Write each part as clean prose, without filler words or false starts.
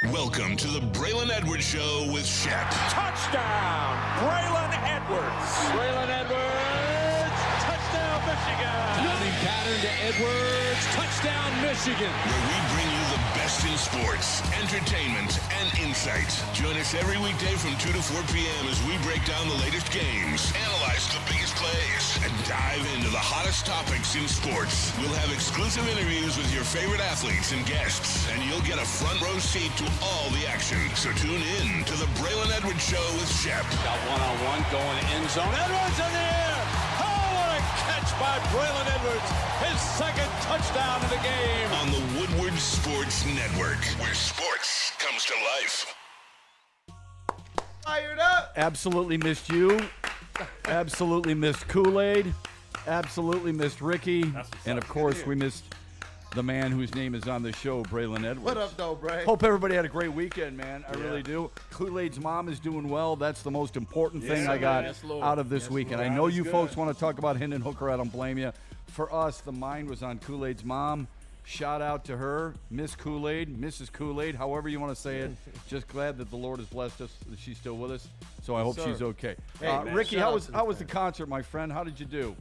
Welcome to the Braylon Edwards Show with Shep. Touchdown, Braylon Edwards. Braylon Edwards, touchdown, Michigan. Running pattern to Edwards, touchdown, Michigan. Where we bring you the best in sports, entertainment, and insight. Join us every weekday from 2 to 4 p.m. as we break down the latest games, analyze the biggest plays, and dive into the hottest topics in sports. We'll have exclusive interviews with your favorite athletes and guests, and you'll get a front row seat to all the action. So tune in to the Braylon Edwards Show with Shep. Got one-on-one going end zone. Edwards in the air. Oh, what a catch by Braylon Edwards. His second touchdown of the game. On the Woodward Sports Network, where sports comes to life. Fired up. Absolutely missed you. Absolutely missed Kool-Aid. Absolutely missed Ricky. And, of course, we missed the man whose name is on the show, Braylon Edwards. What up, though, Bray? Hope everybody had a great weekend, man. I really do. Kool-Aid's mom is doing well. That's the most important thing I got out of this weekend. I know you folks want to talk about Hendon Hooker. I don't blame you. For us, the mind was on Kool-Aid's mom. Shout out to her, Miss Kool-Aid, Mrs. Kool-Aid, however you want to say it. Just glad that the Lord has blessed us, that she's still with us. So I hope she's okay. Hey, Ricky, how was the concert, my friend? How did you do?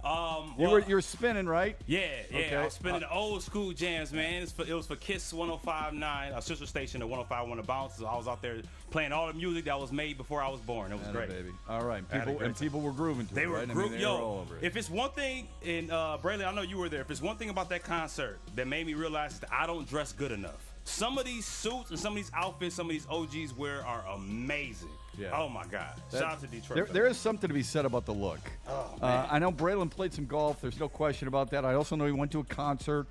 You were spinning, right? Yeah. Okay. I was spinning the old school jams, man. It was for Kiss 105.9, our sister station at 105.1 The Bounce. So I was out there playing all the music that was made before I was born. It was great. Baby. All right. Had a great People were grooving to They it, were right? grooving. They were all over it. If it's one thing, and Braylon, I know you were there. If it's one thing about that concert that made me realize is that I don't dress good enough. Some of these suits and some of these outfits some of these OGs wear are amazing. Yeah. Oh, my God. Shout out to Detroit. There is something to be said about the look. I know Braylon played some golf. There's no question about that. I also know he went to a concert,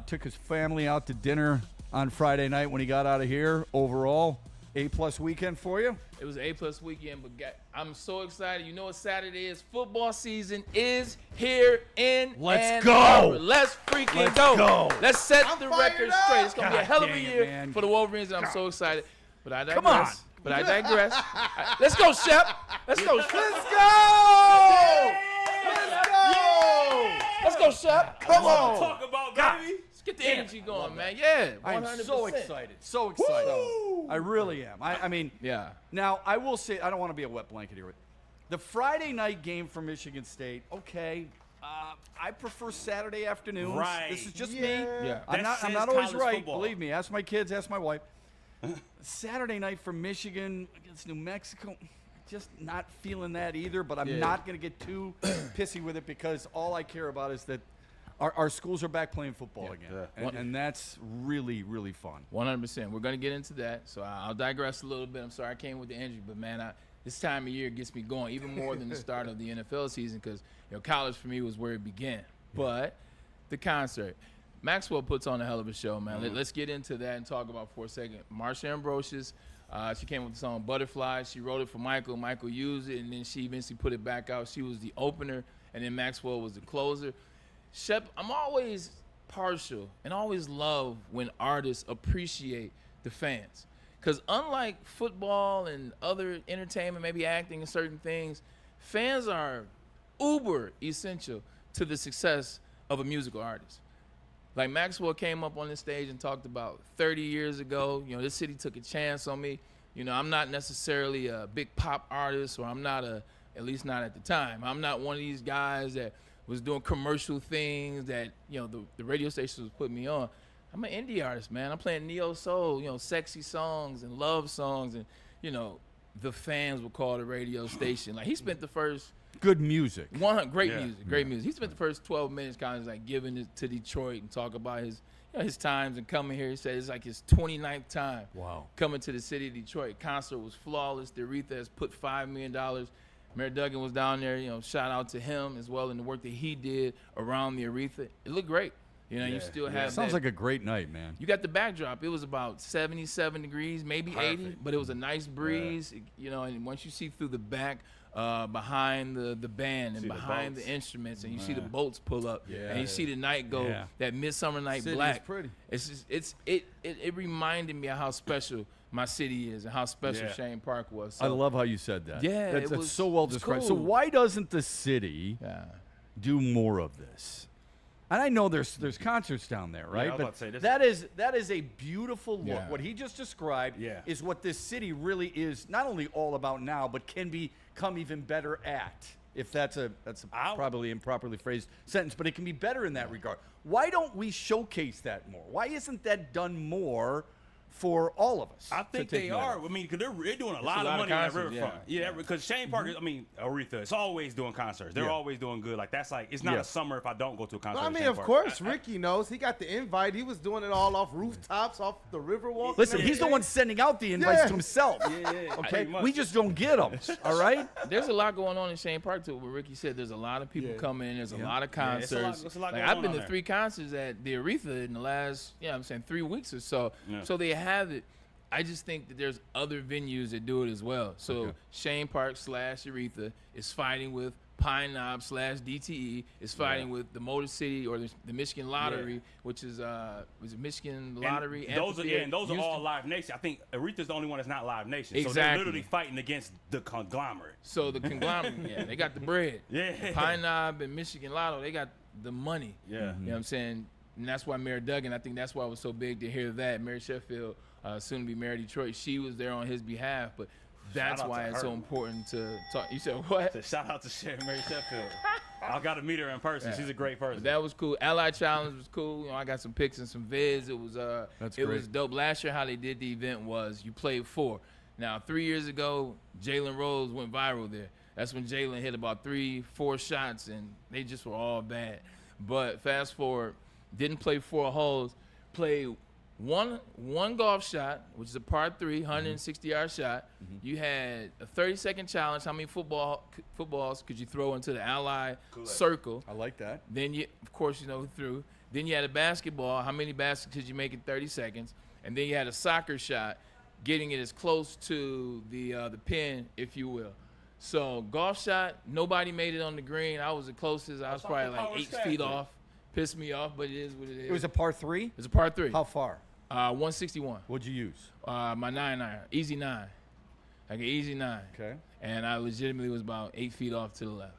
took his family out to dinner on Friday night when he got out of here. Overall, A-plus weekend for you? It was an A-plus weekend, but I'm so excited. You know what Saturday is? Football season is here in Let's Ann go. Arbor. Let's freaking Let's go. go. Let's set I'm the fired record up. straight. It's going to be a hell of a dang it, year man. for the Wolverines, and I'm so excited. But I digress. Come on. But I digress. Let's go, Shep. Let's go, Shep. Let's go! Let's go! Let's go, Shep. Come on. Talk about, baby. Let's get the energy going, man. Yeah, 100%. I'm so excited. So excited. I really am. I mean, Yeah. now, I will say, I don't want to be a wet blanket here. The Friday night game for Michigan State, okay, I prefer Saturday afternoons. Right. This is just Yeah. me. Yeah. I'm That not says always college right. football. Believe me. Ask my kids. Ask my wife. Saturday night for Michigan against New Mexico, just not feeling that either. But I'm not going to get too pissy with it because all I care about is that our schools are back playing football again, and that's really, really fun. 100%. We're going to get into that. So I'll digress a little bit. I'm sorry I came with the injury, but, man, this time of year gets me going even more than the start of the NFL season because, college for me was where it began. But the concert. Maxwell puts on a hell of a show, man. Let's get into that and talk about for a second. Marsha Ambrosius, she came with the song Butterfly. She wrote it for Michael. Michael used it, and then she eventually put it back out. She was the opener, and then Maxwell was the closer. Shep, I'm always partial and always love when artists appreciate the fans. Because unlike football and other entertainment, maybe acting and certain things, fans are uber essential to the success of a musical artist. Like Maxwell came up on the stage and talked about 30 years ago, this city took a chance on me. I'm not necessarily a big pop artist, or I'm not at least not at the time. I'm not one of these guys that was doing commercial things that, the radio stations was putting me on. I'm an indie artist, man. I'm playing neo soul, sexy songs and love songs, and, the fans would call the radio station. Like, he spent the first Good music. great music. He spent the first 12 minutes kind of like giving it to Detroit and talk about his times and coming here. He said it's like his 29th time coming to the city of Detroit. Concert was flawless. The Aretha has put $5 million. Mayor Duggan was down there. Shout out to him as well and the work that he did around the Aretha. It looked great. You still have Sounds that. like a great night, man. You got the backdrop. It was about 77 degrees, maybe 80, but it was a nice breeze. And once you see through the back, behind the band and behind the instruments, and you see the boats pull up, and you see the night go that midsummer night City black. is pretty. It's just it reminded me of how special my city is and how special Shane Park was. So, I love how you said that. Yeah, that's it was- so well it's described. cool. So why doesn't the city Yeah. do more of this? And I know there's concerts down there, right? I was about to say, this that is a beautiful look. Yeah. What he just described Yeah. is what this city really is, not only all about now, but can become even better at. If that's probably improperly phrased sentence, but it can be better in that regard. Why don't we showcase that more? Why isn't that done more for all of us? I think to take they note are. of? I mean, because they're doing a lot a of lot of money on that concerts, riverfront. Yeah, because Shane Park, I mean, Aretha, it's always doing concerts. They're Yeah. always doing good. Like, that's like, it's not Yeah. a summer if I don't go to a concert. Well, I at mean, Shane of Park. course, Ricky knows. He got the invite. He was doing it all off rooftops, off the river walk. Listen, he's the one sending out the invites Yeah. to himself. Yeah. Okay, Pretty much. we just don't get them. All right. There's a lot going on in Shane Park too. What Ricky said, there's a lot of people coming in. There's a lot of Yeah, it's a lot- concerts. it's a lot Like, going I've on been down to there. 3 concerts at the Aretha in the last, 3 weeks or so. Yeah. So they have it. I just think that there's other venues that do it as well. So Shane Park / Aretha is fighting with Pine Knob / DTE, is fighting with the Motor City or the Michigan Lottery, which is was it Michigan Lottery? And those are Amphitheater, all Houston. Live Nation. I think Aretha's the only one that's not Live Nation. So they're Exactly. literally fighting against the conglomerate. So the conglomerate, they got the bread. Yeah. Pine Knob and Michigan Lotto, they got the money. Yeah. You know what I'm saying? And that's why Mayor Duggan, I think that's why it was so big to hear that. Mary Sheffield, soon to be Mayor of Detroit, she was there on his behalf. But that's out why to it's her. so important to talk. You said what? So shout out to Mary Sheffield. I got to meet her in person. She's a great person. That was cool. Ally Challenge was cool. I got some pics and some vids. It was That's it great. was dope. Last year how they did the event was you played 4. Now 3 years ago, Jalen Rose went viral there. That's when Jalen hit about 3-4 shots and they just were all bad. But fast forward, didn't play 4 holes, played one golf shot, which is a par 3, 160-yard shot. You had a 30-second challenge. How many footballs could you throw into the ally circle? I like that. Then you, of course, threw. Then you had a basketball. How many baskets could you make in 30 seconds? And then you had a soccer shot, getting it as close to the pin, if you will. So golf shot, nobody made it on the green. I was the closest. I was probably like 8 feet off. Pissed me off, but it is what it is. It was a par 3. It's a par 3. How far? 161. What'd you use? My 9-iron, easy 9, like an easy 9. Okay. And I legitimately was about 8 feet off to the left.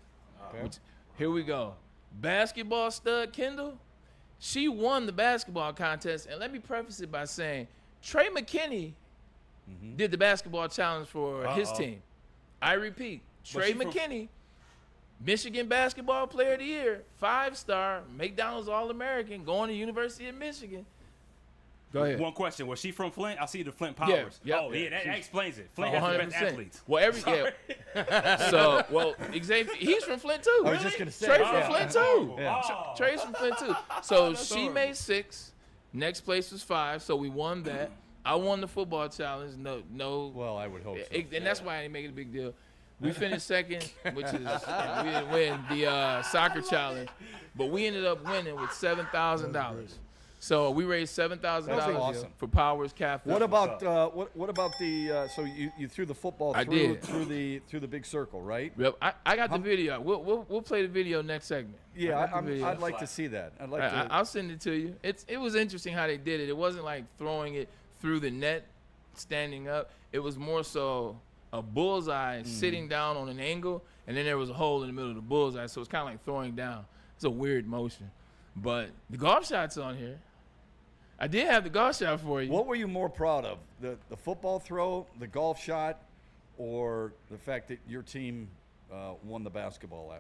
Okay. Which, here we go. Basketball stud Kendall, she won the basketball contest. And let me preface it by saying Trey McKinney did the basketball challenge for his team. I repeat, Trey McKinney, Michigan Basketball Player of the Year, 5-star, McDonald's All-American, going to University of Michigan. Go ahead. One question. Was she from Flint? I see the Flint Powers. Yeah, Oh, yeah, that explains it. Flint Oh, has the best 100%. athletes. Well, Xavier, he's from Flint too. I was just gonna say. Trey yeah. from Flint too. Oh. Trey's from Flint too. So she made 6. Next place was 5. So we won that. I won the football challenge. No. Well, I would hope so. And that's why I didn't make it a big deal. We finished second, which is we didn't win the soccer challenge, but we ended up winning with $7,000. So we raised $7,000 That's awesome. for Powers Cafe. What about what about the? So you threw the football I through did. through the big circle, right? Yep, I got the video. We'll play the video next segment. Yeah, I got the video. I'd like to see that. I'd like to. I'll send it to you. It was interesting how they did it. It wasn't like throwing it through the net, standing up. It was more so a bullseye sitting down on an angle, and then there was a hole in the middle of the bullseye. So it's kind of like throwing down. It's a weird motion, but the golf shot's on here. I did have the golf shot for you. What were you more proud of, the football throw, the golf shot, or the fact that your team won the basketball?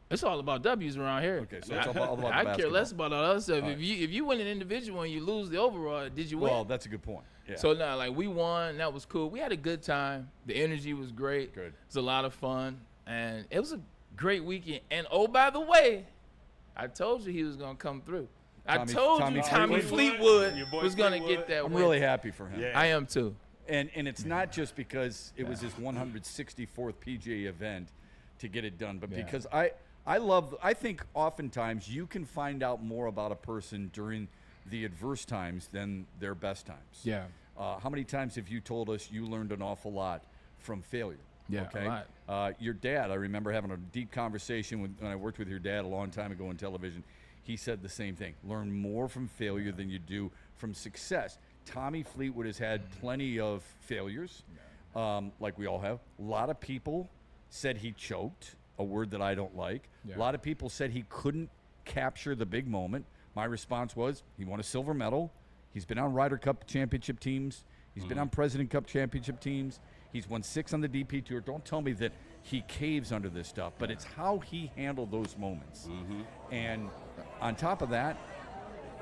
It's all about W's around here. Okay, so it's all about I the care less basketball. about all that other stuff. All If you win an individual and you lose the overall, did you win? Well, that's a good point. Yeah. So now, like, we won. That was cool. We had a good time. The energy was great. Good. It was a lot of fun, and it was a great weekend. And oh, by the way, I told you he was gonna come through. I told you Tommy Fleetwood Your boy was gonna Fleetwood. get that I'm win. really happy for him. Yeah. I am too. And it's not just because it was his 164th PGA event to get it done, but because I think oftentimes you can find out more about a person during the adverse times than their best times. Yeah. How many times have you told us you learned an awful lot from failure? Yeah, okay? a lot. Your dad, I remember having a deep conversation when I worked with your dad a long time ago in television. He said the same thing. Learn more from failure than you do from success. Tommy Fleetwood has had plenty of failures, like we all have. A lot of people said he choked, a word that I don't like. Yeah. A lot of people said he couldn't capture the big moment. My response was he won a silver medal. He's been on Ryder Cup championship teams. He's been on President Cup championship teams. He's won 6 on the DP Tour. Don't tell me that he caves under this stuff, but it's how he handled those moments. And on top of that,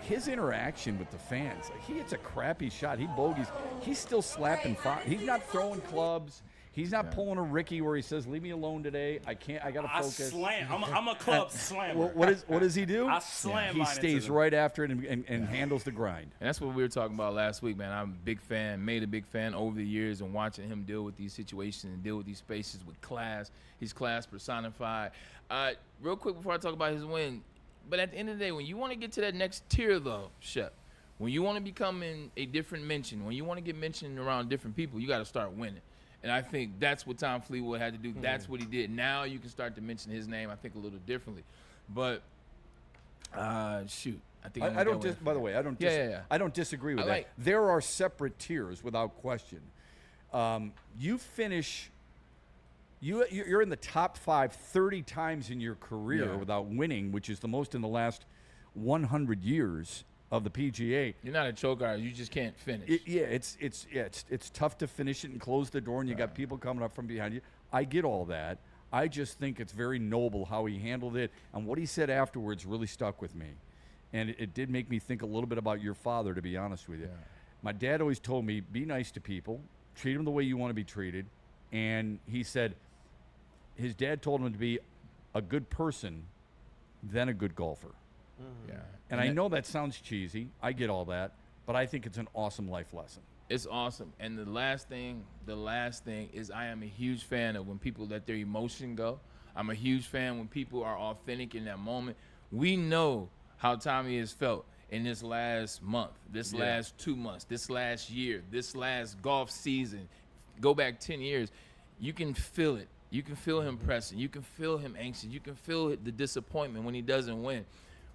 his interaction with the fans, like he hits a crappy shot, he bogeys, he's still slapping fire. He's not throwing clubs. He's not pulling a Ricky where he says, "Leave me alone today. I got to focus." I slam. I'm a club slammer. What does he do? I slam. He stays right after it and handles the grind. And that's what we were talking about last week, man. I'm a big fan, made a big fan over the years, and watching him deal with these situations and deal with these spaces with class. He's class personified. Real quick before I talk about his win, but at the end of the day, when you want to get to that next tier, though, Shep, when you want to become in a different mention, when you want to get mentioned around different people, you got to start winning. And I think that's what Tom Fleetwood had to do. That's what he did. Now you can start to mention his name, I think, a little differently. But, shoot. I think I don't by the way, I don't I don't disagree with that. There are separate tiers without question. You finish you're in the top 5 30 times in your career without winning, which is the most in the last 100 years of the PGA. You're not a choke artist. You just can't finish. It's tough to finish it and close the door, and you got people coming up from behind you. I get all that. I just think it's very noble how he handled it, and what he said afterwards really stuck with me. And it did make me think a little bit about your father, to be honest with you. Yeah. My dad always told me, be nice to people, treat them the way you want to be treated. And he said his dad told him to be a good person, then a good golfer. Yeah. And I know that sounds cheesy. I get all that. But I think it's an awesome life lesson. It's awesome. And the last thing is I am a huge fan of when people let their emotion go. I'm a huge fan when people are authentic in that moment. We know how Tommy has felt in this last month, this last 2 months, this last year, this last golf season. Go back 10 years. You can feel it. You can feel him pressing. You can feel him anxious. You can feel the disappointment when he doesn't win.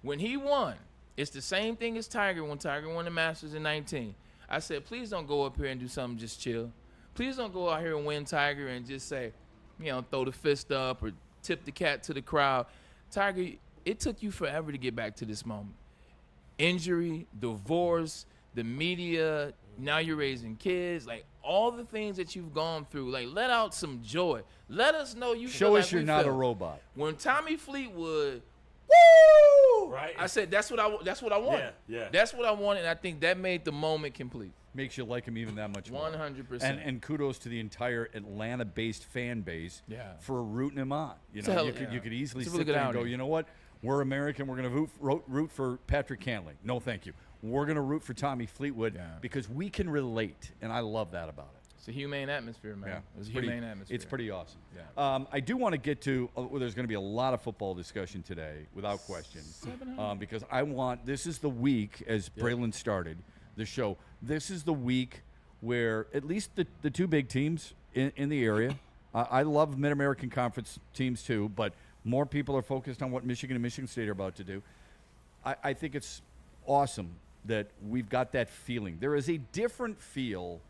When he won, it's the same thing as Tiger when Tiger won the Masters in 19. I said, please don't go up here and do something just chill. Please don't go out here and win Tiger and just say, throw the fist up or tip the cat to the crowd. Tiger, it took you forever to get back to this moment. Injury, divorce, the media, now you're raising kids, like all the things that you've gone through. Like, let out some joy. Let us know you show feel us like you're not a robot. When Tommy Fleetwood, woo! Right. I said that's what I wanted. Yeah. That's what I wanted, and I think that made the moment complete. Makes you like him even that much more. 100%. And kudos to the entire Atlanta-based fan base for rooting him on. You could easily sit there and go, you know what? We're American. We're going to root for Patrick Cantley. No, thank you. We're going to root for Tommy Fleetwood because we can relate, and I love that about it. It's a humane atmosphere, man. Yeah. It's a humane atmosphere. It's pretty awesome. Yeah. I do want to get to there's going to be a lot of football discussion today, without question, because this is the week, as Braylon started the show, this is the week where at least the two big teams in the area, I love Mid-American Conference teams too, but more people are focused on what Michigan and Michigan State are about to do. I think it's awesome that we've got that feeling. There is a different feel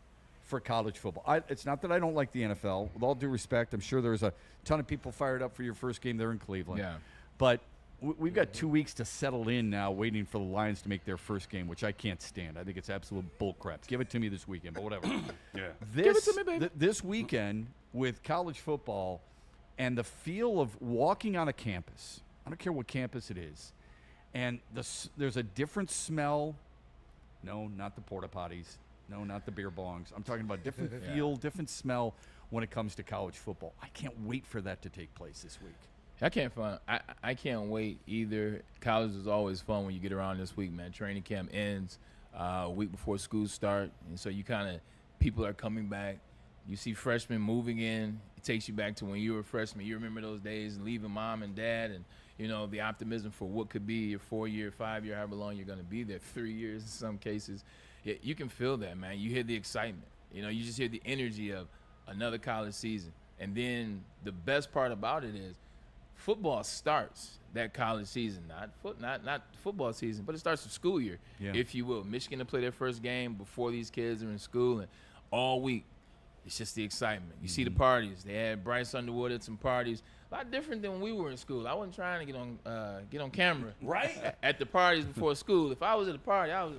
for college football. It's not that I don't like the NFL. With all due respect, I'm sure there's a ton of people fired up for your first game there in Cleveland. Yeah. But we've got 2 weeks to settle in now, waiting for the Lions to make their first game, which I can't stand. I think it's absolute bullcrap. Give it to me this weekend, but whatever. Give it to me, baby. This weekend with college football and the feel of walking on a campus, I don't care what campus it is, and there's a different smell. No, not the porta potties. No, not the beer bongs. I'm talking about different feel, different smell when it comes to college football. I can't wait for that to take place this week. I can't wait either. College is always fun when you get around this week, man. Training camp ends a week before school start, and so people are coming back. You see freshmen moving in. It takes you back to when you were a freshman. You remember those days and leaving mom and dad and, the optimism for what could be your 4-year, 5-year, however long you're going to be there, 3 years in some cases. Yeah, you can feel that, man. You hear the excitement. You just hear the energy of another college season. And then the best part about it is football starts that college season, not football season, but it starts the school year, if you will. Michigan to play their first game before these kids are in school, and all week it's just the excitement. You see the parties. They had Bryce Underwood at some parties. A lot different than when we were in school. I wasn't trying to get on camera. Right? At the parties before school. If I was at a party, I was.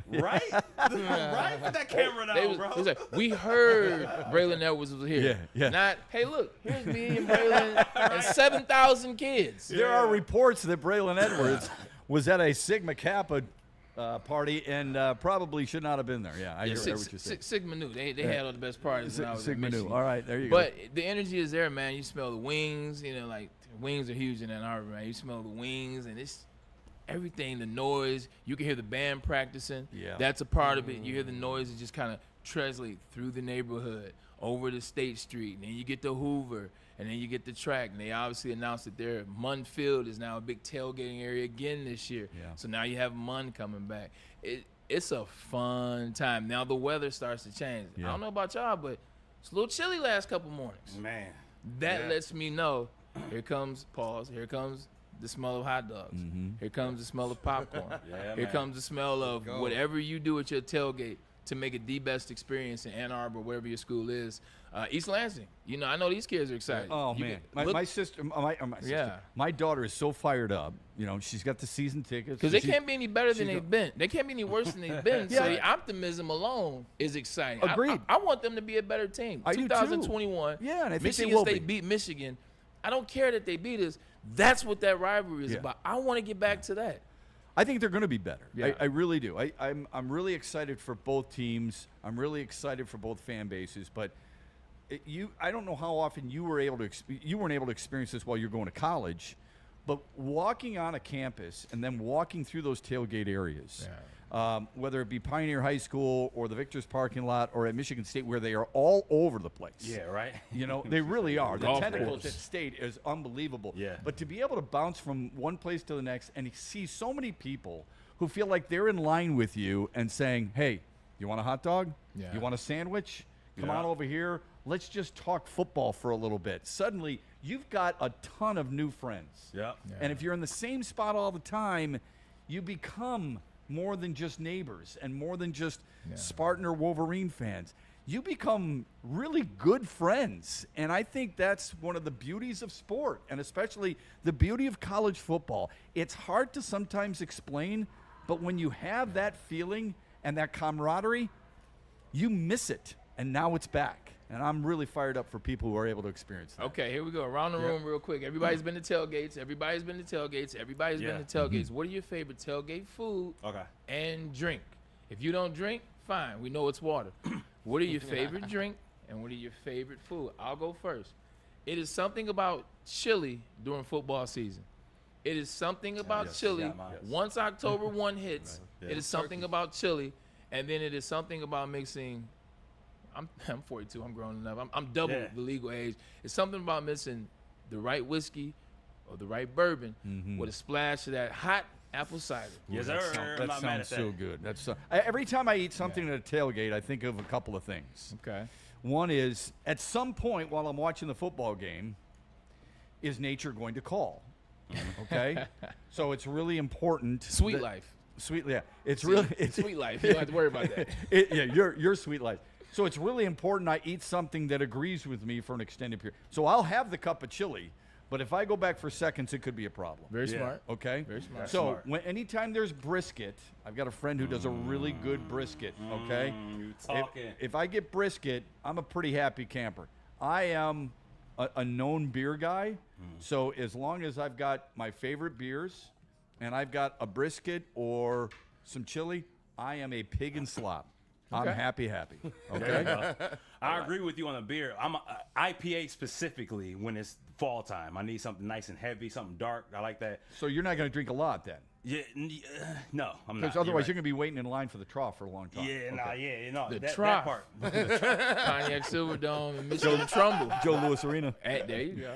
Right? Right? Put that camera down, bro. It was like, we heard Braylon Edwards was here. Yeah. Not, hey, look, here's me and Braylon and 7,000 kids. There are reports that Braylon Edwards was at a Sigma Kappa party and probably should not have been there. Yeah, I hear what you're saying. Sigma Nu. They had all the best parties when I was Sigma at Nu. Michigan. All right, there you go. But the energy is there, man. You smell the wings. Like wings are huge in Ann Arbor, man. You smell the wings, and it's everything, the noise. You can hear the band practicing. Yeah. That's a part of it. You hear the noise that just kind of translate through the neighborhood, over to State Street, and then you get to Hoover, and then you get the track. And they obviously announced that their Munn Field is now a big tailgating area again this year. Yeah. So now you have Munn coming back. It's a fun time. Now the weather starts to change. Yeah. I don't know about y'all, but it's a little chilly last couple mornings. Man. That lets me know, here comes the smell of hot dogs. Mm-hmm. Here comes the smell of popcorn. Here man. comes the smell of whatever you do at your tailgate to make it the best experience in Ann Arbor, wherever your school is. East Lansing. I know these kids are excited. Oh, man. My sister, my daughter is so fired up. She's got the season tickets. Because they can't be any better than they've been. They can't be any worse than they've been. So the optimism alone is exciting. Agreed. I want them to be a better team. I do too. 2021. Yeah, and I think Michigan they will State beat Michigan. I don't care that they beat us. That's what that rivalry is about. I want to get back to that. I think they're going to be better. Yeah. I really do. I'm really excited for both teams. I'm really excited for both fan bases. But I don't know how often you weren't able to experience this while you're going to college, but walking on a campus and then walking through those tailgate areas, whether it be Pioneer High School or the Victor's parking lot or at Michigan State, where they are all over the place. Yeah, right? They really are. The Golf tentacles course. at State is unbelievable. Yeah. But to be able to bounce from one place to the next and see so many people who feel like they're in line with you and saying, hey, you want a hot dog? Yeah. You want a sandwich? Come Yeah. on over here. Let's just talk football for a little bit. Suddenly, you've got a ton of new friends. Yeah. And if you're in the same spot all the time, you become more than just neighbors and more than just Spartan or Wolverine fans. You become really good friends. And I think that's one of the beauties of sport, and especially the beauty of college football. It's hard to sometimes explain, but when you have that feeling and that camaraderie, you miss it. And now it's back. And I'm really fired up for people who are able to experience that. Okay, here we go. Around the room real quick. Everybody's been to tailgates. Everybody's been to tailgates. What are your favorite tailgate food and drink? If you don't drink, fine. We know it's water. What are your favorite drink and what are your favorite food? I'll go first. It is something about chili during football season. It is something about chili. Once October 1 hits, it is something about chili. And then it is something about mixing. I'm 42. I'm grown enough. I'm double the legal age. It's something about mixing the right whiskey or the right bourbon with a splash of that hot apple cider. Yes, sir. That sounds so good. That's every time I eat something at a tailgate, I think of a couple of things. Okay. One is, at some point while I'm watching the football game, is nature going to call? Okay? So it's really important. Sweet life. Sweet, yeah. It's Sweet life. You don't have to worry about that. Your sweet life. So it's really important I eat something that agrees with me for an extended period. So I'll have the cup of chili, but if I go back for seconds, it could be a problem. Very smart. Okay? Very smart. So anytime there's brisket, I've got a friend who does a really good brisket, okay? You talking. If I get brisket, I'm a pretty happy camper. I am a known beer guy, so as long as I've got my favorite beers and I've got a brisket or some chili, I am a pig in slop. I'm happy. Okay? I agree with you on the beer. I'm a IPA specifically when it's fall time. I need something nice and heavy, something dark. I like that. So you're not going to drink a lot then? Yeah, no, I'm not. Because otherwise you're going to be waiting in line for the trough for a long time. Yeah, The that trough. part. Pontiac Silverdome and Michigan Trumbull. Joe Louis Arena. Hey, there you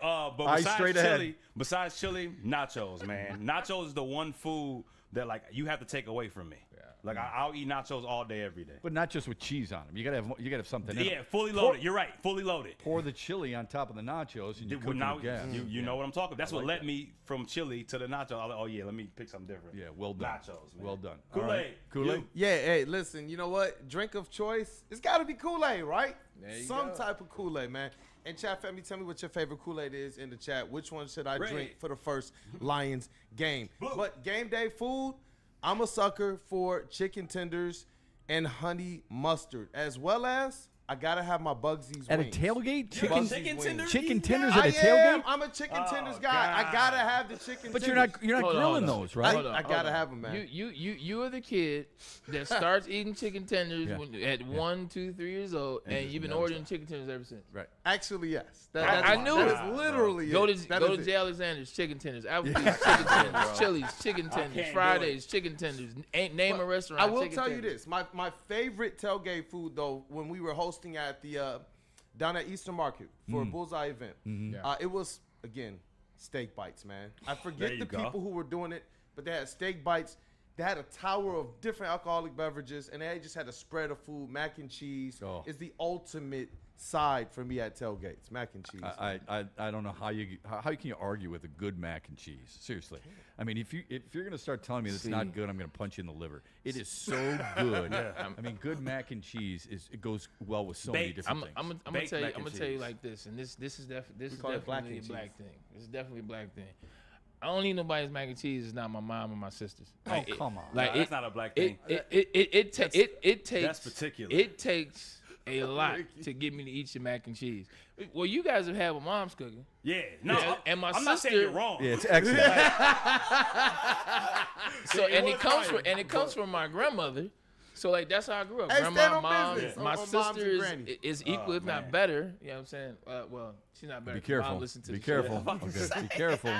go. But Eyes straight ahead. besides chili, nachos, man. Nachos is the one food that you have to take away from me. Like I'll eat nachos all day, every day. But not just with cheese on them. You gotta have something in them. Fully loaded. You're right, fully loaded. Pour the chili on top of the nachos and you cook Now them again. you know what I'm talking about. That's what like led me from chili to the nachos. I was like, let me pick something different. Yeah, well done. Nachos, man. Well done. Kool-Aid. All right. Kool-Aid? Yeah, hey, listen, you know what? Drink of choice, it's got to be Kool-Aid, right? There you Some go. type of Kool-Aid, man. And chat family, tell me what your favorite Kool-Aid is in the chat. Which one should I drink for the first Lions game? But game day food, I'm a sucker for chicken tenders and honey mustard, as well as I gotta have my Bugsy's At wings. a tailgate, Chicken tenders? chicken tenders at a tailgate. I'm a chicken tenders guy. I gotta have the chicken. But tenders. you're not grilling those, right? I gotta have them, man. You are the kid that starts eating chicken tenders at 1, 2, 3 years old, and you've been ordering chicken tenders ever since. Right. Actually, yes. I knew that it. is literally Go it. to That go is to it. J. Alexander's chicken tenders, Applebee's chicken tenders, Chili's chicken tenders, can't do Fridays chicken tenders. Ain't name a restaurant. I will chicken tell you tenders. this: my favorite tailgate food, though, when we were hosting at the down at Eastern Market for a Bullseye event, it was again steak bites, man. I forget the people who were doing it, but they had steak bites. They had a tower of different alcoholic beverages, and they just had a spread of food. Mac and cheese is the ultimate side for me at tailgates. Mac and cheese. I don't know how can you argue with a good mac and cheese? Seriously, I mean, if you're gonna start telling me it's not good, I'm gonna punch you in the liver. It is so good. I mean, good mac and cheese it goes well with so many different things. I'm gonna tell you like this, and this is definitely a black thing. This is definitely a black thing. I don't need nobody's mac and cheese. It's not my mom or my sisters. Oh, come on. Like that's not a black thing. It takes. That's particular. It takes a lot to get me to eat your mac and cheese. Well, you guys have had what mom's cooking. Yeah, no, and my I'm sister. not saying you're wrong. Yeah, it's excellent. So it comes from my grandmother. So like that's how I grew up. Hey, Grandma, stand on mom, business. my On moms sister and grannies. is equal, if not better. You know what I'm saying? Well, she's not better. Be careful. Mom listens to Be the show. careful. Okay. Be careful.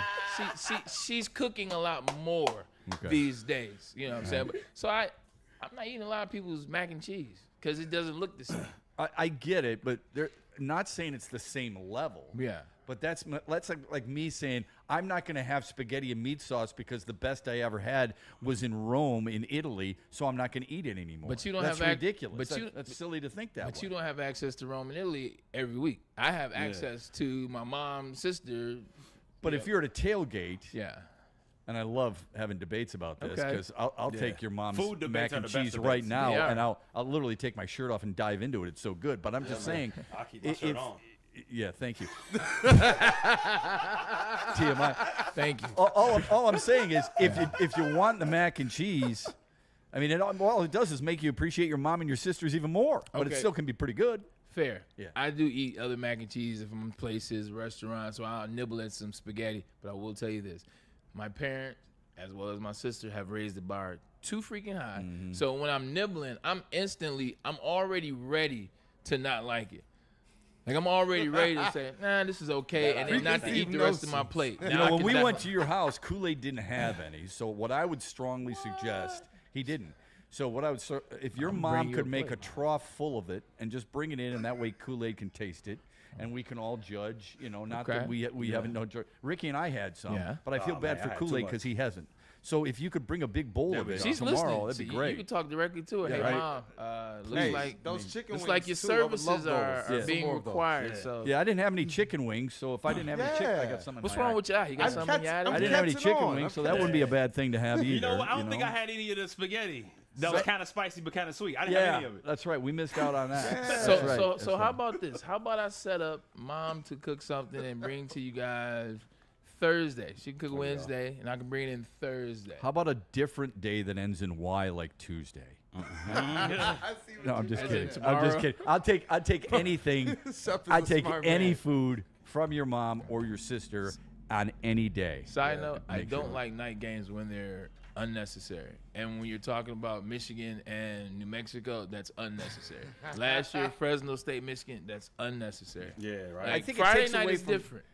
She's cooking a lot more these days. You know what I'm saying? But, so I'm not eating a lot of people's mac and cheese because it doesn't look the same. I get it, but they're not saying it's the same level. Yeah. But that's like me saying I'm not going to have spaghetti and meat sauce because the best I ever had was in Rome, in Italy, so I'm not going to eat it anymore. But you don't that's have ridiculous. But That's silly to think that way. But you don't have access to Rome and Italy every week. I have access to my mom, sister. But if you're at a tailgate, Yeah. and I love having debates about this Okay. because I'll take your mom's Food debates mac are and the best cheese debates. right now, They are. and I'll literally take my shirt off and dive into it. It's so good. But I'm just saying. I'll keep my shirt on. Yeah, thank you. TMI. Thank you. All I'm saying is, if you want the mac and cheese, I mean, all it does is make you appreciate your mom and your sisters even more. But it Okay. still can be pretty good. Fair. Yeah. I do eat other mac and cheese if I'm in places, restaurants, so I'll nibble at some spaghetti. But I will tell you this. My parents, as well as my sister, have raised the bar too freaking high. Mm-hmm. So when I'm nibbling, I'm already ready to not like it. Like I'm already ready to say, nah, this is okay, and then not to eat the rest of my plate. You know, when we went to your house, Kool-Aid didn't have any. So what I would strongly suggest, he didn't. So what I would, if your mom you could a make a plate. trough full of it and just bring it in, and that way Kool-Aid can taste it, and we can all judge. You know, not that Okay. we haven't no. Ricky and I had some, Yeah. but I feel bad man, for I had too Kool-Aid much. because he hasn't. So if you could bring a big bowl of it She's tomorrow, listening. that'd So be you great. can talk directly to her. Yeah, Hey, right. mom, looks Hey, like those chicken looks wings like your too. I would love services are those. being More of those. required. Yeah. So Yeah, I didn't have any chicken wings, so if I didn't have any chicken, I got some in what's my wrong eye. with your eye? You got I'm something in your eye? catching- I didn't have any catching chicken on. wings, so Okay. that wouldn't be a bad thing to have either. You know what? I don't think I had any of the spaghetti. That was kind of spicy but kind of sweet. I didn't have any of it. That's right. We missed out on that. So That's right. so how about this? How about I set up mom to cook something and bring to you guys Thursday? She can cook Wednesday, and I can bring it in Thursday. How about a different day that ends in Y, like Tuesday? I see what No, I'm you just As kidding. in I'm just tomorrow? kidding. I'd take anything. Shep is I'd a take smart any man. food from your mom or your sister on any day. Side note, I make don't sure. like night games when they're unnecessary. And when you're talking about Michigan and New Mexico, that's unnecessary. Last year, Fresno State, Michigan, that's unnecessary. Yeah, right. Like, I think it Friday takes night away is from- different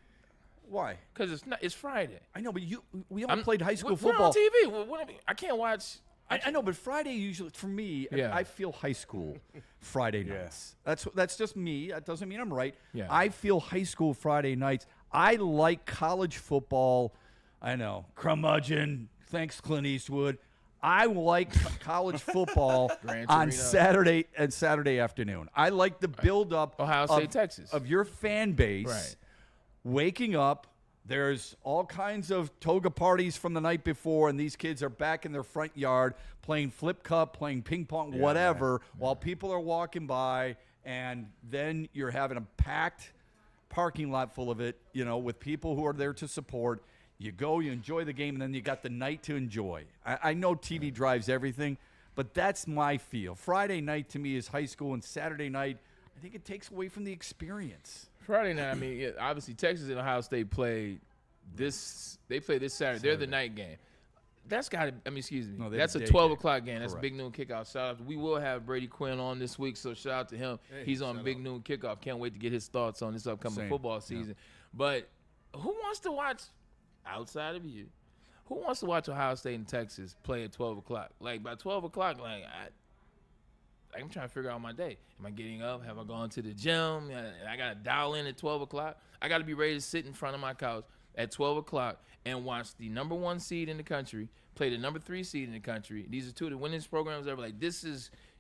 Why? because it's Friday. I know, but we all played high school We're football. on TV. I can't watch. I know, but Friday usually, for me, Yeah. I feel high school Friday nights. That's just me. That doesn't mean I'm right. Yeah. I feel high school Friday nights. I like college football. I know, curmudgeon. Thanks, Clint Eastwood. I like college football Gran on Torino. Saturday afternoon. I like the build up Ohio State, Texas. of your fan base Right. waking up. There's all kinds of toga parties from the night before, and these kids are back in their front yard playing flip cup, playing ping pong, whatever, while people are walking by, and then you're having a packed parking lot full of it, with people who are there to support. You go, you enjoy the game, and then you got the night to enjoy. I know TV drives everything, but that's my feel. Friday night to me is high school, and Saturday night, I think it takes away from the experience. Friday night, obviously Texas and Ohio State play this. They play this Saturday. They're the night game. That's got to. No, that's a 12 o'clock game. That's a big noon kickoff. Shout out. We will have Brady Quinn on this week, so shout out to him. He's on big noon kickoff. Can't wait to get his thoughts on this upcoming football season. Yeah. But who wants to watch? Outside of you, who wants to watch Ohio State and Texas play at 12 o'clock? Like, by 12 o'clock, I'm trying to figure out my day. Am I getting up? Have I gone to the gym? I got to dial in at 12 o'clock. I got to be ready to sit in front of my couch at 12 o'clock and watch the number 1 seed in the country play the number 3 seed in the country. These are two of the winningest programs ever. Like,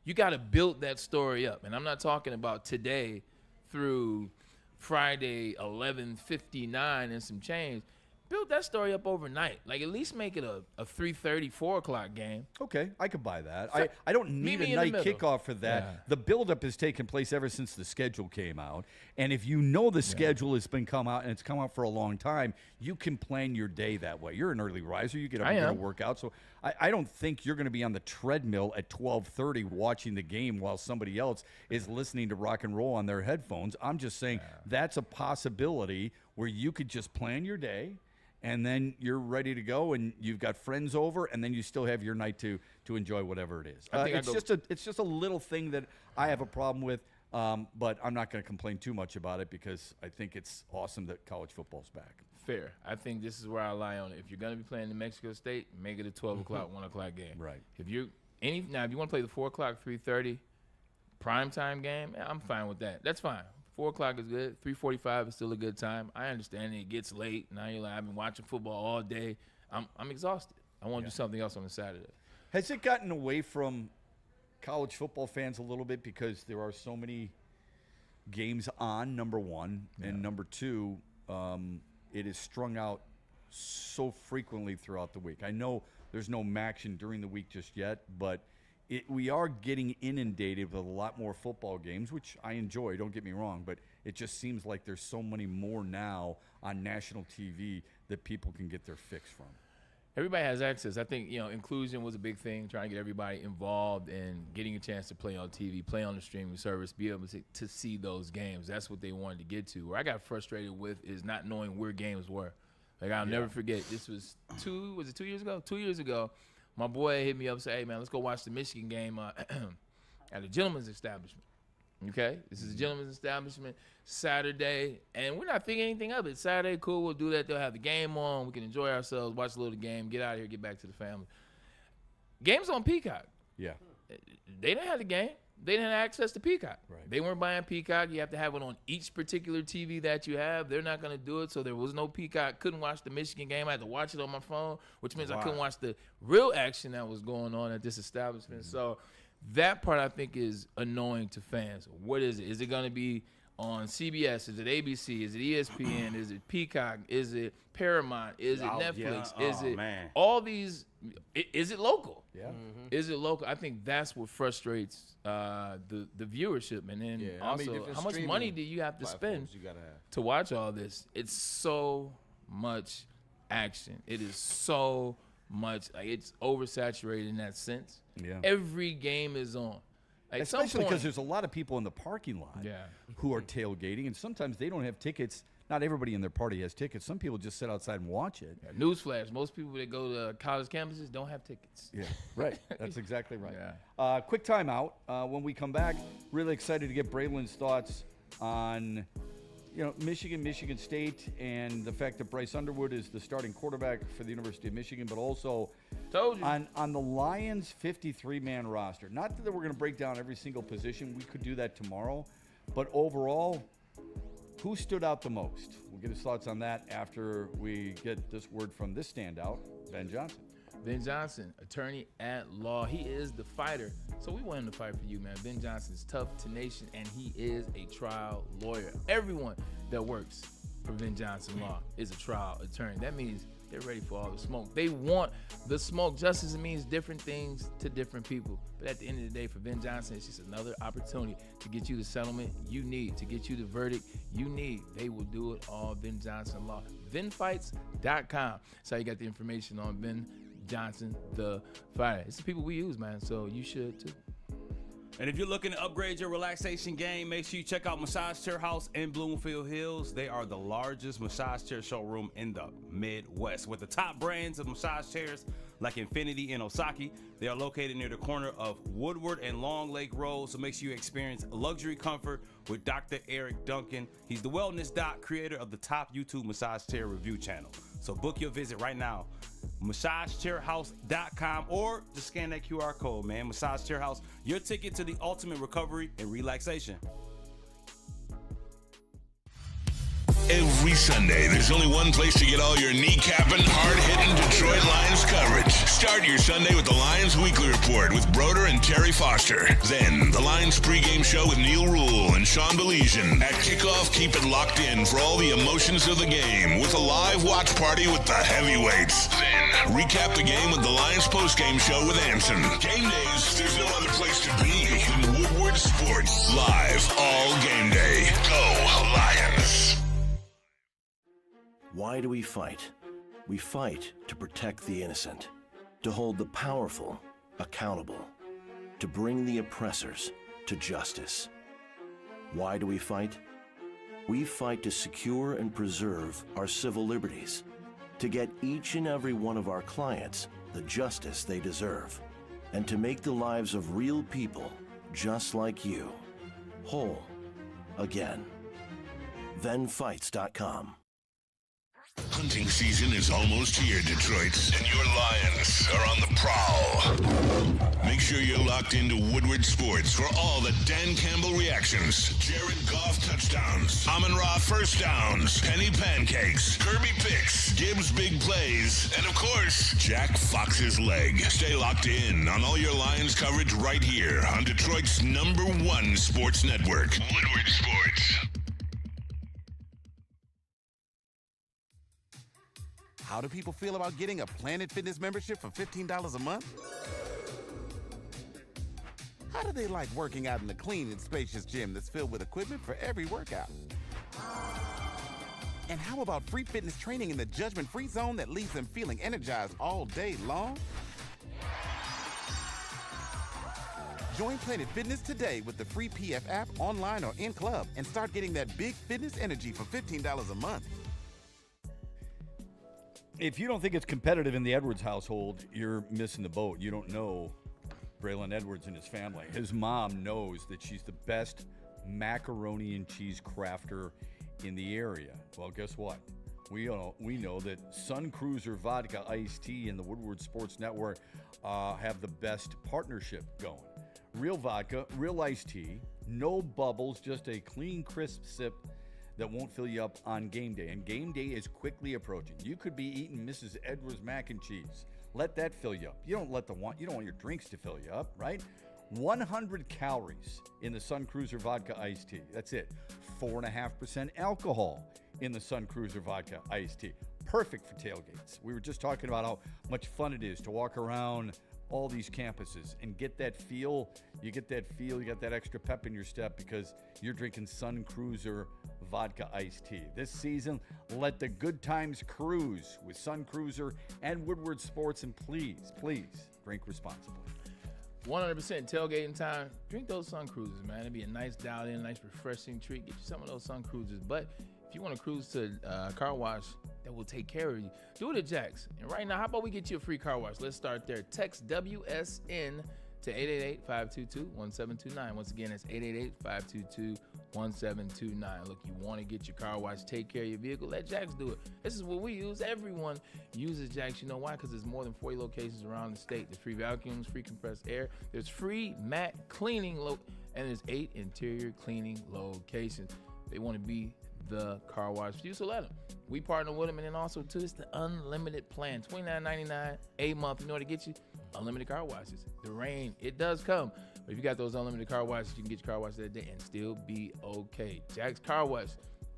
you got to build that story up. And I'm not talking about today through Friday, 11:59 and some change. Build that story up overnight. Like, at least make it a 3:30, 4 o'clock game. Okay, I could buy that. I don't need a night kickoff for that. Yeah. The buildup has taken place ever since the schedule came out. And if you know the schedule has been come out, and it's come out for a long time, you can plan your day that way. You're an early riser. You get up and go to work out. So I don't think you're going to be on the treadmill at 12:30 watching the game while somebody else is listening to rock and roll on their headphones. I'm just saying that's a possibility where you could just plan your day, and then you're ready to go, and you've got friends over, and then you still have your night to enjoy whatever it is. It's just a little thing that I have a problem with, but I'm not going to complain too much about it because I think it's awesome that college football's back. Fair. I think this is where I lie on it. If you're going to be playing in Mexico State, make it a 12 o'clock, 1 o'clock game. Right. If you want to play the 4 o'clock, 3:30 primetime game, I'm fine with that. That's fine. 4 o'clock is good. 3:45 is still a good time. I understand it gets late. Now you're like, I've been watching football all day. I'm exhausted. I want to do something else on a Saturday. Has it gotten away from college football fans a little bit because there are so many games on, number one, and number two, it is strung out so frequently throughout the week. I know there's no action during the week just yet, but we are getting inundated with a lot more football games, which I enjoy, don't get me wrong, but it just seems like there's so many more now on national TV that people can get their fix from. Everybody has access. I think, inclusion was a big thing, trying to get everybody involved and getting a chance to play on TV, play on the streaming service, be able to see those games. That's what they wanted to get to. Where I got frustrated with is not knowing where games were. Like, I'll never forget, this was 2 years ago? 2 years ago. My boy hit me up and said, hey, man, let's go watch the Michigan game at a gentleman's establishment. Okay? This is a gentleman's establishment Saturday, and we're not thinking anything of it. Saturday, cool, we'll do that. They'll have the game on. We can enjoy ourselves, watch a little game, get out of here, get back to the family. Game's on Peacock. Yeah. They didn't have the game. They didn't have access to Peacock. Right. They weren't buying Peacock. You have to have it on each particular TV that you have. They're not going to do it, so there was no Peacock. Couldn't watch the Michigan game. I had to watch it on my phone, which means I couldn't watch the real action that was going on at this establishment. Mm-hmm. So that part, I think, is annoying to fans. What is it? Is it going to be on CBS? Is it ABC? Is it ESPN? Is it Peacock? Is it Paramount? Is it Netflix? Is it all these? Is it local? Yeah. Mm-hmm. Is it local? I think that's what frustrates the viewership. And then also, how much money do you have to spend to watch all this? It's so much action. It is so much. Like, it's oversaturated in that sense. Yeah. Every game is on. Like, especially because there's a lot of people in the parking lot who are tailgating, and sometimes they don't have tickets. Not everybody in their party has tickets. Some people just sit outside and watch it. Yeah, newsflash, most people that go to college campuses don't have tickets. Yeah, right. That's exactly right. Yeah. Quick timeout. When we come back, really excited to get Braylon's thoughts on Michigan State and the fact that Bryce Underwood is the starting quarterback for the University of Michigan, but also on the Lions 53-man roster. Not that we're going to break down every single position. We could do that tomorrow. But overall, who stood out the most? We'll get his thoughts on that after we get this word from this standout, Ben Johnson. Ben Johnson, attorney at law. He is the fighter. So we want him to fight for you, man. Ben Johnson's tough, tenacious, and he is a trial lawyer. Everyone that works for Ben Johnson Law is a trial attorney. That means they're ready for all the smoke. They want the smoke just as it means different things to different people. But at the end of the day, for Ben Johnson, it's just another opportunity to get you the settlement you need, to get you the verdict you need. They will do it all. Ben Johnson Law. VinFights.com. That's how you got the information on Ben Johnson, the fighter. It's the people we use, man, so you should too. And if you're looking to upgrade your relaxation game, make sure you check out Massage Chair House in Bloomfield Hills. They are the largest massage chair showroom in the Midwest. With the top brands of massage chairs like Infinity and Osaki, they are located near the corner of Woodward and Long Lake Road, so make sure you experience luxury comfort with Dr. Eric Duncan. He's the wellness doc, creator of the top YouTube massage chair review channel. So book your visit right now, massagechairhouse.com, or just scan that QR code, man. Massage Chair House, your ticket to the ultimate recovery and relaxation. Every Sunday, there's only one place to get all your kneecapping, hard-hitting Detroit Lions coverage. Start your Sunday with the Lions Weekly Report with Broder and Terry Foster. Then, the Lions pregame show with Neil Rule and Sean Belizean. At kickoff, keep it locked in for all the emotions of the game with a live watch party with the heavyweights. Then, recap the game with the Lions postgame show with Anson. Game days, there's no other place to be than Woodward Sports. Live all game day. Go Lions. Why do we fight? We fight to protect the innocent, to hold the powerful accountable, to bring the oppressors to justice. Why do we fight? We fight to secure and preserve our civil liberties, to get each and every one of our clients the justice they deserve, and to make the lives of real people just like you whole again. ThenFights.com. Hunting season is almost here, Detroit, and your Lions are on the prowl. Make sure you're locked into Woodward Sports for all the Dan Campbell reactions, Jared Goff touchdowns, Amon-Ra first downs, Penny pancakes, Kirby picks, Gibbs big plays, and of course, Jack Fox's leg. Stay locked in on all your Lions coverage right here on Detroit's #1 sports network, Woodward Sports. How do people feel about getting a Planet Fitness membership for $15 a month? How do they like working out in a clean and spacious gym that's filled with equipment for every workout? And how about free fitness training in the judgment-free zone that leaves them feeling energized all day long? Join Planet Fitness today with the free PF app, online or in club, and start getting that big fitness energy for $15 a month. If you don't think it's competitive in the Edwards household, you're missing the boat. You don't know Braylon Edwards and his family. His mom knows that she's the best macaroni and cheese crafter in the area. Well, guess what? We know that Sun Cruiser Vodka Iced Tea and the Woodward Sports Network have the best partnership going. Real vodka, real iced tea, no bubbles, just a clean, crisp sip that won't fill you up on game day. And game day is quickly approaching. You could be eating Mrs. Edwards mac and cheese. Let that fill you up. You don't want your drinks to fill you up, right? 100 calories in the Sun Cruiser Vodka Iced Tea. That's it. 4.5% alcohol in the Sun Cruiser Vodka Iced Tea. Perfect for tailgates. We were just talking about how much fun it is to walk around all these campuses and get that feel. You get that feel, you got that extra pep in your step because you're drinking Sun Cruiser Vodka Iced Tea. This season, let the good times cruise with Sun Cruiser and Woodward Sports, and please drink responsibly. 100% tailgating time. Drink those Sun Cruisers, man. It'd be a nice dialed in, nice refreshing treat. Get you some of those Sun Cruisers. But if you want to cruise to a car wash that will take care of you, do it at Jack's. And right now, how about we get you a free car wash? Let's start there. Text WSN to 888-522-1729. Once again, it's 888-522-1729. Look, you want to get your car wash, take care of your vehicle, let Jack's do it. This is what we use. Everyone uses Jack's. You know why? Because there's more than 40 locations around the state. There's free vacuums, free compressed air. There's free mat cleaning, and there's 8 interior cleaning locations. They want to be the car wash for you, so let them. We partner with them, and then also too, it's the unlimited plan, $29.99 a month. You know what to get you? Unlimited car washes. The rain, it does come, but if you got those unlimited car washes, you can get your car wash that day and still be okay. Jack's Car Wash,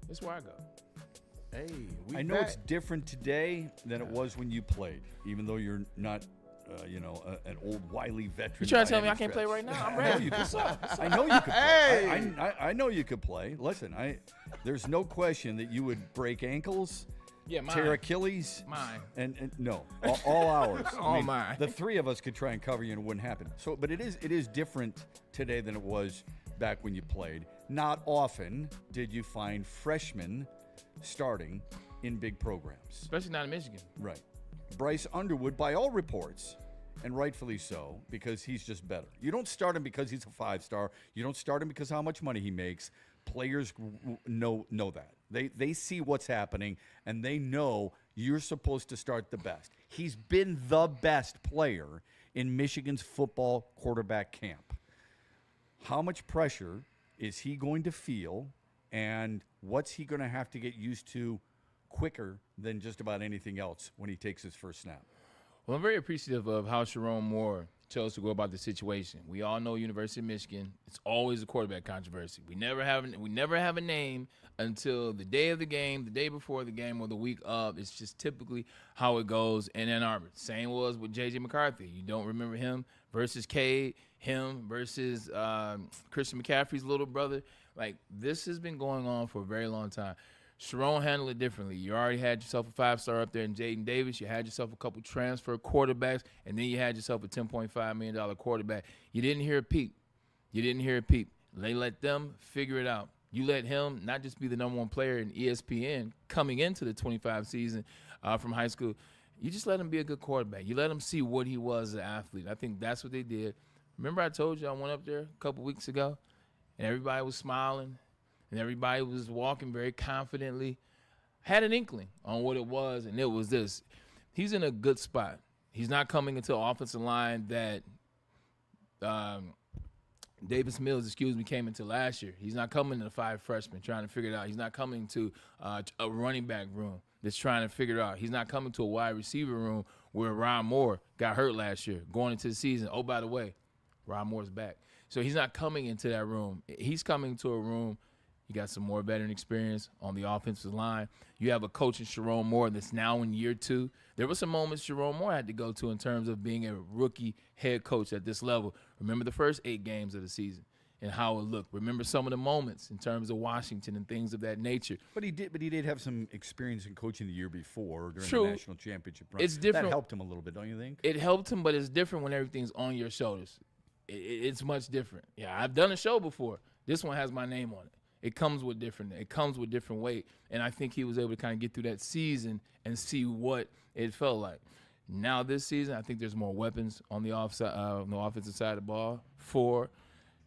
that's where I go. Hey, I know it's different today than it was when you played, even though you're not, an old wily veteran. You trying to tell me I can't play right now? I'm ready. What's up? I know you could play. I know you could play. Listen, there's no question that you would break ankles. Yeah, mine. Tear Achilles. Mine. And no, all ours. All mine. The three of us could try and cover you and it wouldn't happen. So, but it is different today than it was back when you played. Not often did you find freshmen starting in big programs. Especially not in Michigan. Right. Bryce Underwood, by all reports, and rightfully so, because he's just better. You don't start him because he's a 5-star. You don't start him because how much money he makes. Players know that. They see what's happening, and they know you're supposed to start the best. He's been the best player in Michigan's football quarterback camp. How much pressure is he going to feel, and what's he going to have to get used to quicker than just about anything else when he takes his first snap? Well, I'm very appreciative of how Sharon Moore chose to go about the situation. We all know University of Michigan, it's always a quarterback controversy. We never have a name until the day of the game, the day before the game, or the week of. It's just typically how it goes in Ann Arbor. Same was with J.J. McCarthy. You don't remember him versus Cade, him versus Christian McCaffrey's little brother. Like, this has been going on for a very long time. Sharon handled it differently. You already had yourself a 5-star up there in Jaden Davis. You had yourself a couple transfer quarterbacks, and then you had yourself a $10.5 million quarterback. You didn't hear a peep. They let them figure it out. You let him not just be the number one player in ESPN coming into the 25 season from high school. You just let him be a good quarterback. You let him see what he was as an athlete. I think that's what they did. Remember I told you I went up there a couple weeks ago, and everybody was smiling, and everybody was walking very confidently. Had an inkling on what it was, and it was this. He's in a good spot. He's not coming into an offensive line that Davis Mills, came into last year. He's not coming to the 5 freshmen trying to figure it out. He's not coming to a running back room that's trying to figure it out. He's not coming to a wide receiver room where Ron Moore got hurt last year going into the season. Oh, by the way, Ron Moore's back. So he's not coming into that room. He's coming to a room. You got some more veteran experience on the offensive line. You have a coach in Sharon Moore that's now in year 2. There were some moments Sharon Moore had to go to in terms of being a rookie head coach at this level. Remember the first 8 games of the season and how it looked. Remember some of the moments in terms of Washington and things of that nature. But he did have some experience in coaching the year before during True. the national championship run. It's different. That helped him a little bit, don't you think? It helped him, but it's different when everything's on your shoulders. It's much different. Yeah, I've done a show before. This one has my name on it. It comes with different weight, and I think he was able to kind of get through that season and see what it felt like. Now this season, I think there's more weapons on the offensive side of the ball for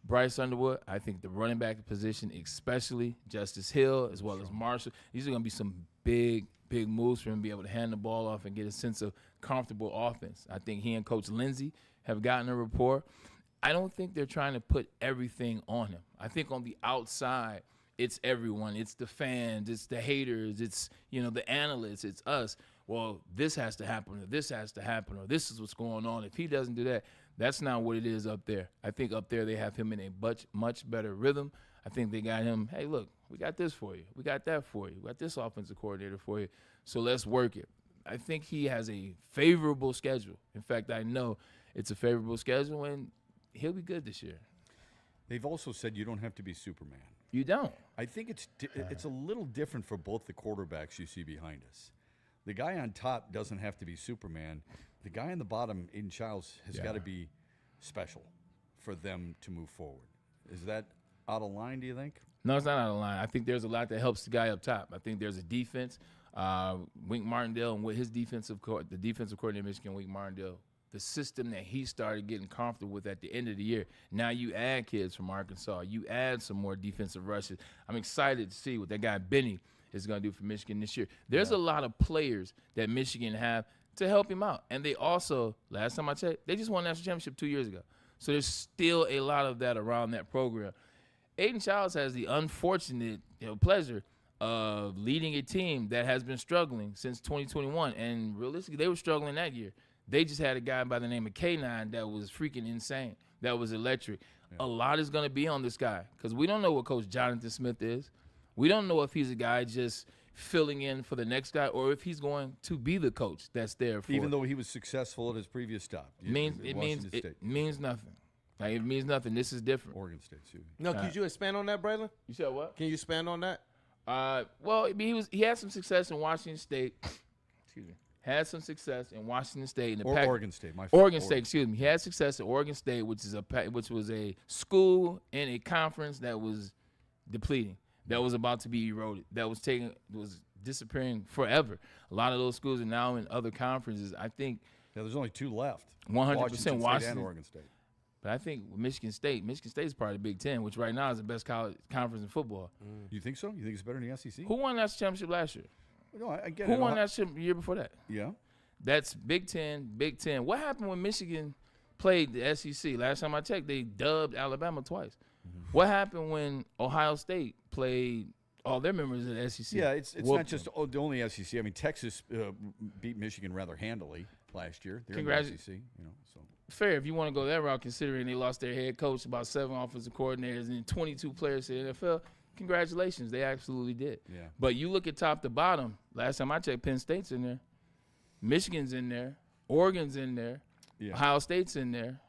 Bryce Underwood. I think the running back position, especially Justice Hill as well as Marshall, these are going to be some big moves for him to be able to hand the ball off and get a sense of comfortable offense. I think he and Coach Lindsey have gotten a rapport. I don't think they're trying to put everything on him. I think on the outside, it's everyone. It's the fans. It's the haters. It's, the analysts. It's us. Well, this has to happen, or this has to happen, or this is what's going on. If he doesn't do that, that's not what it is up there. I think up there they have him in a much better rhythm. I think they got him, hey, look, we got this for you. We got that for you. We got this offensive coordinator for you. So let's work it. I think he has a favorable schedule. In fact, I know it's a favorable schedule, and he'll be good this year. They've also said you don't have to be Superman. You don't. I think it's a little different for both the quarterbacks you see behind us. The guy on top doesn't have to be Superman. The guy on the bottom, Aiden Childs, has got to be special for them to move forward. Is that out of line, do you think? No, it's not out of line. I think there's a lot that helps the guy up top. I think there's a defense. Wink Martindale and what his the defensive coordinator in Michigan, Wink Martindale, the system that he started getting comfortable with at the end of the year. Now you add kids from Arkansas. You add some more defensive rushes. I'm excited to see what that guy Benny is going to do for Michigan this year. There's a lot of players that Michigan have to help him out. And they also, last time I checked, they just won a national championship 2 years ago. So there's still a lot of that around that program. Aiden Childs has the unfortunate pleasure of leading a team that has been struggling since 2021. And realistically, they were struggling that year. They just had a guy by the name of K9 that was freaking insane. That was electric. Yeah. A lot is going to be on this guy because we don't know what Coach Jonathan Smith is. We don't know if he's a guy just, filling in for the next guy, or if he's going to be the coach that's there for. Even though he was successful at his previous stop. It means nothing. Like, it means nothing. This is different. Oregon State, too. No, could you expand on that, Braylon? You said what? Can you expand on that? Well, I mean, he had some success in Washington State. Excuse me. Had some success in Washington State. Oregon State, Oregon State, excuse me. He had success at Oregon State, which was a school and a conference that was depleting, that was about to be eroded, that was disappearing forever. A lot of those schools are now in other conferences. I think. Yeah, there's only 2 left. 100% Washington and Oregon State. But I think Michigan State is part of the Big Ten, which right now is the best college conference in football. You think so? You think it's better than the SEC? Who won that championship last year? No, I get Who it. won that championship the year before that? Yeah. That's Big Ten. What happened when Michigan played the SEC? Last time I checked, they dubbed Alabama twice. What happened when Ohio State played all their members of the SEC? Yeah, it's not just the only SEC. I mean, Texas beat Michigan rather handily last year. They're in the SEC, so. Fair if you want to go that route, considering they lost their head coach, about 7 offensive coordinators, and 22 players to the NFL. Congratulations, they absolutely did. Yeah. But you look at top to bottom. Last time I checked, Penn State's in there, Michigan's in there, Oregon's in there, Ohio State's in there.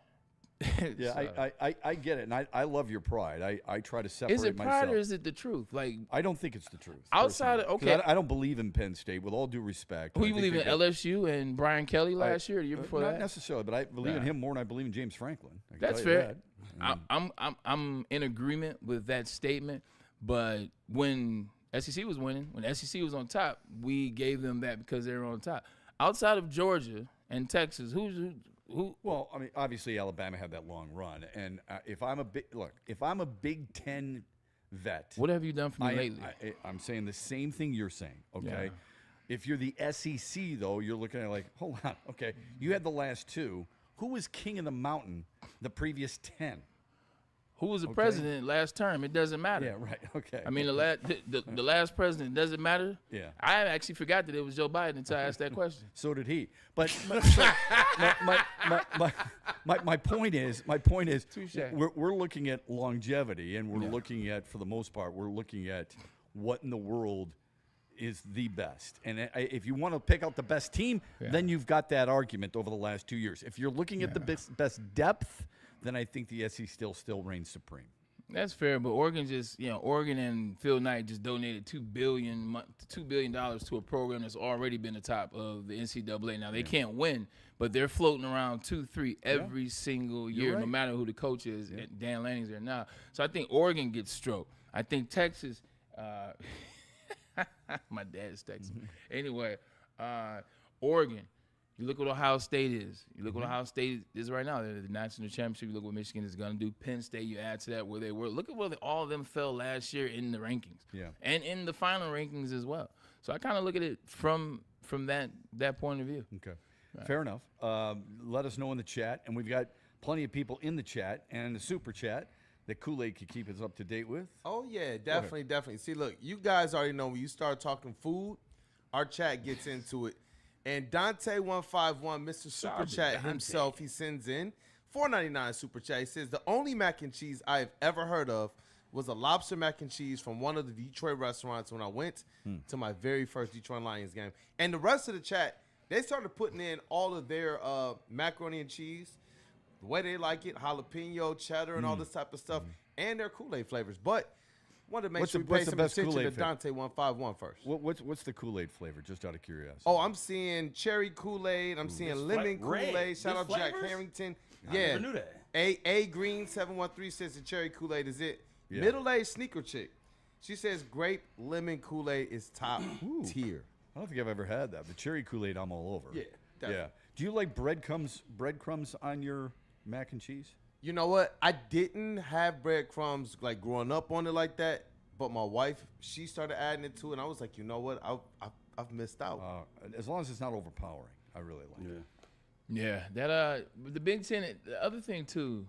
Yeah, I get it, and I love your pride. I try to separate myself. Is it pride or is it the truth? Like, I don't think it's the truth. Outside of I don't believe in Penn State. With all due respect, who you believe in? LSU and Brian Kelly last year, or the year before that? Not necessarily, but I believe in him more than I believe in James Franklin. That's fair. I'm in agreement with that statement. But when SEC was winning, when SEC was on top, we gave them that because they were on top. Outside of Georgia and Texas, who? Well, I mean, obviously Alabama had that long run, and if I'm a Big Ten vet, what have you done for me lately? I'm saying the same thing you're saying. Okay, Yeah. If you're the SEC though, you're looking at like, hold on, okay, you had the last 2. Who was king of the mountain the previous 10? Who was the president last term? It doesn't matter. Yeah, right. Okay. I mean, the last president doesn't matter. Yeah. I actually forgot that it was Joe Biden until I asked that question. So did he. But my point is, we're looking at longevity, and we're looking at, for the most part, we're looking at what in the world is the best. And if you want to pick out the best team, then you've got that argument over the last 2 years. If you're looking at the best depth, then I think the SEC still reigns supreme. That's fair, but Oregon Oregon and Phil Knight just donated $2 billion to a program that's already been the top of the NCAA. Now they can't win, but they're floating around 2-3 every single year, no matter who the coach is. Yeah. Dan Lanning's there now, so I think Oregon gets stroked. I think Texas. My dad is Texas. Anyway, Oregon. You look what Ohio State is. You look what Ohio State is right now. They're the national championship. You look what Michigan is going to do. Penn State, you add to that where they were. Look at where all of them fell last year in the rankings. Yeah. And in the final rankings as well. So I kind of look at it from that point of view. Okay. Right. Fair enough. Let us know in the chat. And we've got plenty of people in the chat and in the super chat that Kool-Aid could keep us up to date with. Oh, yeah, definitely. See, look, you guys already know when you start talking food, our chat gets into it. And Dante151, Mr. Super Chat himself, he sends in $4.99 Super Chat. He says, the only mac and cheese I have ever heard of was a lobster mac and cheese from one of the Detroit restaurants when I went to my very first Detroit Lions game. And the rest of the chat, they started putting in all of their macaroni and cheese, the way they like it, jalapeno, cheddar, and all this type of stuff, and their Kool-Aid flavors. But wanted to make sure we pay some attention to Dante151 first. What's the Kool-Aid flavor, just out of curiosity? Oh, I'm seeing cherry Kool-Aid. I'm seeing lemon Kool-Aid. Shout out Jack Harrington. I never knew that. A Green 713 says the cherry Kool-Aid is it. Yeah. Middle-aged sneaker chick. She says grape lemon Kool-Aid is top tier. I don't think I've ever had that. The cherry Kool-Aid, I'm all over. Yeah, definitely. Yeah. Do you like breadcrumbs on your mac and cheese? You know what? I didn't have breadcrumbs like growing up on it like that, but my wife, she started adding it to it, and I was like, you know what? I've missed out. As long as it's not overpowering, I really like it. Yeah, that the Big Ten. The other thing too.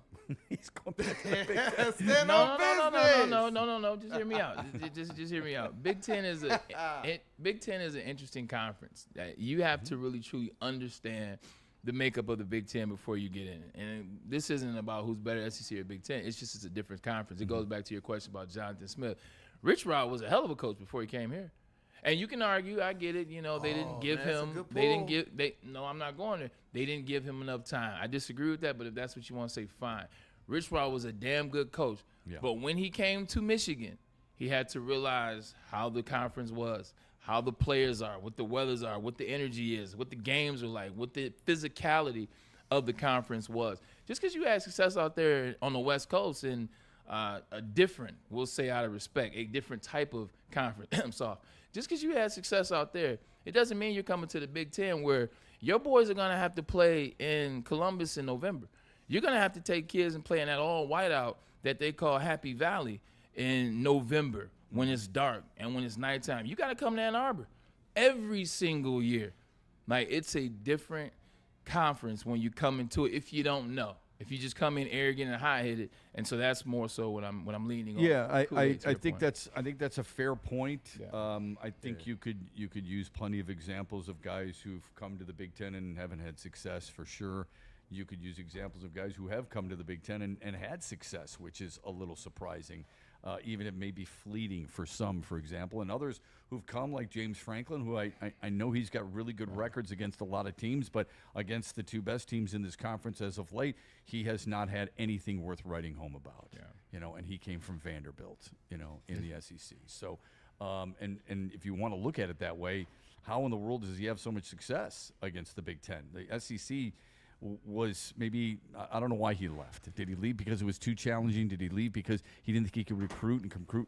He's going back to the Big Ten. Stand on business. No. Just hear me out. Just hear me out. Big Ten is an interesting conference. You have to really truly understand the makeup of the Big Ten before you get in it. And this isn't about who's better, SEC or Big Ten. It's a different conference. It goes back to your question about Jonathan Smith. Rich Rod was a hell of a coach before he came here. And you can argue, I get it. They didn't give him. They didn't give. No, I'm not going there. They didn't give him enough time. I disagree with that, but if that's what you want to say, fine. Rich Rod was a damn good coach, but when he came to Michigan, he had to realize how the conference was, how the players are, what the weathers are, what the energy is, what the games are like, what the physicality of the conference was. Just because you had success out there on the West Coast and a different, we'll say out of respect, a different type of conference. I'm sorry. Just because you had success out there, it doesn't mean you're coming to the Big Ten where your boys are going to have to play in Columbus in November. You're going to have to take kids and play in that all whiteout that they call Happy Valley in November when it's dark and when it's nighttime. You got to come to Ann Arbor every single year. Like, it's a different conference when you come into it if you don't know. If you just come in arrogant and high-headed, and so that's more so what I'm leaning on. Yeah, I think that's a fair point. Yeah. I think you could use plenty of examples of guys who've come to the Big Ten and haven't had success for sure. You could use examples of guys who have come to the Big Ten and had success, which is a little surprising. Even it may be fleeting for some, for example, and others who've come, like James Franklin, who I know he's got really good records against a lot of teams, but against the two best teams in this conference as of late, he has not had anything worth writing home about. Yeah. And he came from Vanderbilt, in the SEC. So, and if you want to look at it that way, how in the world does he have so much success against the Big Ten? The SEC was maybe, I don't know why he left. Did he leave because it was too challenging? Did he leave because he didn't think he could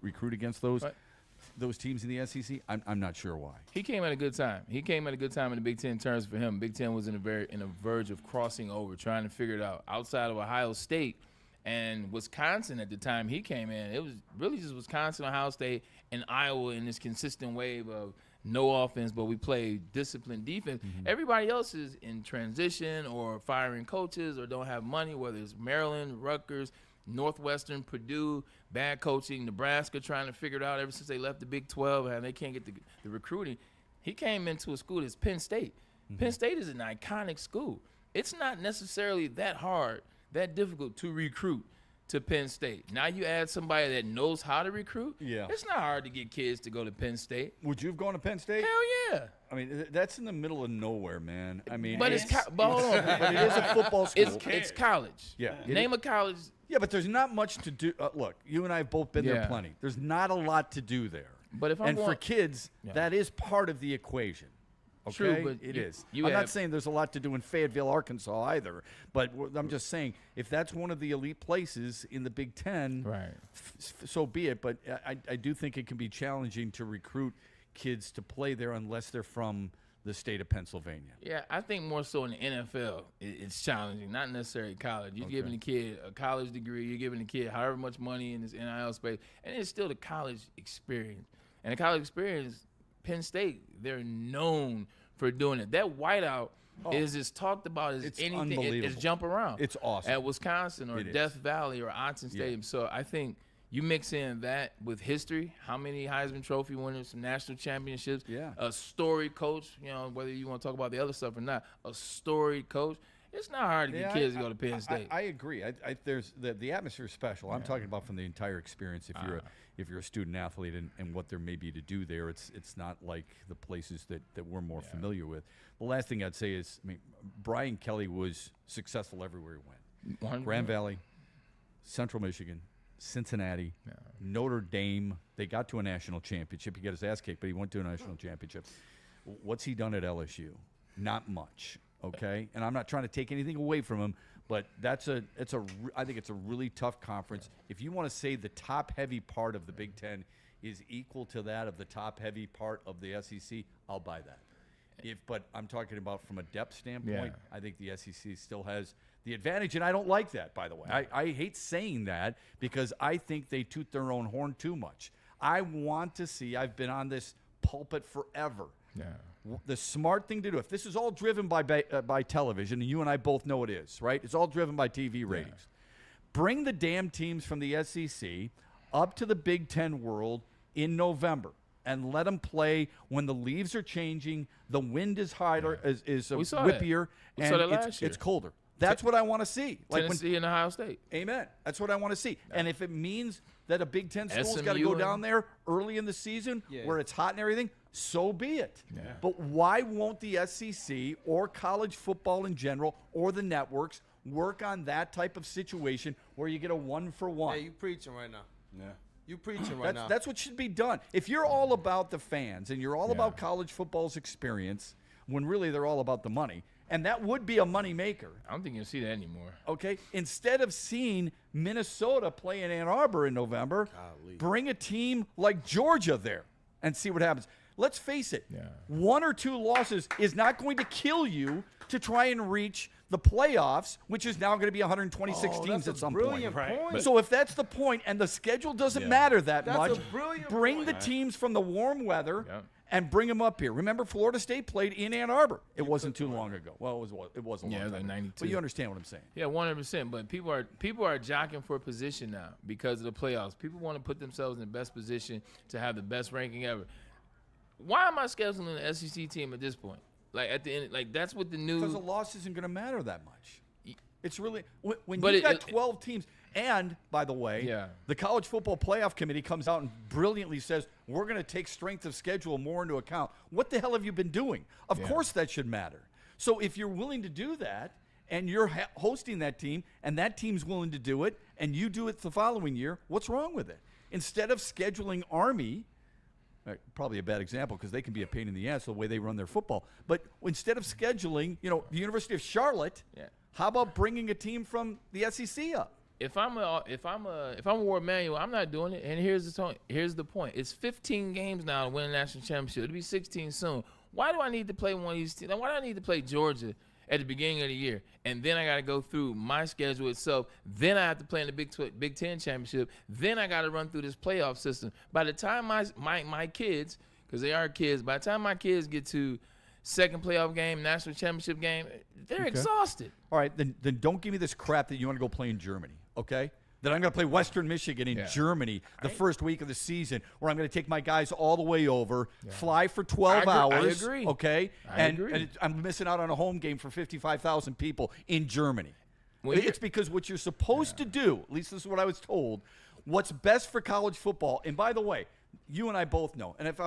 recruit against those teams in the SEC? I'm not sure why. He came at a good time. He came at a good time in the Big Ten terms for him. Big Ten was in a verge of crossing over, trying to figure it out. Outside of Ohio State and Wisconsin at the time he came in, it was really just Wisconsin, Ohio State, and Iowa in this consistent wave of no offense, but we play disciplined defense. Mm-hmm. Everybody else is in transition or firing coaches or don't have money, whether it's Maryland, Rutgers, Northwestern, Purdue, bad coaching, Nebraska trying to figure it out ever since they left the Big 12 and they can't get the recruiting. He came into a school that's Penn State. Mm-hmm. Penn State is an iconic school. It's not necessarily that hard, that difficult to recruit to Penn State. Now you add somebody that knows how to recruit. Yeah, it's not hard to get kids to go to Penn State. Would you have gone to Penn State? Hell yeah. I mean, that's in the middle of nowhere, man. I mean, but hold on. But it is a football school. It's college. Yeah. Name a college. Yeah, but there's not much to do. Look, you and I have both been there plenty. There's not a lot to do there. But for kids, that is part of the equation. Okay? True, but it is. I'm not saying there's a lot to do in Fayetteville, Arkansas either, but I'm just saying if that's one of the elite places in the Big Ten, right? So be it. But I do think it can be challenging to recruit kids to play there unless they're from the state of Pennsylvania. Yeah, I think more so in the NFL, it's challenging, not necessarily college. You're giving a kid a college degree, you're giving a kid however much money in this NIL space, and it's still the college experience. And the college experience, Penn State, they're known for doing it. That whiteout is as talked about as anything. It's jump around. It's awesome. At Wisconsin or Death Valley or Autzen Stadium. So I think you mix in that with history, how many Heisman Trophy winners, some national championships, a storied coach, whether you want to talk about the other stuff or not, a storied coach. It's not hard to get kids to go to Penn State. I agree. There's the atmosphere is special. I'm talking about from the entire experience. If you're a student athlete and what there may be to do there, it's not like the places that we're more familiar with. The last thing I'd say is, Brian Kelly was successful everywhere he went. Grand Valley, Central Michigan, Cincinnati, Notre Dame. They got to a national championship. He got his ass kicked, but he went to a national championship. What's he done at LSU? Not much. Okay, and I'm not trying to take anything away from him, but I think it's a really tough conference. If you want to say the top-heavy part of the Big Ten is equal to that of the top-heavy part of the SEC, I'll buy that. But I'm talking about from a depth standpoint, I think the SEC still has the advantage, and I don't like that, by the way. I hate saying that because I think they toot their own horn too much. I want to see, I've been on this pulpit forever. Yeah. The smart thing to do, if this is all driven by television, and you and I both know it is, right? It's all driven by TV ratings. Bring the damn teams from the SEC up to the Big Ten world in November and let them play when the leaves are changing, the wind is higher, is whippier, and it's colder. That's what I want to see. Tennessee and Ohio State. Amen. That's what I want to see. Yeah. And if it means that a Big Ten school's got to go down there early in the season where it's hot and everything, so be it. Yeah. But why won't the SEC or college football in general or the networks work on that type of situation where you get a 1-for-1? Hey, you preaching right now. Yeah. You preaching right now. That's what should be done. If you're all about the fans and you're all about college football's experience, when really they're all about the money, and that would be a money maker. I don't think you'll see that anymore. Okay, instead of seeing Minnesota play in Ann Arbor in November, bring a team like Georgia there and see what happens. Let's face it, 1 or 2 losses is not going to kill you to try and reach the playoffs, which is now going to be 126 teams at some point. Point. So if that's the point and the schedule doesn't matter that That's much, a brilliant bring point. the teams from the warm weather and bring them up here. Remember, Florida State played in Ann Arbor. It wasn't too long ago. Well, it was a long time like ago. 92. But you understand what I'm saying. Yeah, 100%. But people are jockeying for a position now because of the playoffs. People want to put themselves in the best position to have the best ranking ever. Why am I scheduling an SEC team at this point? Like at the end, like that's what the new. Because a loss isn't going to matter that much. It's really when But you've got 12 teams. And by the way, the College Football Playoff Committee comes out and brilliantly says we're going to take strength of schedule more into account. What the hell have you been doing? Of course that should matter. So if you're willing to do that and you're hosting that team and that team's willing to do it and you do it the following year, what's wrong with it? Instead of scheduling Army. Probably a bad example because they can be a pain in the ass the way they run their football. But instead of scheduling, the University of Charlotte, how about bringing a team from the SEC up? If I'm a Ward Manual, I'm not doing it. And here's the point. It's 15 games now to win a national championship. It'll be 16 soon. Why do I need to play one of these teams? Why do I need to play Georgia at the beginning of the year, and then I got to go through my schedule itself? Then I have to play in the Big Ten championship. Then I got to run through this playoff system. By the time my kids, because they are kids, by the time my kids get to second playoff game, national championship game, they're exhausted. All right, then don't give me this crap that you want to go play in Germany, okay? That I'm going to play Western Michigan in Germany the first week of the season, where I'm going to take my guys all the way over, fly for 12 hours. I agree. Okay? I agree. And I'm missing out on a home game for 55,000 people in Germany. It's because what you're supposed to do, at least this is what I was told, what's best for college football, and by the way, you and I both know, and if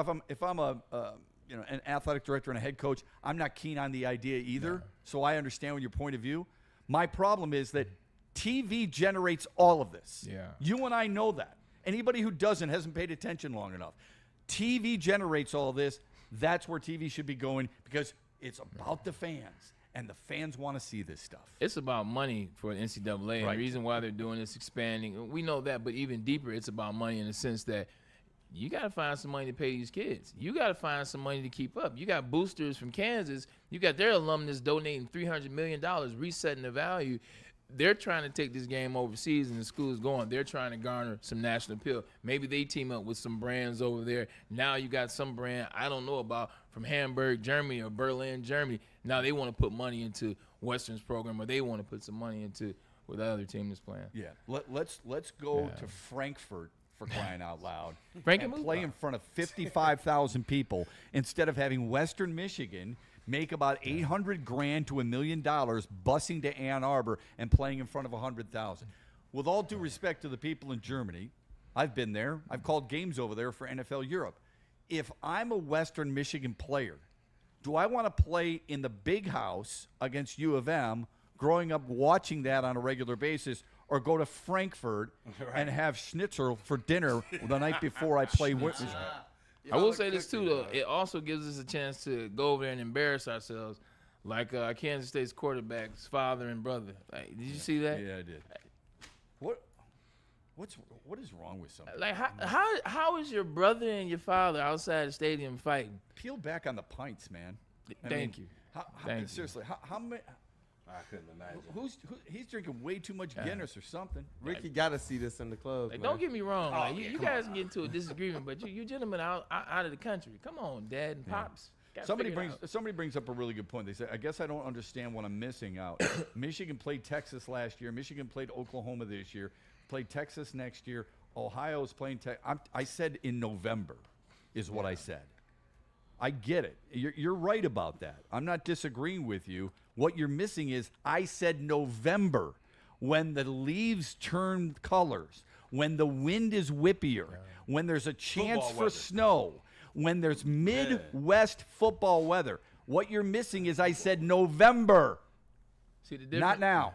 I'm an athletic director and a head coach, I'm not keen on the idea either, so I understand your point of view. My problem is that TV generates all of this. Yeah. You and I know that. Anybody who doesn't hasn't paid attention long enough. TV generates all of this. That's where TV should be going because it's about the fans, and the fans want to see this stuff. It's about money for the NCAA, and the reason why they're doing this, expanding. We know that, but even deeper, it's about money in the sense that you got to find some money to pay these kids. You got to find some money to keep up. You got boosters from Kansas. You got their alumnus donating $300 million, resetting the value. They're trying to take this game overseas, and the school's going. They're trying to garner some national appeal. Maybe they team up with some brands over there. Now you got some brand I don't know about from Hamburg, Germany, or Berlin, Germany. Now they want to put money into Western's program, or they want to put some money into what the other team is playing. Yeah, let's go to Frankfurt, for crying out loud, and play in front of 55,000 people instead of having Western Michigan make about $800,000 to $1 million busing to Ann Arbor and playing in front of 100,000. With all due respect to the people in Germany, I've been there. I've called games over there for NFL Europe. If I'm a Western Michigan player, do I want to play in the big house against U of M, growing up watching that on a regular basis, or go to Frankfurt and have schnitzel for dinner the night before I play Michigan? I will say this too, though. It also gives us a chance to go over there and embarrass ourselves, like Kansas State's quarterback's father and brother. Like, did you see that? Yeah, I did. What is wrong with something? Like, how is your brother and your father outside the stadium fighting? Peel back on the pints, man. Thank you. Seriously, how many? I couldn't imagine. He's drinking way too much Guinness or something. Ricky got to see this in the club. Like, don't get me wrong. Like, you guys can get into a disagreement, but you gentlemen out of the country. Come on, Dad and Pops. Somebody brings up a really good point. They say, I guess I don't understand what I'm missing out. Michigan played Texas last year. Michigan played Oklahoma this year. Played Texas next year. Ohio's playing I said in November is what I said. I get it. You're right about that. I'm not disagreeing with you. What you're missing is I said November, when the leaves turn colors, when the wind is whippier, when there's a chance for snow, when there's Midwest football weather. What you're missing is I said November. See the difference? Not now.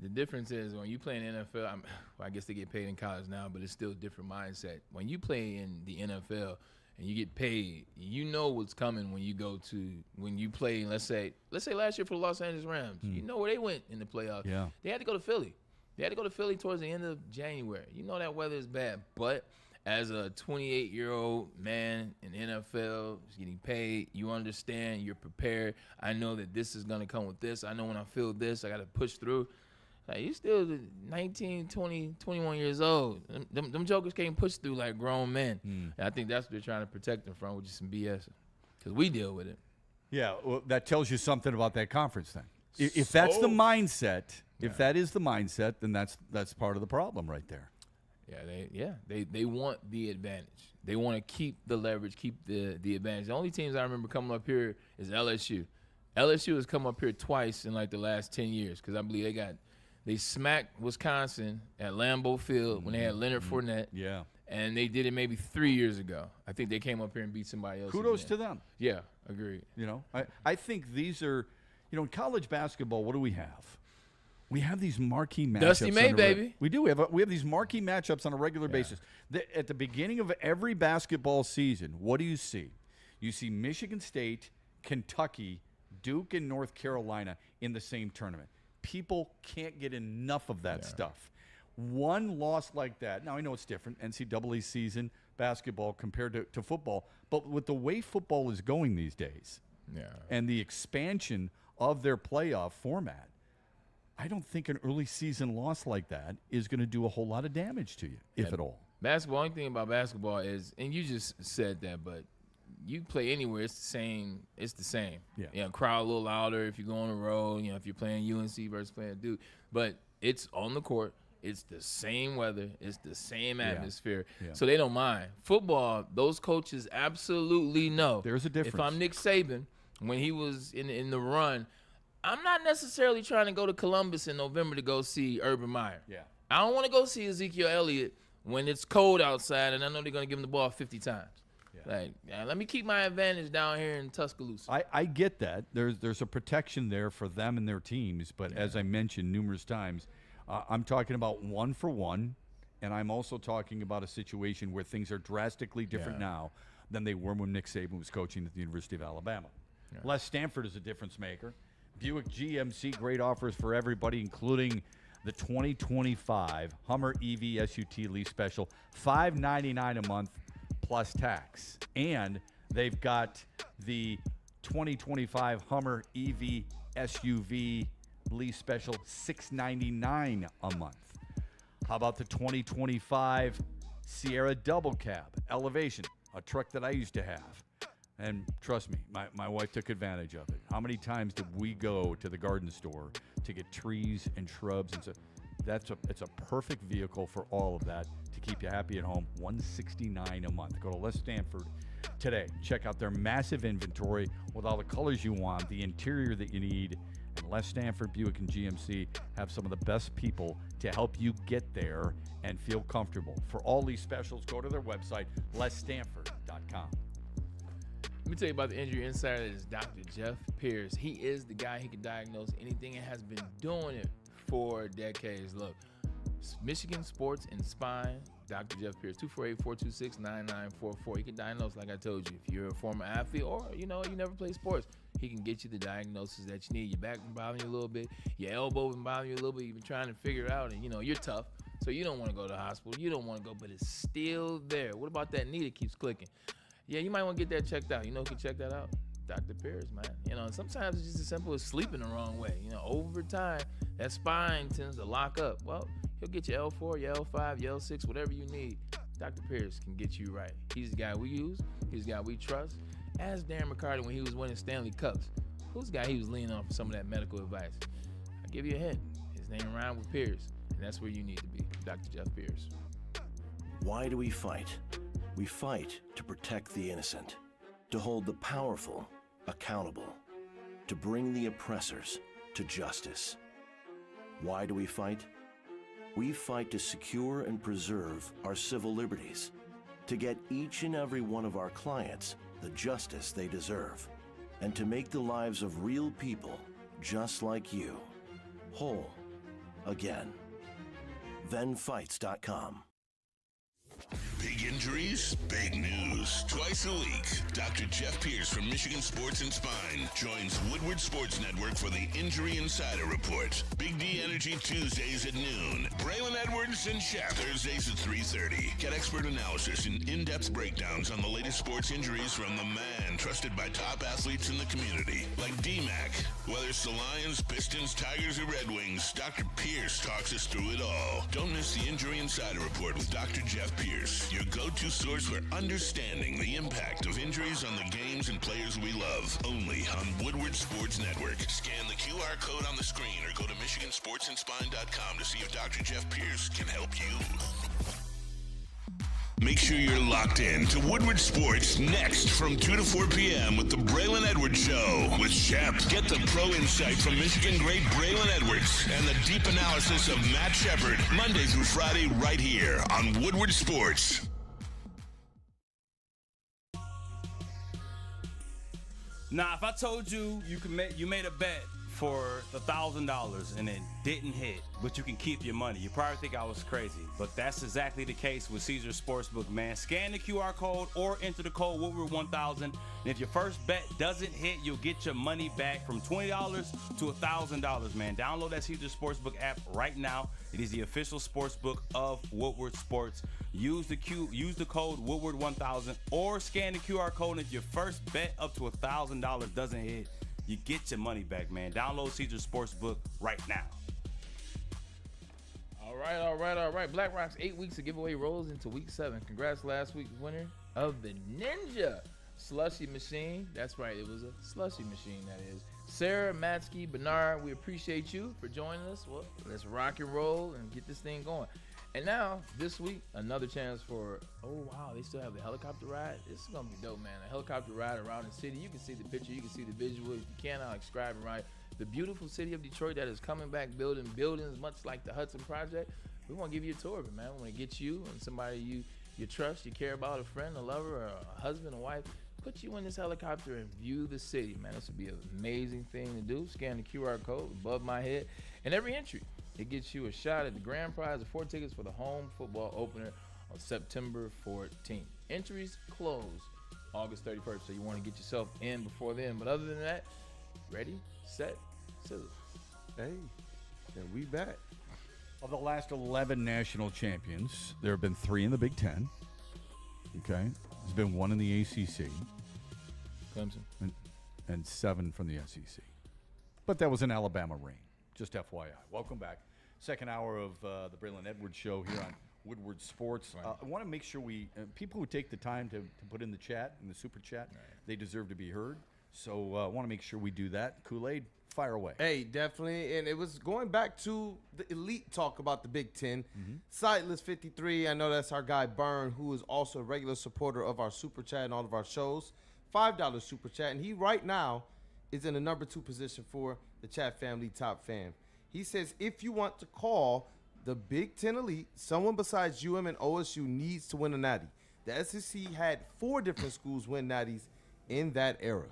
The difference is when you play in the NFL, I guess they get paid in college now, but it's still a different mindset. When you play in the NFL and you get paid, you know what's coming when you play, let's say last year for the Los Angeles Rams. You know where they went in the playoffs. Yeah. They had to go to Philly. They had to go to Philly towards the end of January. You know that weather is bad, but as a 28-year-old man in the NFL, getting paid, you understand, you're prepared. I know that this is going to come with this. I know when I feel this, I got to push through. Like, you still 19, 20, 21 years old. Them jokers can't push through like grown men. And I think that's what they're trying to protect them from, which is some BS. Because we deal with it. Yeah, well, that tells you something about that conference thing. If that's the mindset, that is the mindset, then that's part of the problem right there. They want the advantage. They want to keep the leverage, keep the advantage. The only teams I remember coming up here is LSU. LSU has come up here twice in like the last 10 years because I believe they smacked Wisconsin at Lambeau Field when they had Leonard Fournette. Yeah. And they did it maybe 3 years ago. I think they came up here and beat somebody else. Kudos to them. Yeah, agreed. I think these are, in college basketball, what do we have? We have these marquee matchups. Dusty May, baby. We do. We have these marquee matchups on a regular basis. At the beginning of every basketball season, what do you see? You see Michigan State, Kentucky, Duke, and North Carolina in the same tournament. People can't get enough of that stuff. One loss like that. Now, I know it's different, NCAA season basketball compared to football, but with the way football is going these days and the expansion of their playoff format, I don't think an early season loss like that is going to do a whole lot of damage to you, if at all. Basketball, only thing about basketball is, and you just said that, but you play anywhere, it's the same. It's the same. Yeah. Crowd a little louder if you go on the road. If you're playing UNC versus playing Duke, but it's on the court. It's the same weather. It's the same atmosphere. Yeah. So they don't mind. Football, those coaches absolutely know. There's a difference. If I'm Nick Saban, when he was in the run, I'm not necessarily trying to go to Columbus in November to go see Urban Meyer. Yeah. I don't want to go see Ezekiel Elliott when it's cold outside and I know they're going to give him the ball 50 times. Let me keep my advantage down here in Tuscaloosa. I get that. There's a protection there for them and their teams, but as I mentioned numerous times, I'm talking about one for one, and I'm also talking about a situation where things are drastically different now than they were when Nick Saban was coaching at the University of Alabama. Yeah. Les Stanford is a difference maker. Buick GMC, great offers for everybody, including the 2025 Hummer EV SUT lease special, $599 a month plus tax. And they've got the 2025 Hummer EV SUV lease special, $699 a month. How about the 2025 Sierra Double Cab Elevation, a truck that I used to have? And trust me, my wife took advantage of it. How many times did we go to the garden store to get trees and shrubs and stuff? It's a perfect vehicle for all of that to keep you happy at home. $169 a month. Go to Les Stanford today. Check out their massive inventory with all the colors you want, the interior that you need. And Les Stanford, Buick, and GMC have some of the best people to help you get there and feel comfortable. For all these specials, go to their website, lesstanford.com. Let me tell you about the injury insider. That is Dr. Jeff Pierce. He is the guy who can diagnose anything and has been doing it for decades. Look, Michigan Sports and Spine, Dr. Jeff Pierce, 248-426-9944. He can diagnose, like I told you, if you're a former athlete or, you never play sports, he can get you the diagnosis that you need. Your back been bothering you a little bit, your elbow been bothering you a little bit, you've been trying to figure it out, and, you're tough, so you don't want to go to the hospital. You don't want to go, but it's still there. What about that knee that keeps clicking? Yeah, you might want to get that checked out. You know who can check that out? Dr. Pierce, man. Sometimes it's just as simple as sleeping the wrong way. Over time, that spine tends to lock up. Well, he'll get your L4, your L5, your L6, whatever you need. Dr. Pierce can get you right. He's the guy we use. He's the guy we trust. Ask Darren McCarty when he was winning Stanley Cups. Who's the guy he was leaning on for some of that medical advice? I'll give you a hint. His name rhymes with Pierce, and that's where you need to be, Dr. Jeff Pierce. Why do we fight? We fight to protect the innocent, to hold the powerful accountable, to bring the oppressors to justice. Why do we fight? We fight to secure and preserve our civil liberties, to get each and every one of our clients the justice they deserve, and to make the lives of real people just like you whole again. ThenFights.com. Big injuries, big news. Twice a week, Dr. Jeff Pierce from Michigan Sports and Spine joins Woodward Sports Network for the Injury Insider Report. Big D Energy Tuesdays at noon. Braylon Edwards and Shep Thursdays at 3:30. Get expert analysis and in-depth breakdowns on the latest sports injuries from the man trusted by top athletes in the community, like D-Mac. Whether it's the Lions, Pistons, Tigers, or Red Wings, Dr. Pierce talks us through it all. Don't miss the Injury Insider Report with Dr. Jeff Pierce, your go-to source for understanding the impact of injuries on the games and players we love. Only on Woodward Sports Network. Scan the QR code on the screen or go to MichiganSportsandSpine.com to see if Dr. Jeff Pierce can help you. Make sure you're locked in to Woodward Sports next from 2 to 4 p.m. with the Braylon Edwards Show with Shep. Get the pro insight from Michigan great Braylon Edwards and the deep analysis of Matt Shepard Monday through Friday right here on Woodward Sports. Now, if I told you you made a bet for the $1,000 and it didn't hit, but you can keep your money, you probably think I was crazy. But that's exactly the case with Caesars Sportsbook, man. Scan the QR code or enter the code Woodward1000, and if your first bet doesn't hit, you'll get your money back from $20 to $1,000, man. Download that Caesars Sportsbook app right now. It is the official sportsbook of Woodward Sports. Use the code Woodward1000 or scan the QR code, and if your first bet up to $1,000 doesn't hit, you get your money back, man. Download Caesars Sportsbook right now. All right. Black Rock's 8 weeks of giveaway rolls into week 7. Congrats last week's winner of the Ninja Slushy Machine. That's right, it was a slushy machine, that is. Sarah, Matsky, Bernard, we appreciate you for joining us. Well, let's rock and roll and get this thing going. And now, this week, another chance for, oh, wow, they still have the helicopter ride? This is going to be dope, man. A helicopter ride around the city. You can see the picture. You can see the visual. If you can, I'll describe it right. The beautiful city of Detroit that is coming back, building buildings much like the Hudson Project. We want to give you a tour of it, man. We want to get you and somebody you trust, you care about, a friend, a lover, or a husband, a wife, put you in this helicopter and view the city, man. This would be an amazing thing to do. Scan the QR code above my head. And every entry, it gets you a shot at the grand prize of 4 tickets for the home football opener on September 14th. Entries close August 31st, so you want to get yourself in before then. But other than that, ready, set, scissors. Hey, and we back. Of the last 11 national champions, there have been 3 in the Big Ten. Okay. There's been 1 in the ACC. Clemson. And 7 from the SEC. But that was an Alabama reign. Just FYI. Welcome back. Second hour of the Braylon Edwards Show here on Woodward Sports. Right. I want to make sure people who take the time to put in the chat, in the super chat, right, they deserve to be heard. So I want to make sure we do that. Kool-Aid, fire away. Hey, definitely. And it was going back to the elite talk about the Big Ten. Sightless 53, I know that's our guy Byrne, who is also a regular supporter of our super chat and all of our shows. $5 super chat. And he right now is in the number 2 position for the chat family top fam. He says, if you want to call the Big Ten elite, someone besides UM and OSU needs to win a natty. The SEC had 4 different schools win natties in that era.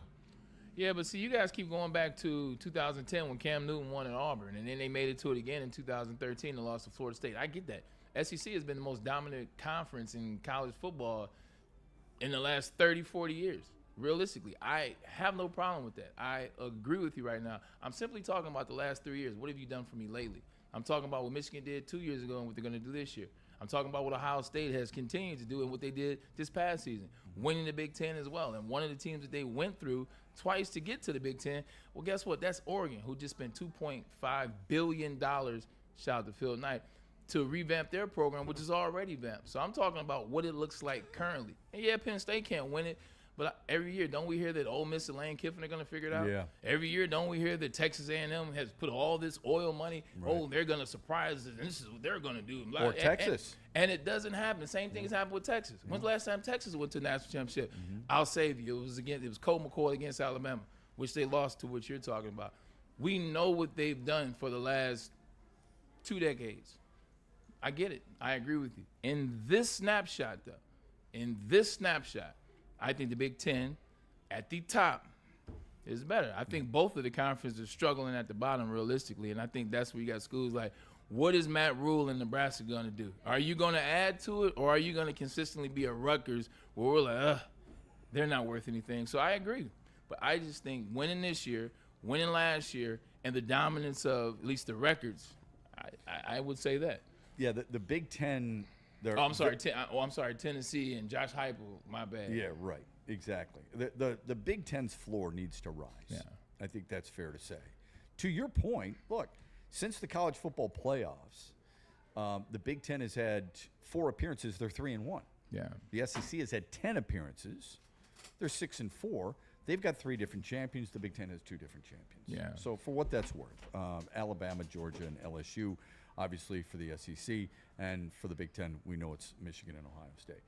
Yeah, but see, you guys keep going back to 2010 when Cam Newton won at Auburn, and then they made it to it again in 2013 and lost to Florida State. I get that. SEC has been the most dominant conference in college football in the last 30, 40 years. Realistically, I have no problem with that. I agree with you right now. I'm simply talking about the last 3 years. What have you done for me lately? I'm talking about what Michigan did 2 years ago and what they're going to do this year. I'm talking about what Ohio State has continued to do and what they did this past season, winning the Big Ten as well. And one of the teams that they went through twice to get to the Big Ten, well, guess what? That's Oregon, who just spent $2.5 billion, shout out to Phil Knight, to revamp their program, which is already vamped. So I'm talking about what it looks like currently. And yeah, Penn State can't win it, but every year, don't we hear that Ole Miss and Lane Kiffin are going to figure it out? Yeah. Every year, don't we hear that Texas A&M has put all this oil money, oh, they're going to surprise us, and this is what they're going to do. Or Texas. And it doesn't happen. Same thing has happened with Texas. When's the last time Texas went to the national championship? I'll save you. It was Colt McCoy against Alabama, which they lost to what you're talking about. We know what they've done for the last 2 decades. I get it. I agree with you. In this snapshot, though, in this snapshot, I think the Big Ten at the top is better. I think both of the conferences are struggling at the bottom realistically, and I think that's where you got schools like, what is Matt Rule in Nebraska going to do? Are you going to add to it, or are you going to consistently be a Rutgers where we're like, they're not worth anything? So I agree. But I just think winning this year, winning last year, and the dominance of at least the records, I would say that. Yeah, the Big Ten. I'm sorry, Tennessee and Josh Heupel. My bad. Yeah, right. Exactly. The Big Ten's floor needs to rise. Yeah. I think that's fair to say. To your point, look, since the college football playoffs, the Big Ten has had 4 appearances. They're 3-1. Yeah. The SEC has had 10 appearances. They're 6-4. They've got 3 different champions. The Big Ten has 2 different champions. Yeah. So for what that's worth, Alabama, Georgia, and LSU, obviously for the SEC, and for the Big Ten, we know it's Michigan and Ohio State.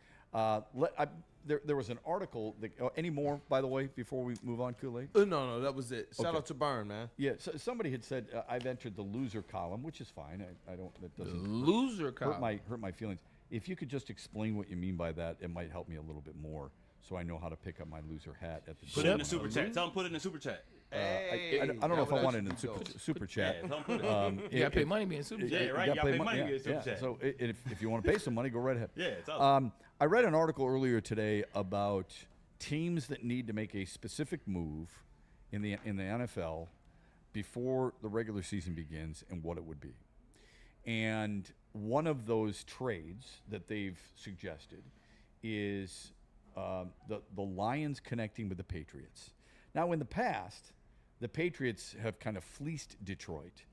There was an article. Any more, by the way, before we move on, Kool-Aid? No, that was it. Shout Okay. out to Burn, man. Yeah, so somebody had said I've entered the loser column, which is fine. I don't. That doesn't Loser column. hurt my feelings. If you could just explain what you mean by that, it might help me a little bit more, so I know how to pick up my loser hat at the Put it in the super chat. Tell them put it in the super chat. I don't know if I want it in super chat. Yeah, tell them put it. You got to pay money being super. Yeah, right. You got to pay money to get super chat. So if you want to pay some money, go right ahead. Yeah, it's awesome. I read an article earlier today about teams that need to make a specific move in the NFL before the regular season begins and what it would be. And one of those trades that they've suggested is the Lions connecting with the Patriots. Now, in the past, the Patriots have kind of fleeced Detroit.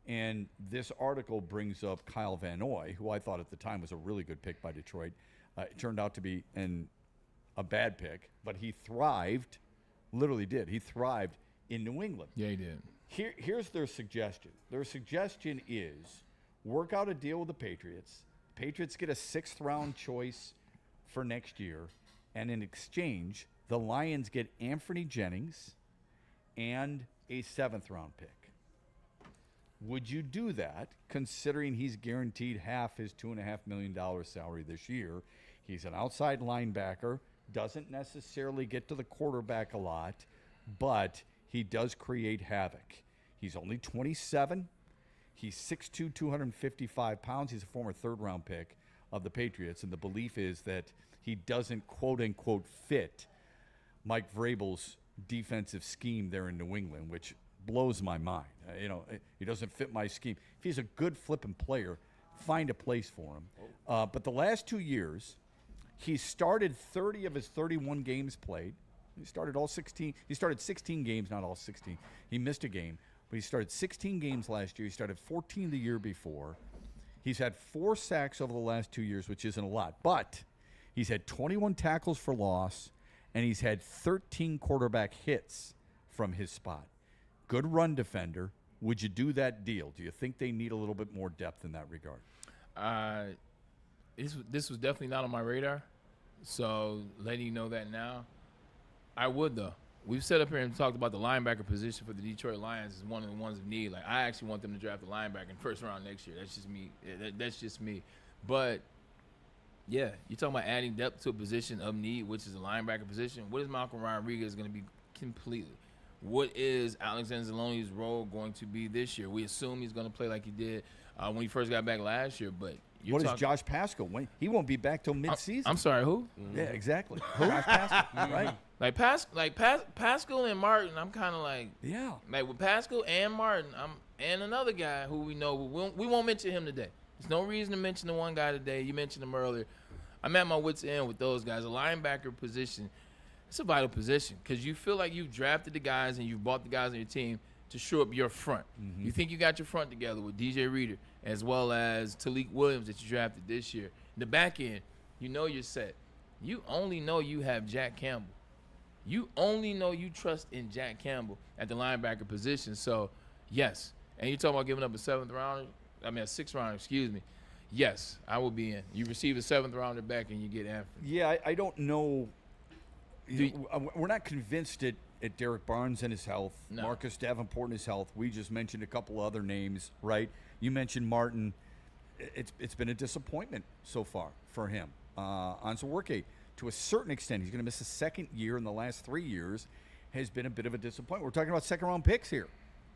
And this article brings up Kyle Van Noy, who I thought at the time was a really good pick by Detroit. It turned out to be a bad pick, but he thrived, literally did. He thrived in New England. Yeah, he did. Here's their suggestion. Their suggestion is work out a deal with the Patriots. Patriots get a 6th-round choice for next year, and in exchange, the Lions get Anthony Jennings and a 7th-round pick. Would you do that, considering he's guaranteed half his $2.5 million salary this year? He's an outside linebacker, doesn't necessarily get to the quarterback a lot, but he does create havoc. He's only 27. He's 6'2", 255 pounds. He's a former 3rd-round pick of the Patriots, and the belief is that he doesn't, quote-unquote, fit Mike Vrabel's defensive scheme there in New England, which blows my mind. He doesn't fit my scheme. If he's a good flipping player, find a place for him. But the last 2 years, he started 30 of his 31 games played. He started all 16. He started 16 games, not all 16. He missed a game, but he started 16 games last year. He started 14 the year before. He's had 4 sacks over the last 2 years, which isn't a lot. But he's had 21 tackles for loss, and he's had 13 quarterback hits from his spot. Good run defender. Would you do that deal? Do you think they need a little bit more depth in that regard? This was definitely not on my radar, so letting you know that now, I would though. We've sat up here and talked about the linebacker position for the Detroit Lions as one of the ones of need. Like, I actually want them to draft a linebacker in 1st round next year. That's just me. That's just me. But yeah, you're talking about adding depth to a position of need, which is a linebacker position. What is Malcolm Rodriguez going to be completely? What is Alexander Zaloni's role going to be this year? We assume he's going to play like he did when he first got back last year. But what is Josh Pascal? He won't be back till mid-season. I'm sorry, who? Yeah, exactly. Who? Josh Pascal, right? Like Pascal and Martin, I'm kind of like, yeah. Like with Pascal and Martin, and another guy who we know, we won't mention him today. There's no reason to mention the one guy today. You mentioned him earlier. I'm at my wit's end with those guys. A linebacker position, it's a vital position because you feel like you've drafted the guys and you've bought the guys on your team to shore up your front. Mm-hmm. You think you got your front together with DJ Reader as well as Talik Williams that you drafted this year. In the back end, you know you're set. You only know you have Jack Campbell. You only know you trust in Jack Campbell at the linebacker position. So, yes. And you're talking about giving up a 6th rounder, excuse me. Yes, I will be in. You receive a 7th rounder back and you get Anthony. Yeah, I don't know. We're not convinced at Derek Barnes and his health, no. Marcus Davenport and his health. We just mentioned a couple other names, right? You mentioned Martin. It's been a disappointment so far for him. Anselworke to a certain extent, he's going to miss a second year in the last 3 years, has been a bit of a disappointment. We're talking about second-round picks here,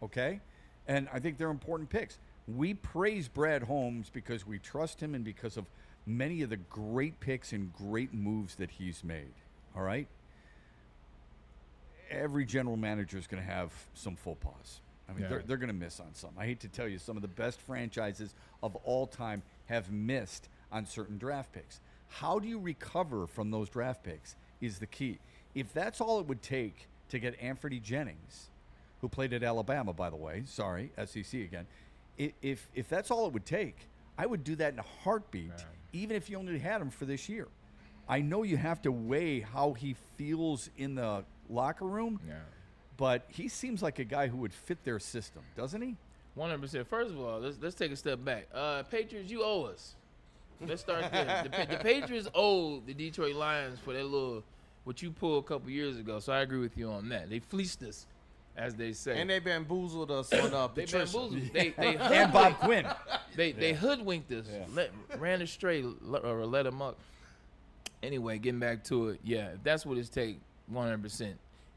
okay? And I think they're important picks. We praise Brad Holmes because we trust him and because of many of the great picks and great moves that he's made, all right? Every general manager is going to have some faux pas. I mean, they're going to miss on some. I hate to tell you, some of the best franchises of all time have missed on certain draft picks. How do you recover from those draft picks is the key. If that's all it would take to get Anthony Jennings, who played at Alabama, by the way, sorry, SEC again, if that's all it would take, I would do that in a heartbeat, even if you only had him for this year. I know you have to weigh how he feels in the locker room, but he seems like a guy who would fit their system, doesn't he? 100%. First of all, let's take a step back. Patriots, you owe us. Let's start there. The Patriots owe the Detroit Lions for that little what you pulled a couple years ago. So I agree with you on that. They fleeced us, as they say. And they bamboozled us on Patricia. They and Bob Quinn. They hoodwinked us, ran astray, or let them up. Anyway, getting back to it, if that's what it's take, 100%.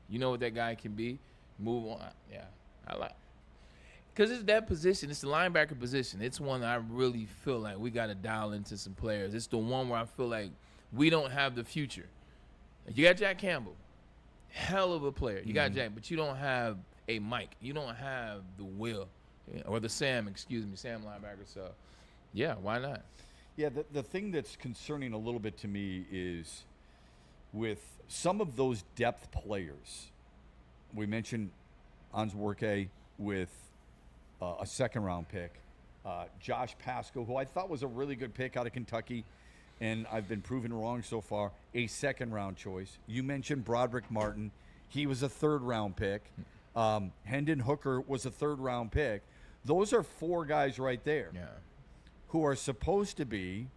You know what that guy can be. Move on. Yeah, I like. Because it's that position. It's the linebacker position. It's one that I really feel like we got to dial into some players. It's the one where I feel like we don't have the future. You got Jack Campbell. Hell of a player. You got Jack, but you don't have a Mike. You don't have the Will. Or the Sam linebacker. So, yeah, why not? Yeah, the thing that's concerning a little bit to me is with some of those depth players. We mentioned Answerke with a second-round pick. Josh Pascal, who I thought was a really good pick out of Kentucky, and I've been proven wrong so far, a second-round choice. You mentioned Broderick Martin. He was a third-round pick. Hendon Hooker was a third-round pick. Those are four guys right there who are supposed to be,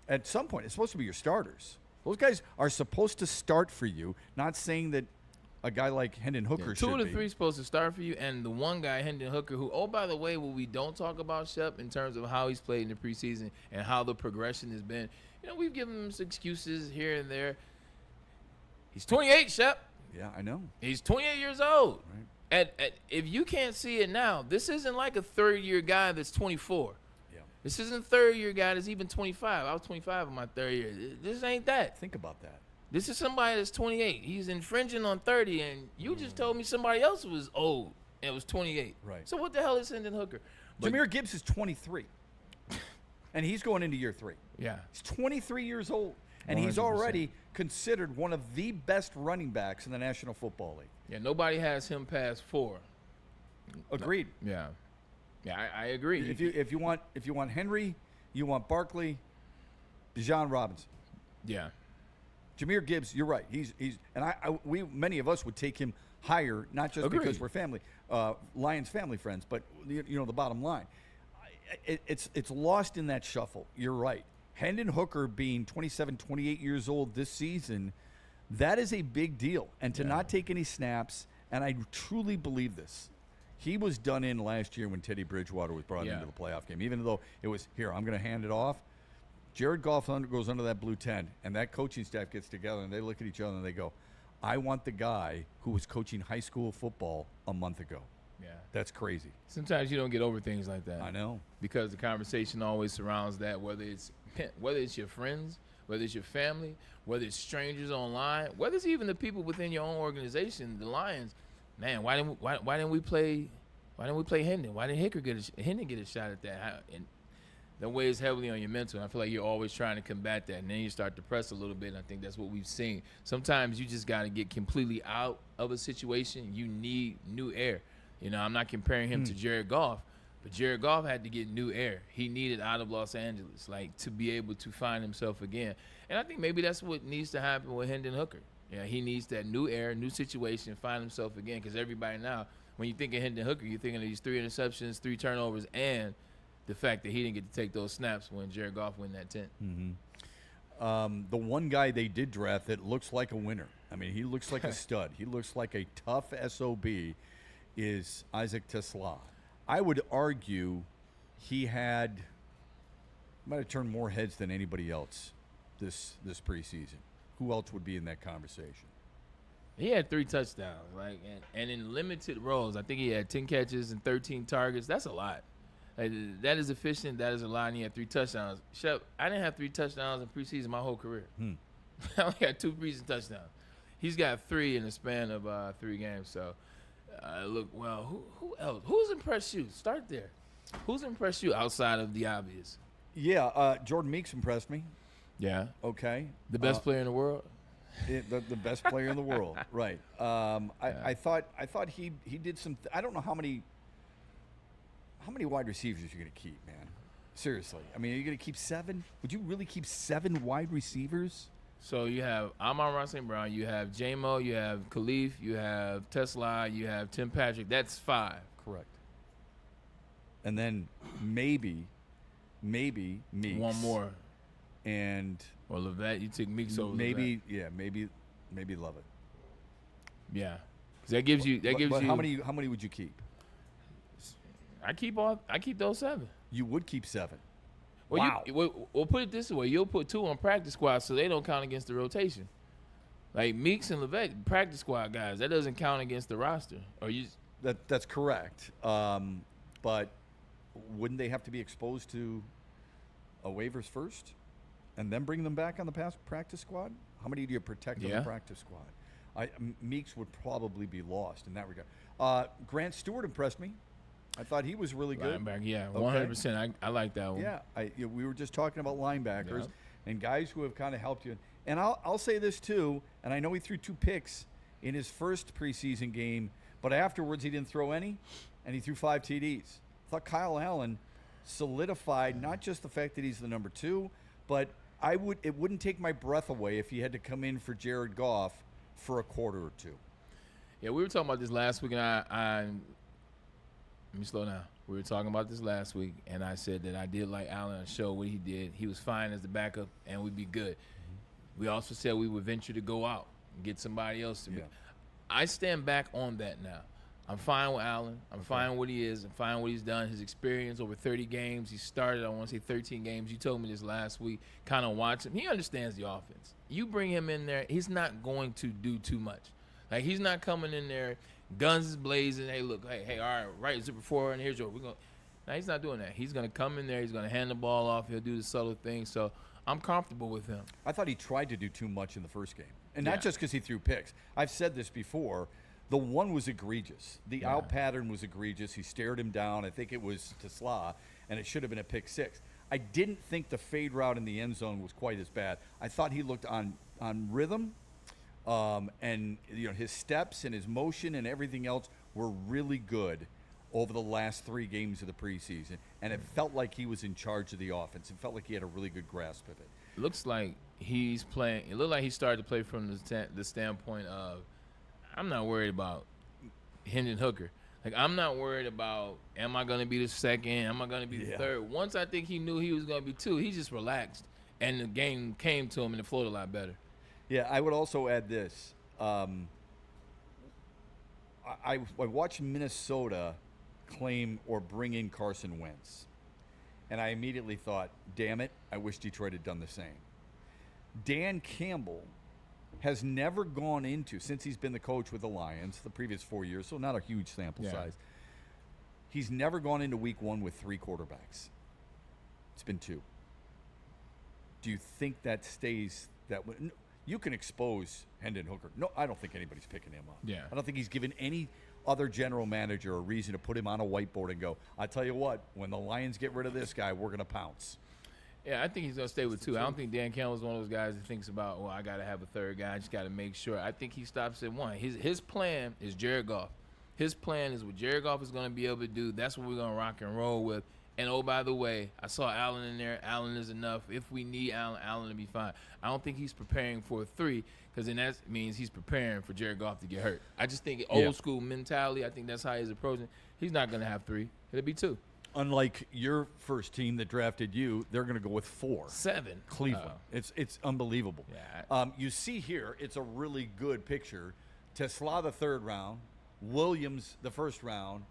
at some point, it's supposed to be your starters. Those guys are supposed to start for you, not saying that a guy like Hendon Hooker should be. 2 of the 3 supposed to start for you, and the one guy, Hendon Hooker, who, oh, by the way, what we don't talk about, Shep, in terms of how he's played in the preseason and how the progression has been, we've given him some excuses here and there. He's 28, Shep. Yeah, I know. He's 28 years old. Right. If you can't see it now, this isn't like a third-year guy that's 24. Yeah. This isn't a third-year guy that's even 25. I was 25 in my third year. This ain't that. Think about that. This is somebody that's 28. He's infringing on 30, and you just told me somebody else was old and was 28. Right. So what the hell is Hendon Hooker? Jahmyr Gibbs is 23, and he's going into year 3. Yeah. He's 23 years old, and 100%. he's already considered one of the best running backs in the National Football League. Yeah, nobody has him past 4. Agreed. No. Yeah. Yeah, I agree. If you want Henry, you want Barkley, Bijan Robinson. Yeah. Jahmyr Gibbs, you're right. He's we many of us would take him higher, not just because we're family, Lions family friends, but the bottom line, it's lost in that shuffle. You're right. Hendon Hooker being 27, 28 years old this season, that is a big deal. And to not take any snaps, and I truly believe this, he was done in last year when Teddy Bridgewater was brought into the playoff game. Even though it was, here, I'm going to hand it off. Jared Goff goes under that blue tent, and that coaching staff gets together, and they look at each other, and they go, I want the guy who was coaching high school football a month ago. Yeah. That's crazy. Sometimes you don't get over things like that. I know. Because the conversation always surrounds that, whether it's your friends, whether it's your family, whether it's strangers online, whether it's even the people within your own organization, the Lions. Man, why didn't we play Hendon? Why didn't Hendon get a shot at that? And that weighs heavily on your mental. And I feel like you're always trying to combat that, and then you start to press a little bit. And I think that's what we've seen. Sometimes you just got to get completely out of a situation. You need new air. I'm not comparing him to Jared Goff, but Jared Goff had to get new air. He needed out of Los Angeles, to be able to find himself again. And I think maybe that's what needs to happen with Hendon Hooker. Yeah, he needs that new air, new situation, find himself again. Because everybody now, when you think of Hendon Hooker, you're thinking of these 3 interceptions, 3 turnovers, and the fact that he didn't get to take those snaps when Jared Goff went in that tent. Mm-hmm. The one guy they did draft that looks like a winner, I mean, he looks like a stud. He looks like a tough SOB, is Isaac Tesla. I would argue he might have turned more heads than anybody else this preseason. who else would be in that conversation? He had 3 touchdowns, and in limited roles. I think he had 10 catches and 13 targets. That's a lot. That is efficient. That is a lot. And he had 3 touchdowns. Shep, I didn't have 3 touchdowns in preseason my whole career. I only had 2 preseason touchdowns. He's got 3 in the span of 3 games. So, look, well, who else? Who's impressed you? Start there. Who's impressed you outside of the obvious? Yeah, Jordan Meeks impressed me. Yeah. Okay. The best player in the world? The best player in the world, right? I thought he did some. I don't know how many wide receivers you're going to keep, man. Seriously, I mean, are you going to keep 7? Would you really keep 7 wide receivers? So you have Amon-Ra St. Brown, you have J-Mo, you have Khalif, you have Tesla, you have Tim Patrick. That's 5. Correct. And then maybe Meeks. One more. And or Levet, you took Meeks over maybe Levet. maybe Love It. Yeah, because that gives you But how many would you keep? I keep those 7. You would keep 7. Well, wow. We'll put it this way: you'll put 2 on practice squad, so they don't count against the rotation. Like Meeks and Levet, practice squad guys, that doesn't count against the roster. Or you? That's correct. But wouldn't they have to be exposed to waivers first? And then bring them back on the practice squad? How many do you protect on the practice squad? Meeks would probably be lost in that regard. Grant Stewart impressed me. I thought he was really good. Linebacker, yeah, 100%. I like that one. Yeah, we were just talking about linebackers and guys who have kind of helped you. And I'll say this too, and I know he threw 2 picks in his first preseason game, but afterwards he didn't throw any, and he threw 5 TDs. I thought Kyle Allen solidified not just the fact that he's the number 2, but it wouldn't take my breath away if he had to come in for Jared Goff for a quarter or 2. Yeah, we were talking about this last week, and I let me slow down. We were talking about this last week, and I said that I did like Allen and show what he did. He was fine as the backup, and we'd be good. We also said we would venture to go out and get somebody else to be. I stand back on that now. I'm fine with Allen. I'm fine with what he is. I'm fine with what he's done. His experience over 30 games. He started, I want to say 13 games. You told me this last week. Kind of watch him. He understands the offense. You bring him in there, he's not going to do too much. Like, he's not coming in there, guns is blazing. Hey, look, hey, all right, zipper 4, and here's your. Now, he's not doing that. He's going to come in there. He's going to hand the ball off. He'll do the subtle things. So I'm comfortable with him. I thought he tried to do too much in the first game. And not just because he threw picks. I've said this before. The one was egregious. The out pattern was egregious. He stared him down. I think it was Tesla, and it should have been a pick 6. I didn't think the fade route in the end zone was quite as bad. I thought he looked on rhythm, and his steps and his motion and everything else were really good over the last 3 games of the preseason, and it felt like he was in charge of the offense. It felt like he had a really good grasp of it. It looks like he's playing. It looked like he started to play from the standpoint of, I'm not worried about Hendon Hooker. Like, I'm not worried about, am I going to be the second? Am I going to be the third? Once I think he knew he was going to be 2, he just relaxed, and the game came to him, and it flowed a lot better. Yeah, I would also add this. I watched Minnesota claim or bring in Carson Wentz, and I immediately thought, damn it, I wish Detroit had done the same. Dan Campbell has never gone into, since he's been the coach with the Lions the previous 4 years, so not a huge sample size, he's never gone into week 1 with 3 quarterbacks. It's been 2. Do you think that stays that way? You can expose Hendon Hooker. No, I don't think anybody's picking him up. Yeah. I don't think he's given any other general manager a reason to put him on a whiteboard and go, I tell you what, when the Lions get rid of this guy, we're going to pounce. Yeah, I think he's going to stay with 2. I don't think Dan Campbell's one of those guys that thinks about, well, I got to have a third guy. I just got to make sure. I think he stops at 1. His plan is Jared Goff. His plan is what Jared Goff is going to be able to do. That's what we're going to rock and roll with. And, oh, by the way, I saw Allen in there. Allen is enough. If we need Allen to be fine. I don't think he's preparing for a 3, because then that means he's preparing for Jared Goff to get hurt. I just think old-school mentality, I think that's how he's approaching. He's not going to have 3. It'll be 2. Unlike your first team that drafted you, they're going to go with 4. 7. Cleveland. It's unbelievable. Yeah. You see here, it's a really good picture. Tesla the 3rd round, Williams the 1st round,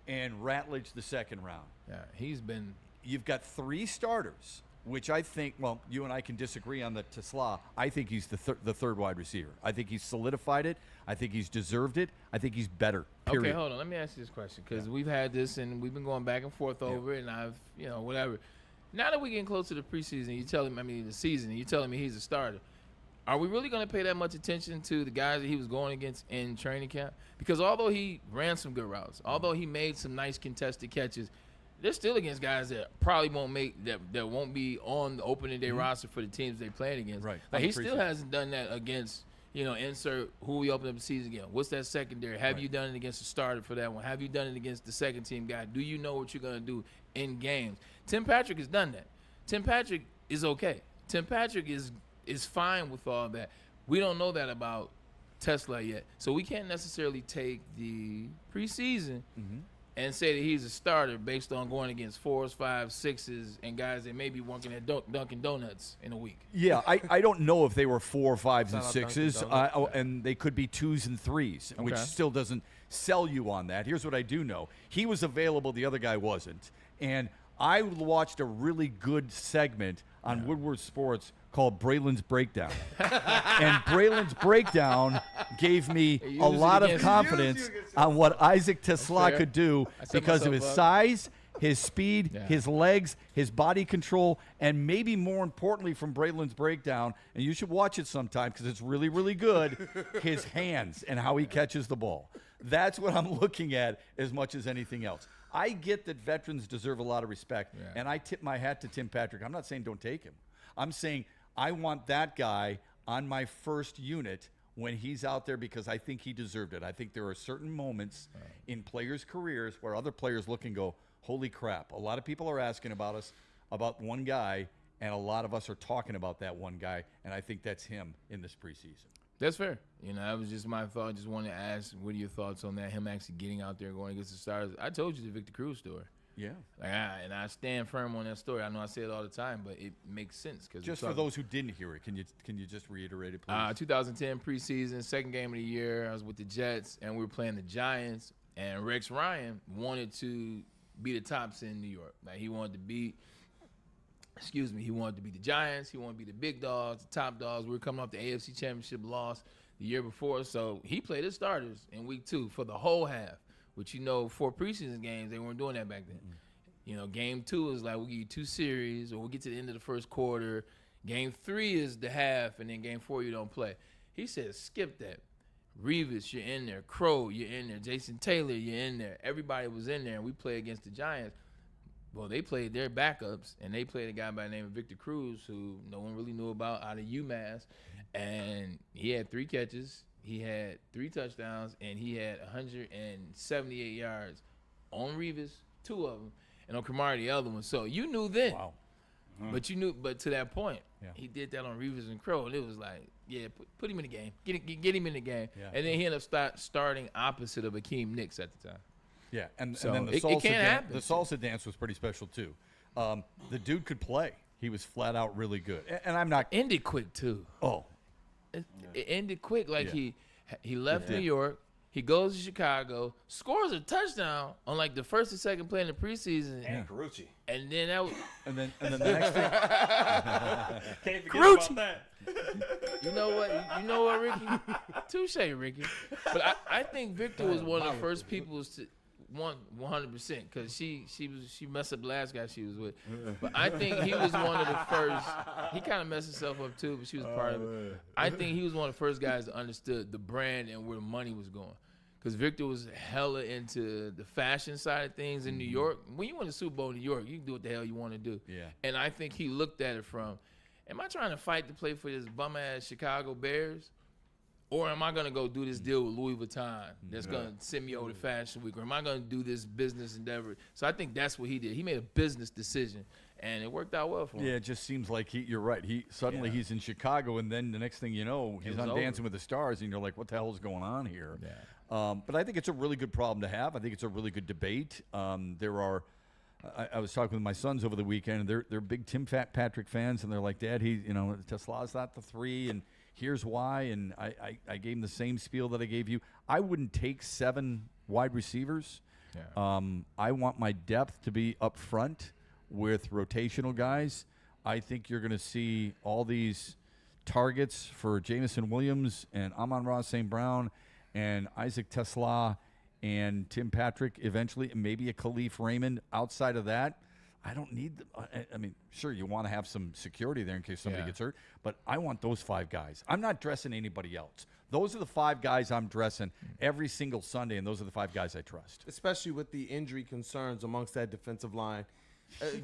and Ratledge the 2nd round. Yeah, he's been. You've got 3 starters which I think, well, you and I can disagree on the Tesla. I think he's the third wide receiver. I think he's solidified it. I think he's deserved it. I think he's better, period. Okay, hold on. Let me ask you this question, because we've had this, and we've been going back and forth over it, and I've, whatever. Now that we're getting close to the preseason, the season, and you're telling me he's a starter, are we really going to pay that much attention to the guys that he was going against in training camp? Because although he ran some good routes, although he made some nice contested catches, they're still against guys that probably won't make that won't be on the opening day roster for the teams they played against. Right. Like he still hasn't done that against, insert who we open up the season against. What's that secondary? Have you done it against the starter for that one? Have you done it against the second team guy? Do you know what you're going to do in games? Tim Patrick has done that. Tim Patrick is okay. Tim Patrick is fine with all that. We don't know that about Tesla yet. So we can't necessarily take the preseason and say that he's a starter based on going against 4s, 5s, 6s, and guys that may be working at Dunkin' Donuts in a week. Yeah, I don't know if they were 4, 5s, and 6s, and they could be 2s and 3s, which still doesn't sell you on that. Here's what I do know. He was available, the other guy wasn't. And I watched a really good segment on Woodward Sports called Braylon's Breakdown. And Braylon's Breakdown gave me a lot of confidence on what Isaac Tesla could do because of his size, his speed, his legs, his body control, and maybe more importantly from Braylon's Breakdown, and you should watch it sometime because it's really, really good, his hands and how he catches the ball. That's what I'm looking at as much as anything else. I get that veterans deserve a lot of respect, and I tip my hat to Tim Patrick. I'm not saying don't take him. I'm saying I want that guy on my first unit when he's out there because I think he deserved it. I think there are certain moments in players' careers where other players look and go, holy crap. A lot of people are asking about us, about one guy, and a lot of us are talking about that one guy, and I think that's him in this preseason. That's fair. That was just my thought. Just wanted to ask, what are your thoughts on that, him actually getting out there and going against the stars? I told you the Victor Cruz story. Yeah. And I stand firm on that story. I know I say it all the time, but it makes sense. Just for those who didn't hear it, can you just reiterate it, please? 2010 preseason, second game of the year, I was with the Jets, and we were playing the Giants, and Rex Ryan wanted to be the tops in New York. Like he wanted to beat the Giants. He wanted to be the big dogs, the top dogs. We were coming off the AFC Championship loss the year before, so he played his starters in week 2 for the whole half. Which, 4 preseason games, they weren't doing that back then. Game 2 is like we'll give you 2 series, or we'll get to the end of the first quarter. Game 3 is the half, and then game 4 you don't play. He said, skip that. Revis, you're in there. Crow, you're in there. Jason Taylor, you're in there. Everybody was in there, and we played against the Giants. Well, they played their backups, and they played a guy by the name of Victor Cruz, who no one really knew about, out of UMass. And he had 3 catches. He had 3 touchdowns, and he had 178 yards on Revis, 2 of them, and on Kamara, the other one. So you knew then. Wow. But to that point, he did that on Revis and Crow, and it was like, put him in the game. Get him in the game. Yeah. And then he ended up starting opposite of Akeem Nicks at the time. Yeah, and so then the salsa dance was pretty special too. The dude could play. He was flat out really good. And I'm not ended quick too. Oh. It ended quick. Like he left New York. He goes to Chicago, scores a touchdown on like the first or second play in the preseason. And Carucci. And then that was, and then the next thing. Can't forget about that. You know what, Ricky? Touche, Ricky. But I think Victor was one of the first people to 100% because she messed up the last guy she was with. But I think he was one of the first. He kind of messed himself up too, but she was part of it. I think he was one of the first guys that understood the brand and where the money was going. Because Victor was hella into the fashion side of things in New York. When you win the Super Bowl in New York, you can do what the hell you want to do. Yeah. And I think he looked at it from, am I trying to fight to play for this bum-ass Chicago Bears? Or am I going to go do this deal with Louis Vuitton that's going to send me over to Fashion Week? Or am I going to do this business endeavor? So I think that's what he did. He made a business decision, and it worked out well for him. Yeah, it just seems like you're right. Suddenly he's in Chicago, and then the next thing you know, he's on Dancing with the Stars, and you're like, what the hell is going on here? Yeah. But I think it's a really good problem to have. I think it's a really good debate. There are I was talking with my sons over the weekend, and they're big Tim Patrick fans, and they're like, Dad, Tesla's not the 3, and here's why. And I gave him the same spiel that I gave you. I wouldn't take 7 wide receivers. Yeah. I want my depth to be up front with rotational guys. I think you're going to see all these targets for Jamison Williams and Amon-Ra St. Brown and Isaac Tesla and Tim Patrick eventually, and maybe a Khalif Raymond. Outside of that, I don't need them. I mean, sure, you want to have some security there in case somebody gets hurt, but I want those 5 guys. I'm not dressing anybody else. Those are the 5 guys I'm dressing every single Sunday, and those are the 5 guys I trust. Especially with the injury concerns amongst that defensive line.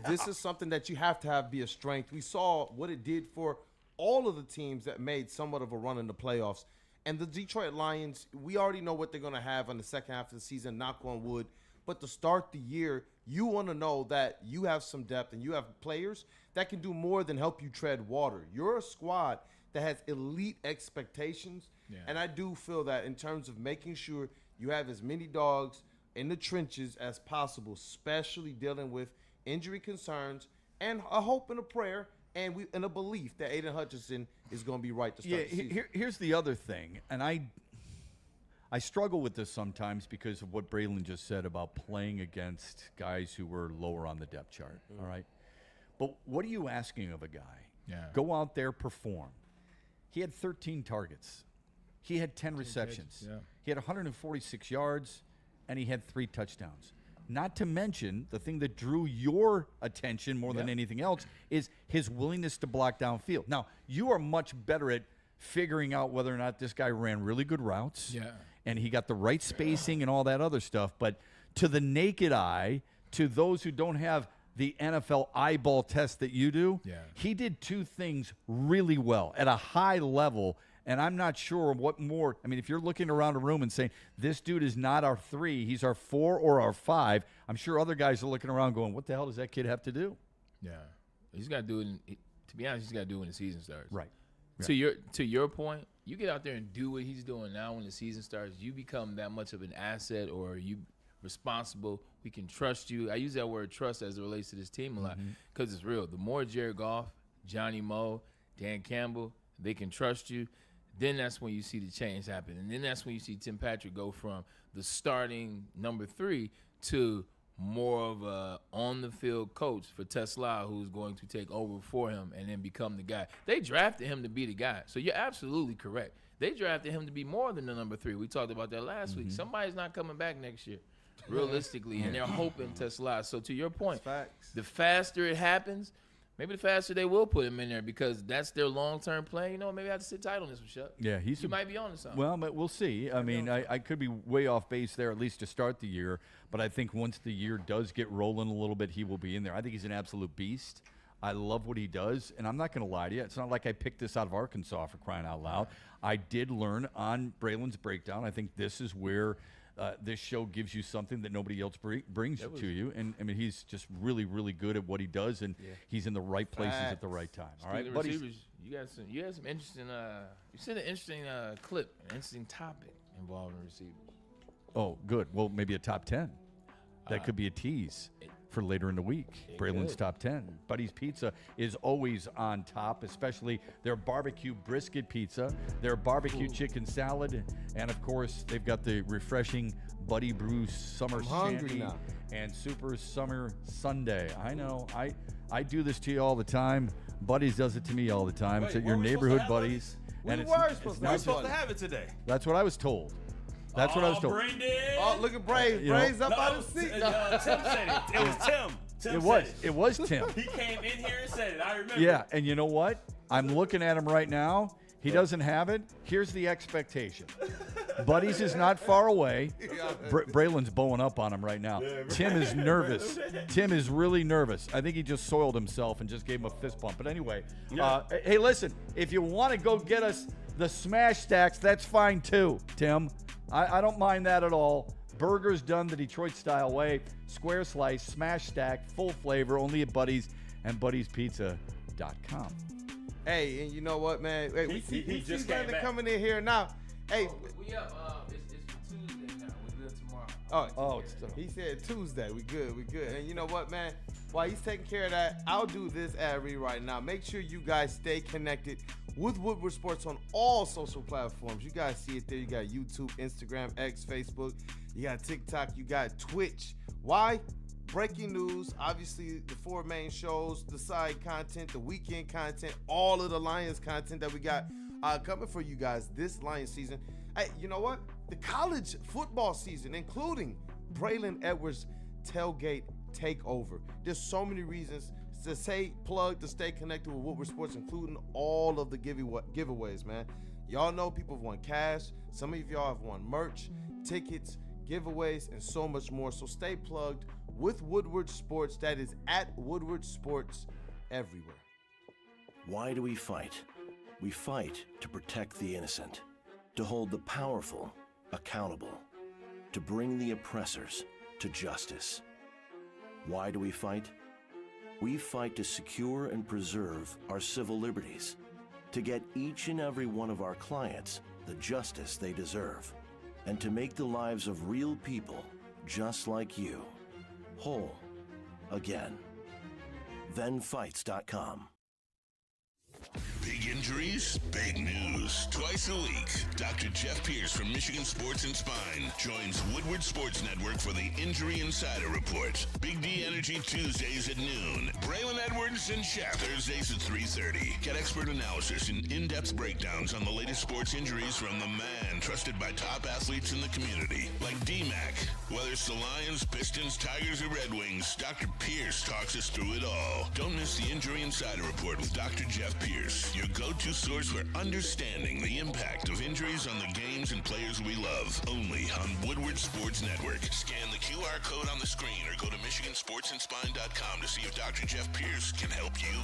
This is something that you have to be a strength. We saw what it did for all of the teams that made somewhat of a run in the playoffs. And the Detroit Lions, we already know what they're going to have on the second half of the season, knock on wood. But to start the year, you want to know that you have some depth and you have players that can do more than help you tread water. You're a squad that has elite expectations. Yeah. And I do feel that in terms of making sure you have as many dogs in the trenches as possible, especially dealing with injury concerns and a hope and a prayer and a belief that Aiden Hutchinson is going to be right to start the season. Here's the other thing, and I struggle with this sometimes because of what Braylon just said about playing against guys who were lower on the depth chart, all right? But what are you asking of a guy? Yeah. Go out there, perform. He had 13 targets. He had 10 receptions. Yeah. He had 146 yards, and he had 3 touchdowns. Not to mention, the thing that drew your attention more than anything else is his willingness to block downfield. Now, you are much better at figuring out whether or not this guy ran really good routes. Yeah. And he got the right spacing and all that other stuff. But to the naked eye, to those who don't have the NFL eyeball test that you do, he did 2 things really well at a high level. And I'm not sure what more. I mean, if you're looking around a room and saying, this dude is not our 3, he's our 4 or our 5, I'm sure other guys are looking around going, what the hell does that kid have to do? Yeah. He's got to do it. To be honest, he's got to do it when the season starts. Right. To your point, you get out there and do what he's doing now when the season starts, you become that much of an asset, or you responsible. We can trust you. I use that word trust as it relates to this team a lot because it's real. The more Jared Goff, Johnny Moe, Dan Campbell, they can trust you, then that's when you see the change happen. And then that's when you see Tim Patrick go from the starting number 3 to more of a on-the-field coach for Tesla, who's going to take over for him and then become the guy. They drafted him to be the guy. So you're absolutely correct. They drafted him to be more than the number 3. We talked about that last week. Somebody's not coming back next year, realistically, and they're hoping Tesla. So to your point, the faster it happens, maybe the faster they will put him in there because that's their long-term plan. You know, maybe I have to sit tight on this one, Shep. Yeah, you might be on to something. Well, but we'll see. I mean, I could be way off base there, at least to start the year. But I think once the year does get rolling a little bit, he will be in there. I think he's an absolute beast. I love what he does. And I'm not going to lie to you. It's not like I picked this out of Arkansas, for crying out loud. I did learn on Braylon's breakdown. I think this is where this show gives you something that nobody else brings to you. And, I mean, he's just really, really good at what he does, and he's in the right places at the right time. All right, buddy. You had some interesting you said an interesting clip, an interesting topic involving receivers. Oh, good. Well, maybe a top 10. That could be a tease for later in the week. Braylon's top 10. Buddy's Pizza is always on top, especially their barbecue brisket pizza, their barbecue chicken salad, and of course, they've got the refreshing Buddy Brew Summer Shandy and Super Summer Sundae. I know. I do this to you all the time. Buddy's does it to me all the time. It's at your neighborhood Buddies. We were supposed to have it today. That's what I was told. That's what I was told. Brandon. Oh, look at Bray. Bray's up out of the seat. Tim said it. It was Tim. It was Tim. He came in here and said it. I remember. Yeah, and you know what? I'm looking at him right now. He doesn't have it. Here's the expectation. Buddy's is not far away. Braylon's bowing up on him right now. Tim is nervous. Tim is really nervous. I think he just soiled himself and just gave him a fist bump. But anyway, hey, listen, if you want to go get us the smash stacks, that's fine too, Tim. I don't mind that at all. Burgers done the Detroit-style way. Square slice, smash stack, full flavor, only at Buddy's and Buddy'sPizza.com. Hey, and you know what, man? Hey, we see Brandon coming in here now. Hey, we up. It's Tuesday now. We're good tomorrow. He said Tuesday. We good. And you know what, man? While he's taking care of that, I'll do this ad read right now. Make sure you guys stay connected with Woodward Sports on all social platforms. You guys see it there. You got YouTube, Instagram, X, Facebook. You got TikTok. You got Twitch. Why? breaking news, obviously the 4 main shows, the side content, the weekend content, all of the Lions content that we got coming for you guys this Lions season. Hey, you know what? The college football season, including Braylon Edwards tailgate takeover. There's so many reasons to stay plugged, to stay connected with Woodward Sports, including all of the giveaways, man. Y'all know people have won cash. Some of y'all have won merch, tickets, giveaways, and so much more. So stay plugged with Woodward Sports. That is at Woodward Sports everywhere. Why do we fight? We fight to protect the innocent, to hold the powerful accountable, to bring the oppressors to justice. Why do we fight? We fight to secure and preserve our civil liberties, to get each and every one of our clients the justice they deserve, and to make the lives of real people just like you whole again. ThenFights.com. Big injuries, big news. Twice a week, Dr. Jeff Pierce from Michigan Sports and Spine joins Woodward Sports Network for the Injury Insider Report. Big D Energy Tuesdays at noon. Braylon Edwards and Shep Thursdays at 3:30. Get expert analysis and in-depth breakdowns on the latest sports injuries from the man trusted by top athletes in the community, like D-Mac. Whether it's the Lions, Pistons, Tigers, or Red Wings, Dr. Pierce talks us through it all. Don't miss the Injury Insider Report with Dr. Jeff Pierce, your go-to source for understanding the impact of injuries on the games and players we love. Only on Woodward Sports Network. Scan the QR code on the screen or go to MichiganSportsandSpine.com to see if Dr. Jeff Pierce can help you.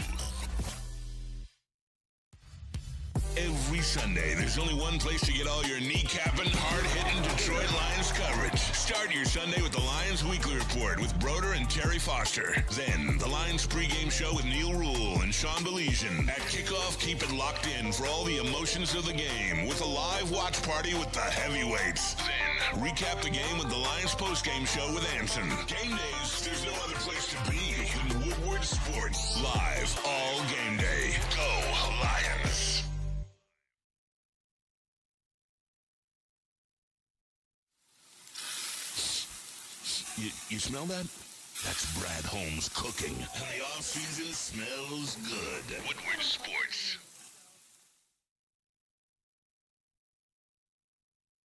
Every Sunday, there's only one place to get all your kneecapping, hard-hitting Detroit Lions coverage. Start your Sunday with the Lions Weekly Report with Broder and Terry Foster. Then, the Lions pregame show with Neil Rule and Sean Belizean. At kickoff, keep it locked in for all the emotions of the game with a live watch party with the heavyweights. Then, recap the game with the Lions postgame show with Anson. Game days, there's no other place to be than Woodward Sports. Live all game day. Go Lions. You smell that? That's Brad Holmes cooking. And the off-season smells good. Woodward Sports.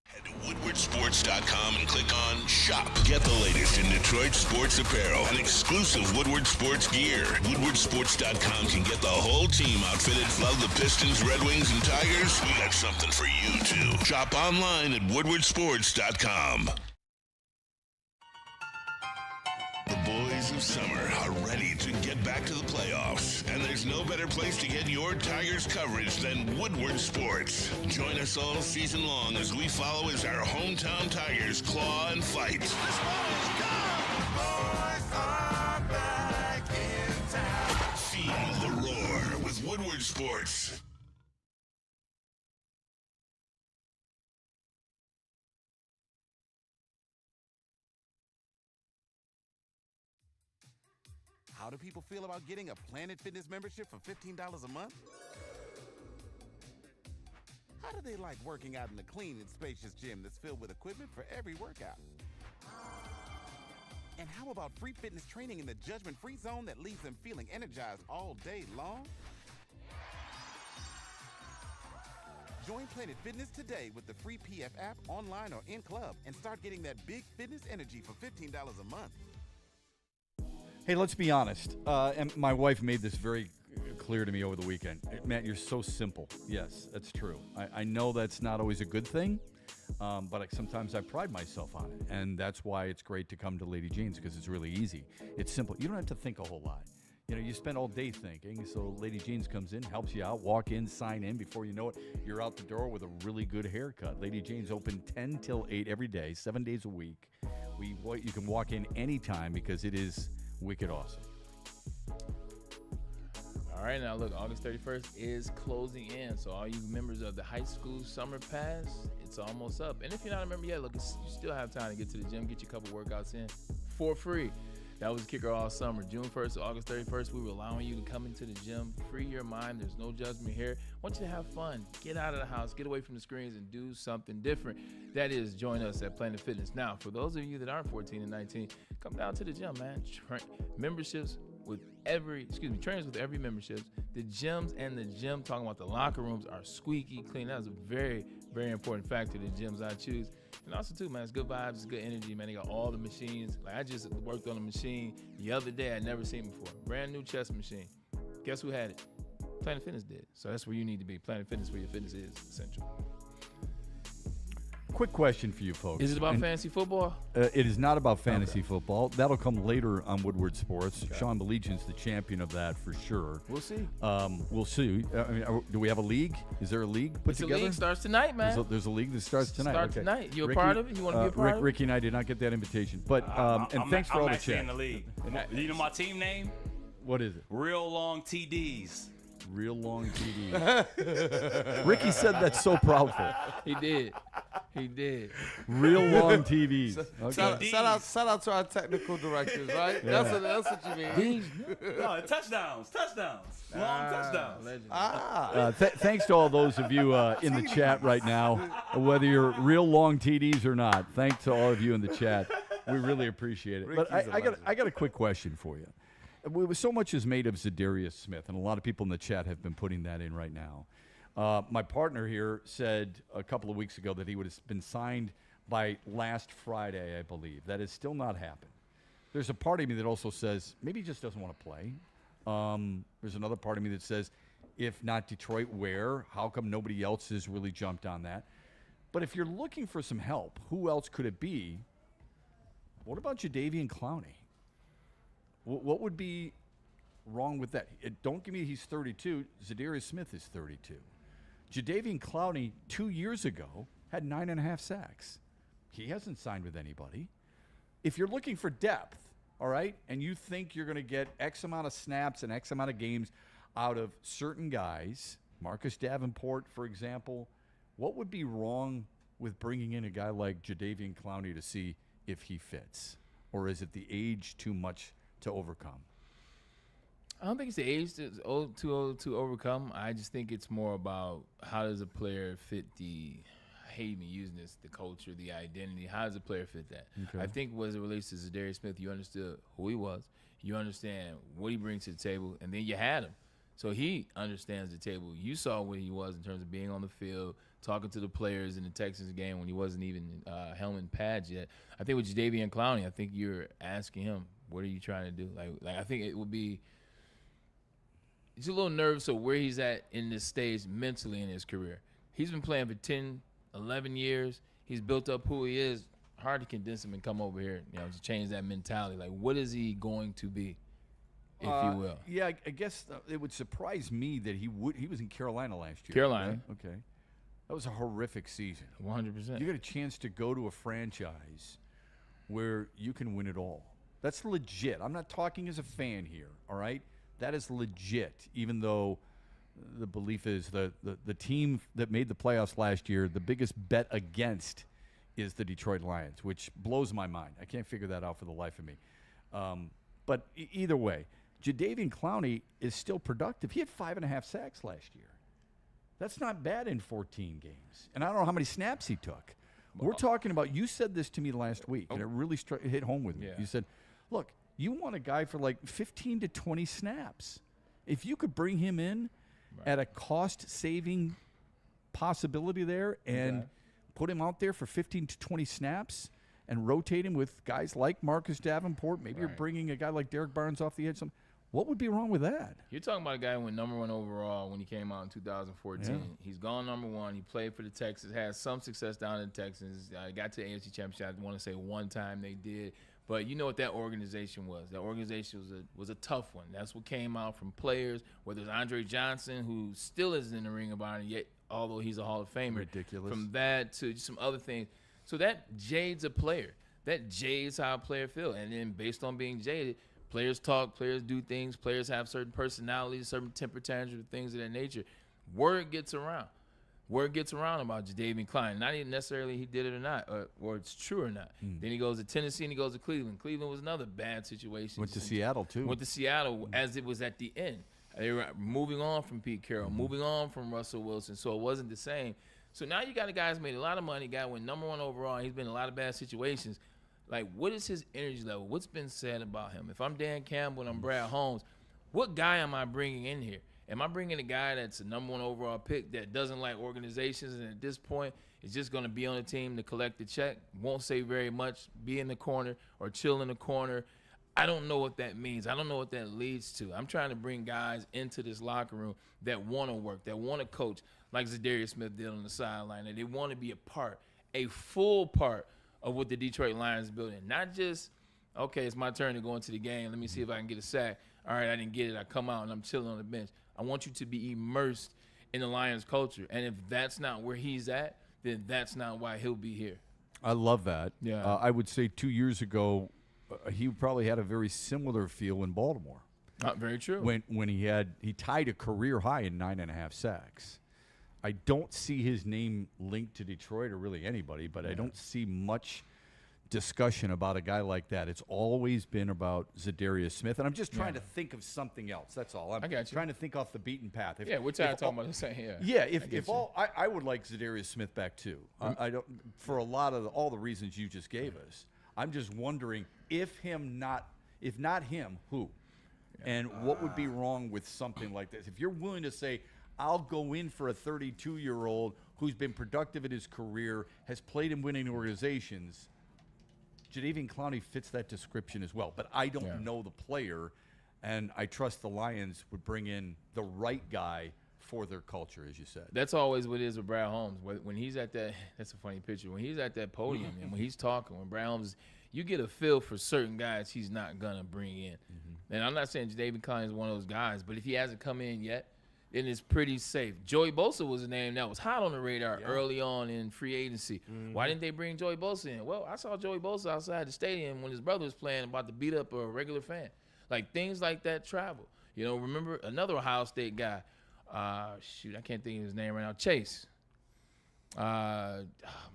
Head to WoodwardSports.com and click on Shop. Get the latest in Detroit sports apparel and exclusive Woodward Sports gear. WoodwardSports.com can get the whole team outfitted. Love the Pistons, Red Wings, and Tigers? We got something for you, too. Shop online at WoodwardSports.com. The boys of summer are ready to get back to the playoffs, and there's no better place to get your Tigers coverage than Woodward Sports. Join us all season long as we follow as our hometown Tigers claw and fight. This ball is gone! The boys are back in town. Feel the roar with Woodward Sports. How do people feel about getting a Planet Fitness membership for $15 a month? How do they like working out in a clean and spacious gym that's filled with equipment for every workout? And how about free fitness training in the judgment-free zone that leaves them feeling energized all day long? Join Planet Fitness today with the free PF app, online or in club, and start getting that big fitness energy for $15 a month. Hey, let's be honest. And my wife made this very clear to me over the weekend. Matt, you're so simple. Yes, that's true. I know that's not always a good thing, but sometimes I pride myself on it. And that's why it's great to come to Lady Jean's, because it's really easy. It's simple. You don't have to think a whole lot. You know, you spend all day thinking, so Lady Jean's comes in, helps you out, walk in, sign in. Before you know it, you're out the door with a really good haircut. Lady Jean's open 10 till 8 every day, 7 days a week. You can walk in anytime because it is wicked awesome. All right, now look, August 31st is closing in. So all you members of the high school summer pass, it's almost up. And if you're not a member yet, look, you still have time to get to the gym, get your couple workouts in for free. That was the kicker all summer. June 1st to August 31st, we were allowing you to come into the gym, free your mind. There's no judgment here. I want you to have fun. Get out of the house, get away from the screens, and do something different. That is, join us at Planet Fitness. Now, for those of you that aren't 14 and 19, come down to the gym, man. Memberships with trainers with every membership. The gyms and the gym, talking about the locker rooms, are squeaky clean. That's a very, very important factor, the gyms I choose. And also, too, man, it's good vibes, it's good energy, man. They got all the machines. Like, I just worked on a machine the other day I'd never seen before. Brand new chest machine. Guess who had it? Planet Fitness did. So that's where you need to be. Planet Fitness, where your fitness is essential. Quick question for you folks. Is it about fantasy football? It is not about fantasy football. That'll come later on Woodward Sports. Okay. Sean Belichian's the champion of that for sure. We'll see. We'll see. I mean, do we have a league? Is there a league put together? The league starts tonight, man. There's a league that starts tonight. Tonight. You a part of it? You want to be a part of it? Ricky and I did not get that invitation. But and thanks for all the chat. I'm actually in the league. You know my team name? What is it? Real Long TDs. Real Long TVs. Ricky said that so proudful. He did. Real Long TVs. Okay. Shout out to our technical directors, right? Yeah. That's what you mean. No, touchdowns. Long touchdowns. Thanks to all those of you in the chat right now, whether you're Real Long TDs or not. Thanks to all of you in the chat. We really appreciate it. But I got a quick question for you. So much is made of Zadarius Smith, and a lot of people in the chat have been putting that in right now. My partner here said a couple of weeks ago that he would have been signed by last Friday, I believe. That has still not happened. There's a part of me that also says maybe he just doesn't want to play. There's another part of me that says, if not Detroit, where? How come nobody else has really jumped on that? But if you're looking for some help, who else could it be? What about Jadeveon Clowney? What would be wrong with that? Don't give me he's 32. Zadarius Smith is 32. Jadeveon Clowney 2 years ago had 9.5 sacks. He hasn't signed with anybody. If you're looking for depth, all right, and you think you're going to get X amount of snaps and X amount of games out of certain guys, Marcus Davenport, for example, what would be wrong with bringing in a guy like Jadeveon Clowney to see if he fits? Or is it the age too much to overcome? I don't think it's the age that's too old to overcome. I just think it's more about how does a player fit I hate even using this, the culture, the identity. How does a player fit that? Okay. I think as it relates to Zadarius Smith, you understood who he was. You understand what he brings to the table, and then you had him. So he understands the table. You saw what he was in terms of being on the field, talking to the players in the Texans game when he wasn't even helmet pads yet. I think with Jadeveon Clowney, I think you're asking him, what are you trying to do? Like I think it would be – he's a little nervous of where he's at in this stage mentally in his career. He's been playing for 10, 11 years. He's built up who he is. Hard to convince him and come over here, to change that mentality. Like, what is he going to be, if you will? Yeah, I guess it would surprise me that he was in Carolina last year. Carolina. Right? Okay. That was a horrific season. 100%. You got a chance to go to a franchise where you can win it all. That's legit. I'm not talking as a fan here, all right? That is legit, even though the belief is the team that made the playoffs last year, the biggest bet against is the Detroit Lions, which blows my mind. I can't figure that out for the life of me. But either way, Jadeveon Clowney is still productive. He had 5.5 sacks last year. That's not bad in 14 games. And I don't know how many snaps he took. We're talking about, you said this to me last week, and it really hit home with me. Yeah. You said, look, you want a guy for like 15 to 20 snaps. If you could bring him in at a cost-saving possibility there and put him out there for 15 to 20 snaps and rotate him with guys like Marcus Davenport, maybe you're bringing a guy like Derek Barnes off the edge. What would be wrong with that? You're talking about a guy who went number 1 overall when he came out in 2014. Yeah. He's gone number 1. He played for the Texans, had some success down in the Texans. Got to the AFC Championship. I want to say one time they did. But you know what that organization was. That organization was a tough one. That's what came out from players, whether it's Andre Johnson, who still isn't in the Ring of Honor yet, although he's a Hall of Famer. Ridiculous. From that to just some other things. So that jades a player. That jades how a player feels. And then based on being jaded, players talk, players do things, players have certain personalities, certain temper tantrums, things of that nature. Word gets around. word gets around about Jadeveon Clowney. Not even necessarily he did it or not, or it's true or not. Then he goes to Tennessee and he goes to Cleveland. Cleveland was another bad situation. Went to Seattle, too. Went to Seattle as it was at the end. They were moving on from Pete Carroll, moving on from Russell Wilson, so it wasn't the same. So now you got a guy who's made a lot of money, guy went #1 overall, and he's been in a lot of bad situations. Like, what is his energy level? What's been said about him? If I'm Dan Campbell and I'm Brad Holmes, what guy am I bringing in here? Am I bringing a guy that's a #1 overall pick that doesn't like organizations and at this point is just going to be on the team to collect the check, won't say very much, be in the corner or chill in the corner? I don't know what that means. I don't know what that leads to. I'm trying to bring guys into this locker room that want to work, that want to coach like Zadarius Smith did on the sideline, that they want to be a full part of what the Detroit Lions building. Not just, okay, it's my turn to go into the game. Let me see if I can get a sack. All right, I didn't get it. I come out and I'm chilling on the bench. I want you to be immersed in the Lions culture. And if that's not where he's at, then that's not why he'll be here. I love that. Yeah. I would say 2 years ago, he probably had a very similar feel in Baltimore. Very true. When he tied a career high in 9.5 sacks. I don't see his name linked to Detroit or really anybody, but I don't see much discussion about a guy like that. It's always been about Zadarius Smith, and I'm just trying to think of something else. That's all. I got you. Trying to think off the beaten path. We're tired of talking about the same. I would like Zadarius Smith back too. I don't, for a lot of all the reasons you just gave us. I'm just wondering if not him, who, and what would be wrong with something like this? If you're willing to say, I'll go in for a 32-year-old who's been productive in his career, has played in winning organizations. Jadeveon Clowney fits that description as well, but I don't know the player, and I trust the Lions would bring in the right guy for their culture, as you said. That's always what it is with Brad Holmes. When he's at that, that's a funny picture. When he's at that podium and when he's talking, when Brad Holmes, you get a feel for certain guys he's not gonna bring in. And I'm not saying Jadeveon Clowney is one of those guys, but if he hasn't come in yet, then it's pretty safe. Joey Bosa was a name that was hot on the radar early on in free agency. Why didn't they bring Joey Bosa in? Well, I saw Joey Bosa outside the stadium when his brother was playing, about to beat up a regular fan. Like, things like that travel. You know, remember another Ohio State guy. I can't think of his name right now. Chase. Oh,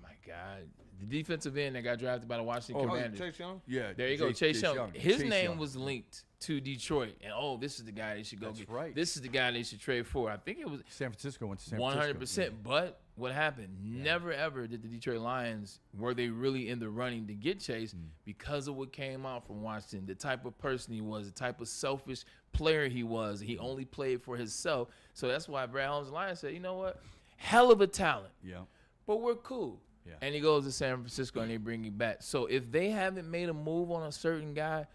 my God. The defensive end that got drafted by the Washington Commanders. Chase Young? Yeah. There you go, Chase Young. His name was linked to Detroit. And, this is the guy they should go get. Right. This is the guy they should trade for. I think it was San Francisco went to San Francisco. 100%. But what happened? Never, ever did the Detroit Lions, were they really in the running to get Chase because of what came out from Washington, the type of person he was, the type of selfish player he was. He only played for himself. So that's why Brad Holmes and Lions said, you know what? Hell of a talent. Yeah. But we're cool. Yeah. And he goes to San Francisco and they bring him back. So if they haven't made a move on a certain guy,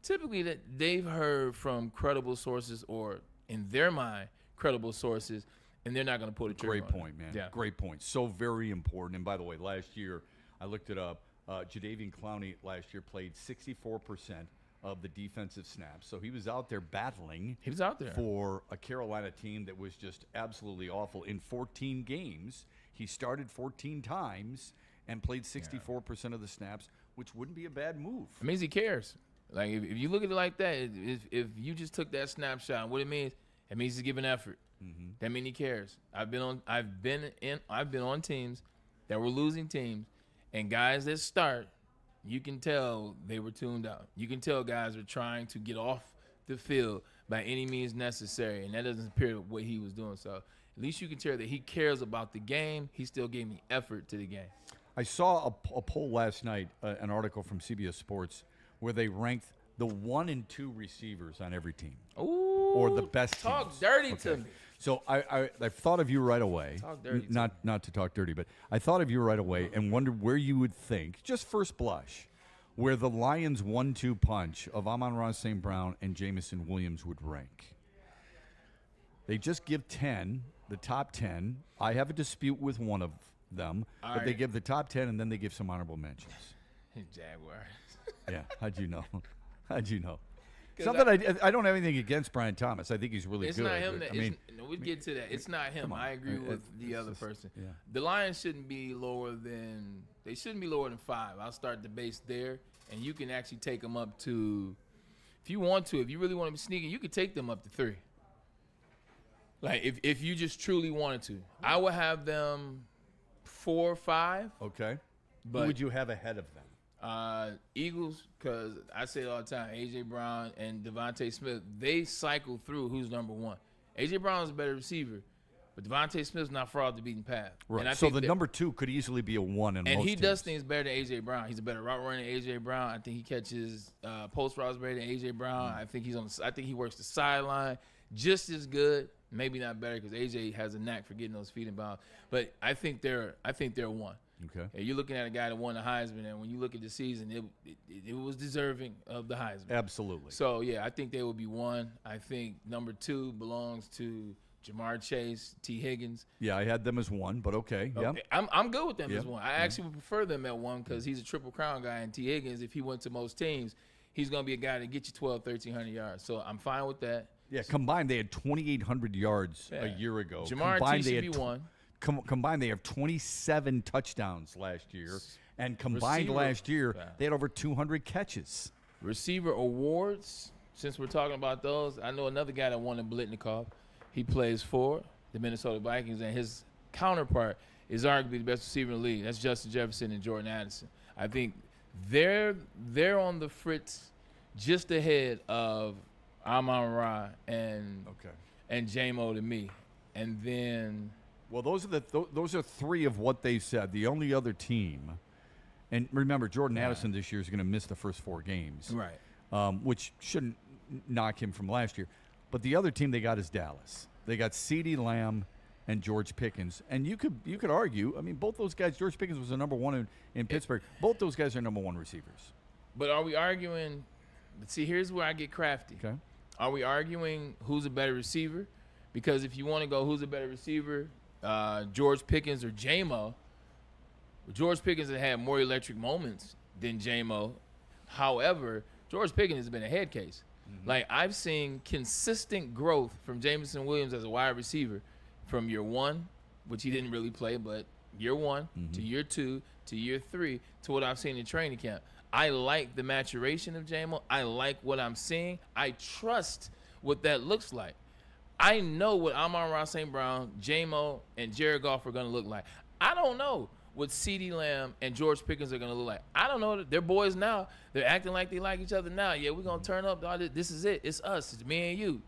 typically that they've heard from credible sources, or in their mind, credible sources, and they're not going to pull the trigger. Great point, man. Yeah. Great point. So very important. And by the way, last year, I looked it up, Jadeveon Clowney last year played 64% of the defensive snaps. So he was out there battling. He was out there for a Carolina team that was just absolutely awful. In 14 games, he started 14 times and played 64% of the snaps, which wouldn't be a bad move. It means he cares. Like, if you look at it like that, if you just took that snapshot, what it means he's giving effort. That means he cares. I've been on teams that were losing teams, and guys that start, you can tell they were tuned out. You can tell guys were trying to get off the field by any means necessary, and that doesn't appear what he was doing. So at least you can tell that he cares about the game. He still gave me effort to the game. I saw a poll last night, an article from CBS Sports, where they ranked the 1 and 2 receivers on every team. Ooh, or the best talk teams. Dirty to me. So I thought of you right away. Talk dirty. Not to talk dirty, but I thought of you right away and wondered where you would think, just first blush, where the Lions' 1-2 punch of Amon-Ra St. Brown and Jamison Williams would rank. They just give 10, the top 10. I have a dispute with one of them, but they give the top 10 and then they give some honorable mentions. Jaguars. Yeah, how'd you know? How'd you know? Something I don't have anything against Brian Thomas. I think he's really good. It's not him. We'll get to that. It's not him. I agree with the other person. Yeah. The Lions shouldn't be lower than 5. I'll start the base there, and you can actually take them up to, if you want to, if you really want to be sneaky, you could take them up to 3. Like if you just truly wanted to, I would have them 4 or 5. Okay. But who would you have ahead of them? Eagles, because I say it all the time, A.J. Brown and Devontae Smith, they cycle through who's number 1. A.J. Brown is a better receiver, but Devontae Smith's not far off the beaten path. Right. And So the number 2 could easily be a 1 in most And he teams. does things better than A.J. Brown. He's a better route runner than A.J. Brown. I think he catches post routes better than A.J. Brown. I think I think he works the sideline just as good. Maybe not better because A.J. has a knack for getting those feet in bounds. But I think they're 1. Okay. And you're looking at a guy that won the Heisman, and when you look at the season, it was deserving of the Heisman. Absolutely. So, yeah, I think they would be 1. I think number 2 belongs to Jamar Chase, T. Higgins. Yeah, I had them as 1, but okay. Yeah. I'm good with them as 1. I actually would prefer them at 1 because he's a Triple Crown guy, and T. Higgins, if he went to most teams, he's going to be a guy that get you 1,300 yards. So I'm fine with that. Yeah, combined they had 2,800 yards a year ago. Jamar combined, T. should be 1. Combined, they have 27 touchdowns last year. And combined last year, they had over 200 catches. Receiver awards, since we're talking about those, I know another guy that won a Blitnikoff. He plays for the Minnesota Vikings, and his counterpart is arguably the best receiver in the league. That's Justin Jefferson and Jordan Addison. I think they're on the fritz just ahead of Amon-Ra and J-Mo to me. And then well, those are 3 of what they said. The only other team, and remember, Jordan Addison this year is going to miss the first 4 games, right? Which shouldn't knock him from last year. But the other team they got is Dallas. They got CeeDee Lamb and George Pickens, and you could argue. I mean, both those guys. George Pickens was the number 1 in Pittsburgh. Both those guys are number 1 receivers. But are we arguing? See, here's where I get crafty. Okay. Are we arguing who's a better receiver? Because if you want to go who's a better receiver, George Pickens or J-Mo, George Pickens has had more electric moments than J-Mo. However, George Pickens has been a head case. Mm-hmm. Like, I've seen consistent growth from Jameson Williams as a wide receiver from year 1, which he didn't really play, but year 1 to year 2 to year 3 to what I've seen in training camp. I like the maturation of J-Mo. I like what I'm seeing. I trust what that looks like. I know what Amon-Ra St. Brown, J-Mo, and Jared Goff are going to look like. I don't know what CeeDee Lamb and George Pickens are going to look like. I don't know. They're boys now. They're acting like they like each other now. Yeah, we're going to turn up. This is it. It's us. It's me and you.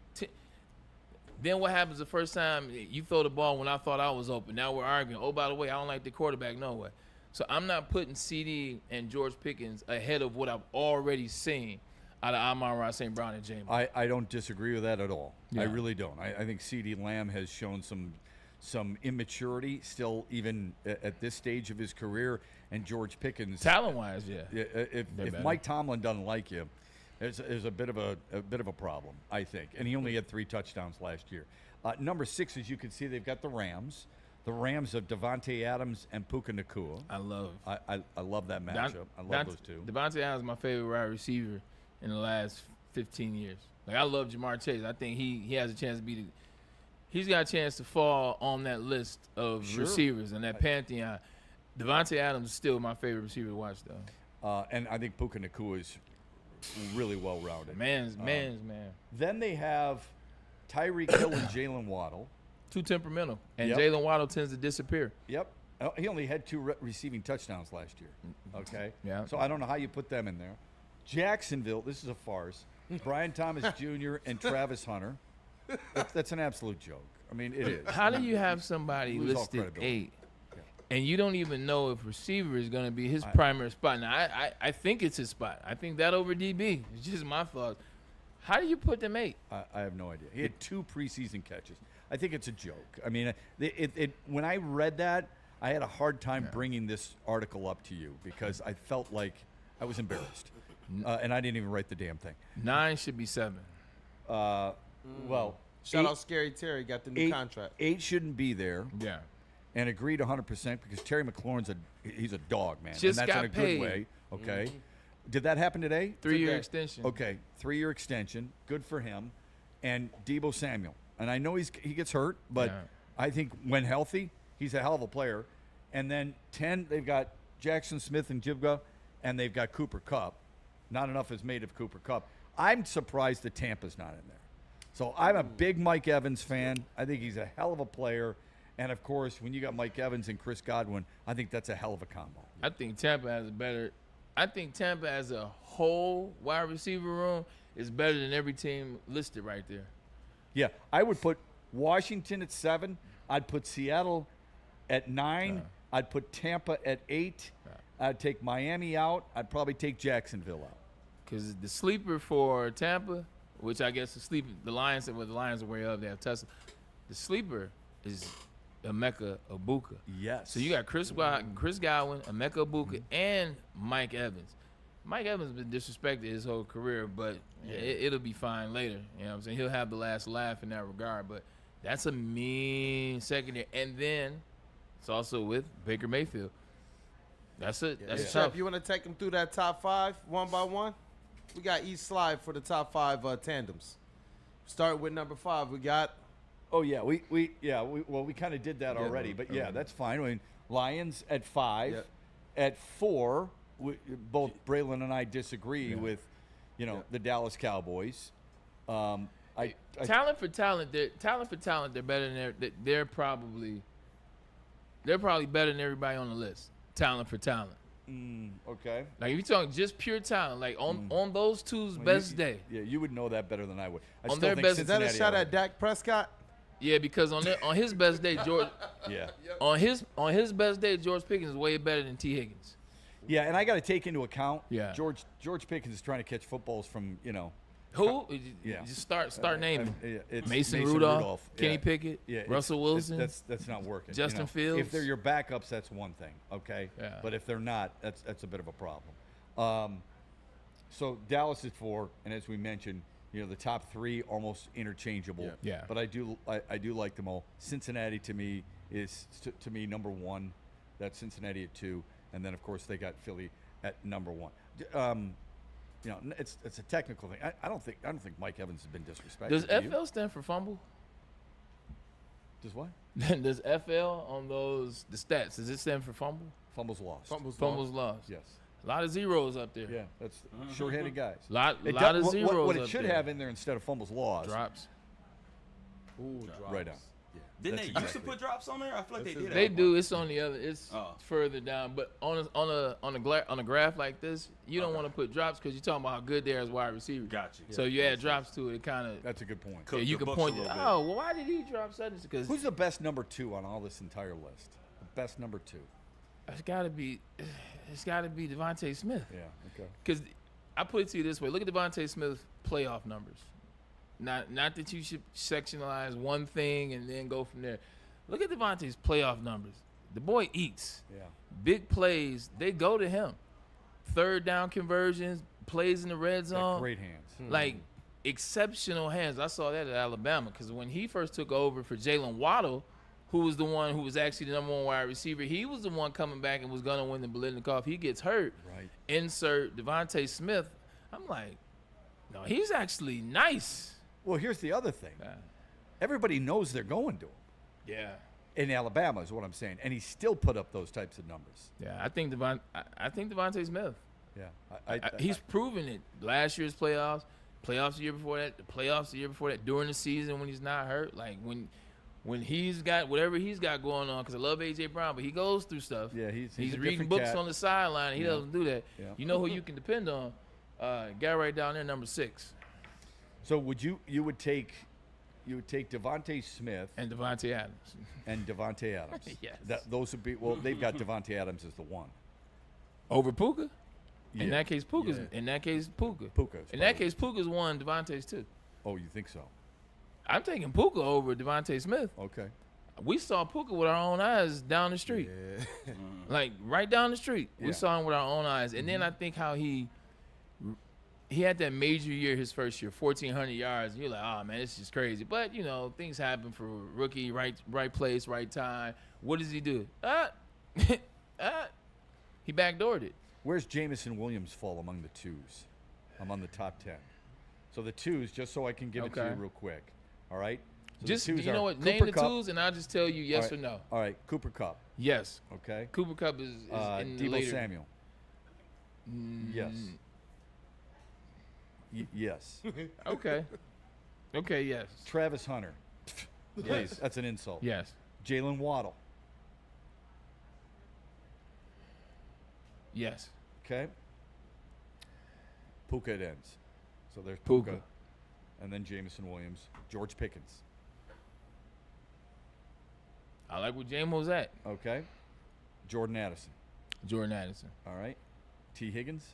Then what happens the first time you throw the ball when I thought I was open? Now we're arguing. Oh, by the way, I don't like the quarterback. No way. So I'm not putting CeeDee and George Pickens ahead of what I've already seen out of Amon-Ra St. Brown and J-Mo. I don't disagree with that at all. Yeah. I really don't. I think CeeDee Lamb has shown some immaturity still even at this stage of his career, and George Pickens talent-wise, yeah. If Mike Tomlin doesn't like you, there's a bit of a problem, I think. And he only had 3 touchdowns last year. Number 6, as you can see, they've got the Rams. The Rams of Devontae Adams and Puka Nacua. I love that matchup. I love those 2. Devontae Adams is my favorite wide receiver in the last 15 years. Like, I love Jamar Chase. I think he has a chance to be he's got a chance to fall on that list of receivers and that pantheon. Devontae Adams is still my favorite receiver to watch, though. And I think Puka Nacua is really well-rounded. Man's man. Then they have Tyreek Hill and Jalen Waddle. Too temperamental. And Jalen Waddle tends to disappear. Yep. He only had 2 receiving touchdowns last year. Okay? Yeah. So I don't know how you put them in there. Jacksonville, this is a farce. Brian Thomas Jr. and Travis Hunter. That's an absolute joke. I mean, it is. How do you have somebody listed 8 and you don't even know if receiver is going to be his primary spot? Now, I think it's his spot. I think that over DB. It's just my thoughts. How do you put them 8? I have no idea. He had 2 preseason catches. I think it's a joke. I mean, when I read that, I had a hard time bringing this article up to you because I felt like I was embarrassed. And I didn't even write the damn thing. 9 should be 7. Well, shout out Scary Terry, got the new contract. 8 shouldn't be there. Yeah. And agreed 100% because Terry McLaurin's he's a dog, man. Just and that's got in a paid. good way. Okay. Did that happen today? 3-year extension. Okay, 3-year extension. Good for him. And Deebo Samuel. And I know he gets hurt, but I think when healthy, he's a hell of a player. And then 10, they've got Jackson Smith and Jibga, and they've got Cooper Kupp. Not enough is made of Cooper Kupp. I'm surprised that Tampa's not in there. So I'm a big Mike Evans fan. I think he's a hell of a player. And, of course, when you got Mike Evans and Chris Godwin, I think that's a hell of a combo. I think Tampa has a whole wide receiver room is better than every team listed right there. Yeah, I would put Washington at 7. I'd put Seattle at 9. I'd put Tampa at 8. I'd take Miami out. I'd probably take Jacksonville out. Because the sleeper for Tampa, which I guess the Lions are way up. They have Tesla. The sleeper is Emeka Egbuka. Yes. So you got Chris Godwin, Emeka Egbuka, and Mike Evans. Mike Evans has been disrespected his whole career, but it'll be fine later. You know what I'm saying? He'll have the last laugh in that regard. But that's a mean secondary. And then it's also with Baker Mayfield. That's it. That's tough. Shep, you want to take them through that top 5 one by one? We got each slide for the top 5 tandems. Start with number 5. We got. Oh yeah, we kind of did that already, but that's fine. I mean, Lions at 5, at 4. Both Braylon and I disagree with, the Dallas Cowboys. Talent for talent, they're better than they're probably better than everybody on the list. Talent for talent. Okay. Like if you're talking just pure talent, like on those two's best day. Yeah, you would know that better than I would. On their best, is that a shot at Dak Prescott? Yeah, because on his best day, George. Yeah. On his best day, George Pickens is way better than T. Higgins. Yeah, and I got to take into account. Yeah. George Pickens is trying to catch footballs from Who? Yeah. Just start naming. It's Mason Rudolph, Kenny Pickett, Russell Wilson. That's not working. Justin Fields. If they're your backups, that's one thing. Okay. Yeah. But if they're not, that's a bit of a problem. So Dallas is 4, and as we mentioned, the top 3 almost interchangeable. Yeah. But I do like them all. Cincinnati to me is number 1. That's Cincinnati at 2, and then of course they got Philly at number 1. It's a technical thing. I don't think Mike Evans has been disrespected. Does FL stand for fumble? Does what? Does FL on the stats? Does it stand for fumble? Fumbles lost. Fumbles lost. Yes. A lot of zeros up there. Yeah, that's short-handed guys. Lot of zeros. What it up should there. have in there instead of fumbles lost. Drops. Ooh, drops. Right on. Yeah. Didn't That's they used to put drops on there? I feel like they did. They do. It's on the other. It's further down. But on a graph like this, you don't want to put drops because you're talking about how good they are as wide receivers. Gotcha. So you add drops to it. It kind of. That's a good point. Yeah, you can point. Oh, well, why did he drop such? Because who's the best number 2 on all this entire list? The best number 2. It's got to be Devontae Smith. Yeah. Okay. Because I put it to you this way: look at Devontae Smith's playoff numbers. Not that you should sectionalize one thing and then go from there. Look at Devontae's playoff numbers. The boy eats. Yeah. Big plays, they go to him. Third down conversions, plays in the red zone. Great hands. Like exceptional hands. I saw that at Alabama because when he first took over for Jalen Waddle, who was the one who was actually the number 1 wide receiver, he was the one coming back and was going to win the Biletnikoff. He gets hurt. Right. Insert Devontae Smith. I'm like, no, he's actually nice. Well, here's the other thing. Everybody knows they're going to him. Yeah. In Alabama is what I'm saying, and he still put up those types of numbers. Yeah, I think Devontae Smith. Yeah, He's proven it. Last year's playoffs the year before that, the playoffs the year before that, during the season when he's not hurt, like when he's got whatever he's got going on. Because I love AJ Brown, but he goes through stuff. Yeah, he's reading different books cat. on the sideline. He doesn't do that. Yeah. You know who you can depend on? Guy right down there, number 6. So you would take Devontae Smith and Devontae Adams. Yes. Yes. Those would be they've got Devontae Adams as the 1. Over Puka? Yeah. In that case, Puka's. Yeah. In that case, Puka. Puka's In that case, Puka's 1, Devontae's 2. Oh, you think so? I'm taking Puka over Devontae Smith. Okay. We saw Puka with our own eyes down the street. Yeah. Like right down the street. Yeah. We saw him with our own eyes. And then I think how he had that major year his first year, 1,400 yards. You're like, oh, man, this is crazy. But, things happen for a rookie, right place, right time. What does he do? He backdoored it. Where's Jamison Williams fall among the 2s? I'm on the top 10. So the 2s, just so I can give it to you real quick. All right? So Just, the 2s you know are what? Cooper Name the Kupp. 2s, and I'll just tell you yes or no. All right, Cooper Kupp. Yes. Okay. Cooper Kupp is in the Deebo later. Samuel. Yes. Yes. Okay. Okay, yes. Travis Hunter. Please, that's an insult. Yes. Jalen Waddle. Yes. Okay. Puka it ends. So there's Puka. Puka. And then Jamison Williams. George Pickens. I like where J-Mo's at. Okay. Jordan Addison. Jordan Addison. All right. T. Higgins.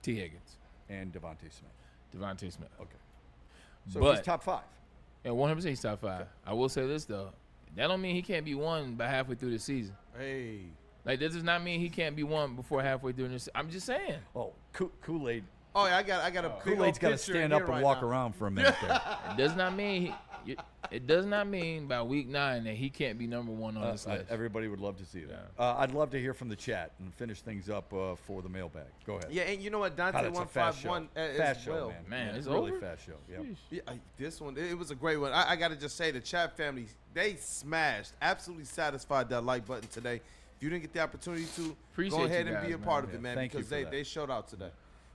T. Higgins. And Devontae Smith. Devontae Smith. Okay. So But- he's top 5. Yeah, 100% he's top 5. I will say this, though. That don't mean he can't be won by halfway through the season. Hey. Like, that does not mean he can't be won before halfway through this. I'm just saying. Oh, Kool-Aid. Oh, yeah, I got a Kool-Aid's got to stand up and walk around for a minute there. It does not mean it does not mean by week 9 that he can't be number 1 on this list. Everybody would love to see that. I'd love to hear from the chat and finish things up for the mailbag. Go ahead. Yeah, and you know what? Dante God, it's a fast show. 151 as Fast show, well. man. It's really over? fast show. Yeah. Yeah, this one, it was a great one. I got to just say, the chat family, they smashed, absolutely satisfied that like button today. If you didn't get the opportunity to, Appreciate go ahead you and be guys, a part man. of it, man, Thank you because for that. they showed out today.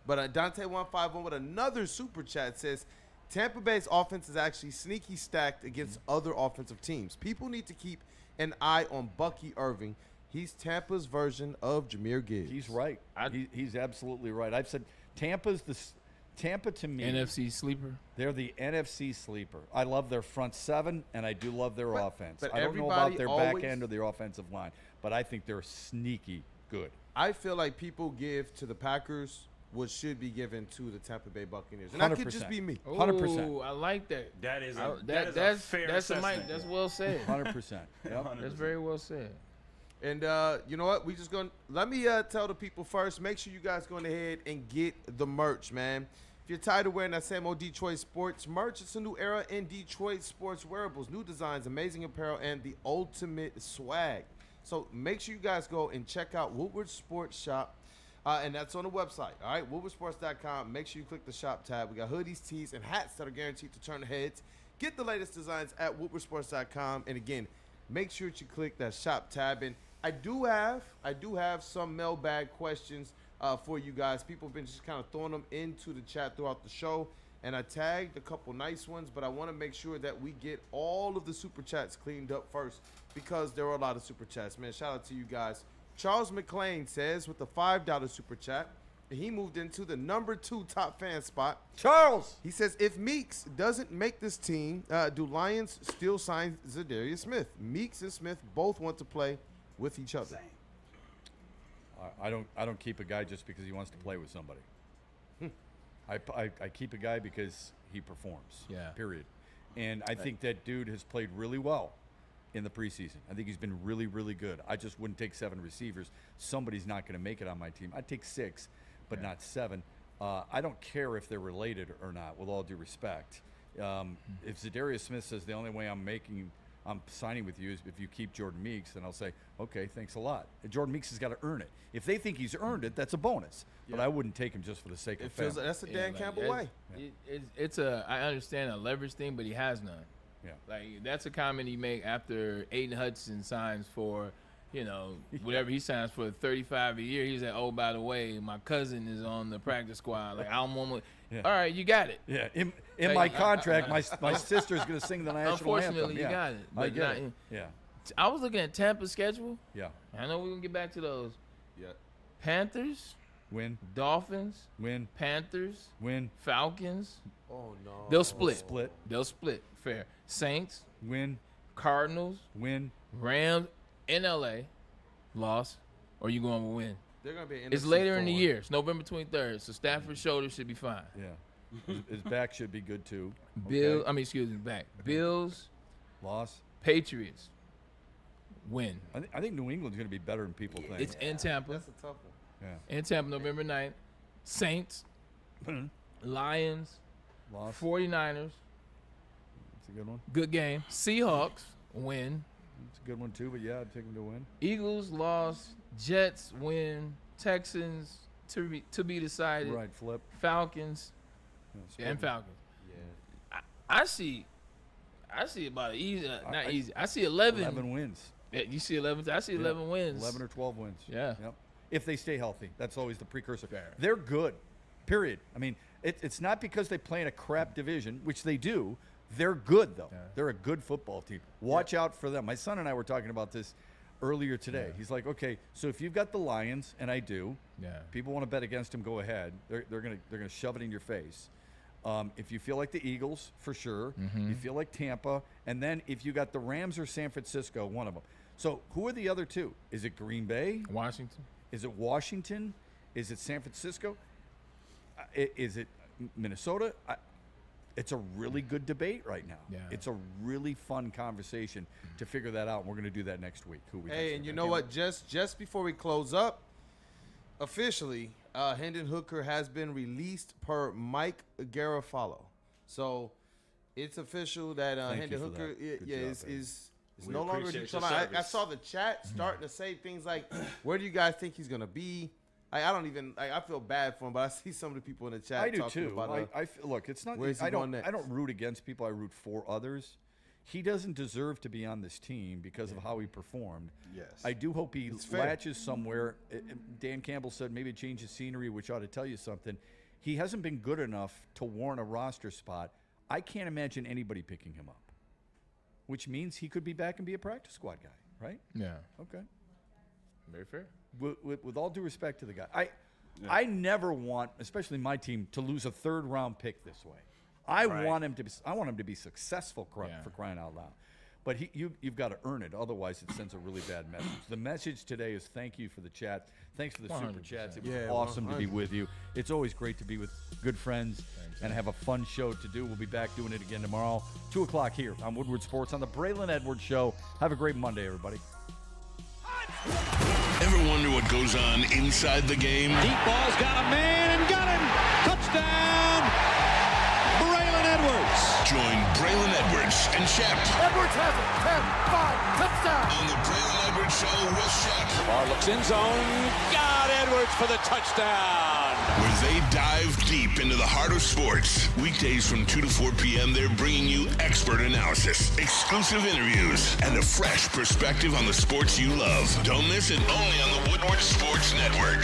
But Dante151 with another super chat says, Tampa Bay's offense is actually sneaky stacked against other offensive teams. People need to keep an eye on Bucky Irving. He's Tampa's version of Jahmyr Gibbs. He's right. He's absolutely right. I've said Tampa to me. NFC sleeper. They're the NFC sleeper. I love their front 7, and I do love their offense. but I don't know everybody about their always- back end or their offensive line, but I think they're sneaky good. I feel like people give to the Packers what should be given to the Tampa Bay Buccaneers. And that could just 100%. be me. 100%. Oh, I like that. That is I- a, that is a fair that's a assessment. mic. That's well said. 100%. Yep. That's very well said. And you know what? We just going to let me tell the people first. Make sure you guys go ahead and get the merch, man. If you're tired of wearing that same old Detroit sports merch, it's a new era in Detroit sports wearables. New designs, amazing apparel, and the ultimate swag. So make sure you guys go and check out Woodward Sports Shop. And that's on the website, all right? Woodwardsports.com. Make sure you click the shop tab. We got hoodies, tees, and hats that are guaranteed to turn heads. Get the latest designs at woodwardsports.com. And again, make sure that you click that shop tab. And I do have some mailbag questions for you guys. People have been just kind of throwing them into the chat throughout the show. And I tagged a couple nice ones, but I want to make sure that we get all of the super chats cleaned up first because there are a lot of super chats, man. Shout out to you guys. Charles McClain says with the $5 super chat, he moved into the number 2 top fan spot. Charles! He says, if Meeks doesn't make this team, do Lions still sign Zadarius Smith? Meeks and Smith both want to play with each other. I don't keep a guy just because he wants to play with somebody. I keep a guy because he performs. Yeah. Period. And I think that dude has played really well in the preseason. I think he's been really, really good. I just wouldn't take 7 receivers. Somebody's not going to make it on my team. I'd take 6, but not 7. I don't care if they're related or not, with all due respect. If Zadarius Smith says the only way I'm signing with you is if you keep Jordan Meeks, then I'll say, okay, thanks a lot. Jordan Meeks has got to earn it. If they think he's earned it, that's a bonus. But I wouldn't take him just for the sake of It feels like family. that's the Dan Campbell way. It's I understand a leverage thing, but he has none. Yeah. Like, that's a comment he make after Aiden Hudson signs for, whatever he signs for, 35 a year. He's like, oh, by the way, my cousin is on the practice squad. Like, I'm almost, all right, you got it. Yeah, in my contract, my sister's going to sing the national anthem. Unfortunately, you got it. I But get it. Yeah. I was looking at Tampa's schedule. Yeah. I know we're going to get back to those. Yeah. Panthers, Win. Dolphins, Win. Panthers, Win. Falcons. Oh, no. They'll split. Split. They'll split. Fair. Saints, Win. Cardinals, Win. Rams in LA, loss, or you going to win? They're going to be It's later in the year. It's November 23rd, so Stafford's shoulder should be fine. Yeah. His back should be good too. Back. Bills, Loss. Patriots, win. I think New England's going to be better than people think. It's in Tampa. That's a tough one. Yeah. In Tampa, November 9th. Saints, Lions, Loss. 49ers, It's a good one. good game. Seahawks, win. It's a good one too, but yeah, I'd take him to win. Eagles, loss. Jets, win. Texans, to be decided. Right, flip. Falcons, Yeah, and Falcons. Yeah. I see about easy, not easy. I see 11. 11 wins. Yeah, you see 11. I see 11 wins. 11 or 12 wins. Yeah. Yep. If they stay healthy, that's always the precursor. Fair. They're good. Period. I mean, It's not because they play in a crap division, which they do. They're good, though. Yeah. They're a good football team. Watch out for them. My son and I were talking about this earlier today. Yeah. He's like, okay, so if you've got the Lions, and I do, people want to bet against them, go ahead. They're gonna shove it in your face. If you feel like the Eagles, for sure. You feel like Tampa. And then if you got the Rams or San Francisco, one of them. So who are the other two? Is it Green Bay? Washington? Is it Washington? Is it San Francisco? Is it Minnesota? It's a really good debate right now. Yeah. It's a really fun conversation to figure that out. We're going to do that next week. Hey, and you know what? Just before we close up, officially, Hendon Hooker has been released per Mike Garafolo. So it's official that Hendon Hooker is no longer Detroit. I saw the chat starting to say things like, where do you guys think he's going to be? I don't even. I feel bad for him, but I see some of the people in the chat. I do talking too. About, look, it's not. I don't root against people. I root for others. He doesn't deserve to be on this team because of how he performed. Yes. I do hope he latches somewhere. Dan Campbell said maybe a change of scenery, which ought to tell you something. He hasn't been good enough to warrant a roster spot. I can't imagine anybody picking him up, which means he could be back and be a practice squad guy, right? Yeah. Okay. Very fair. With all due respect to the guy, I never want, especially my team, to lose a third-round pick this way. I want him to be successful for crying out loud. But you've got to earn it. Otherwise, it sends a really bad message. The message today is thank you for the chat. Thanks for the 100%. Super chats. It was awesome 100%. To be with you. It's always great to be with good friends and have a fun show to do. We'll be back doing it again tomorrow, 2 o'clock here on Woodward Sports on the Braylon Edwards Show. Have a great Monday, everybody. Ever wonder what goes on inside the game? Deep ball's got a man and got him. Touchdown, Braylon Edwards. Join Braylon Edwards and Shep. Edwards has it. 10-5, touchdown. On the Braylon Edwards Show with Shep. Ball looks in zone. Got Edwards for the touchdown. Where they dive deep into the heart of sports. Weekdays from 2 to 4 p.m., they're bringing you expert analysis, exclusive interviews, and a fresh perspective on the sports you love. Don't miss it, only on the Woodward Sports Network.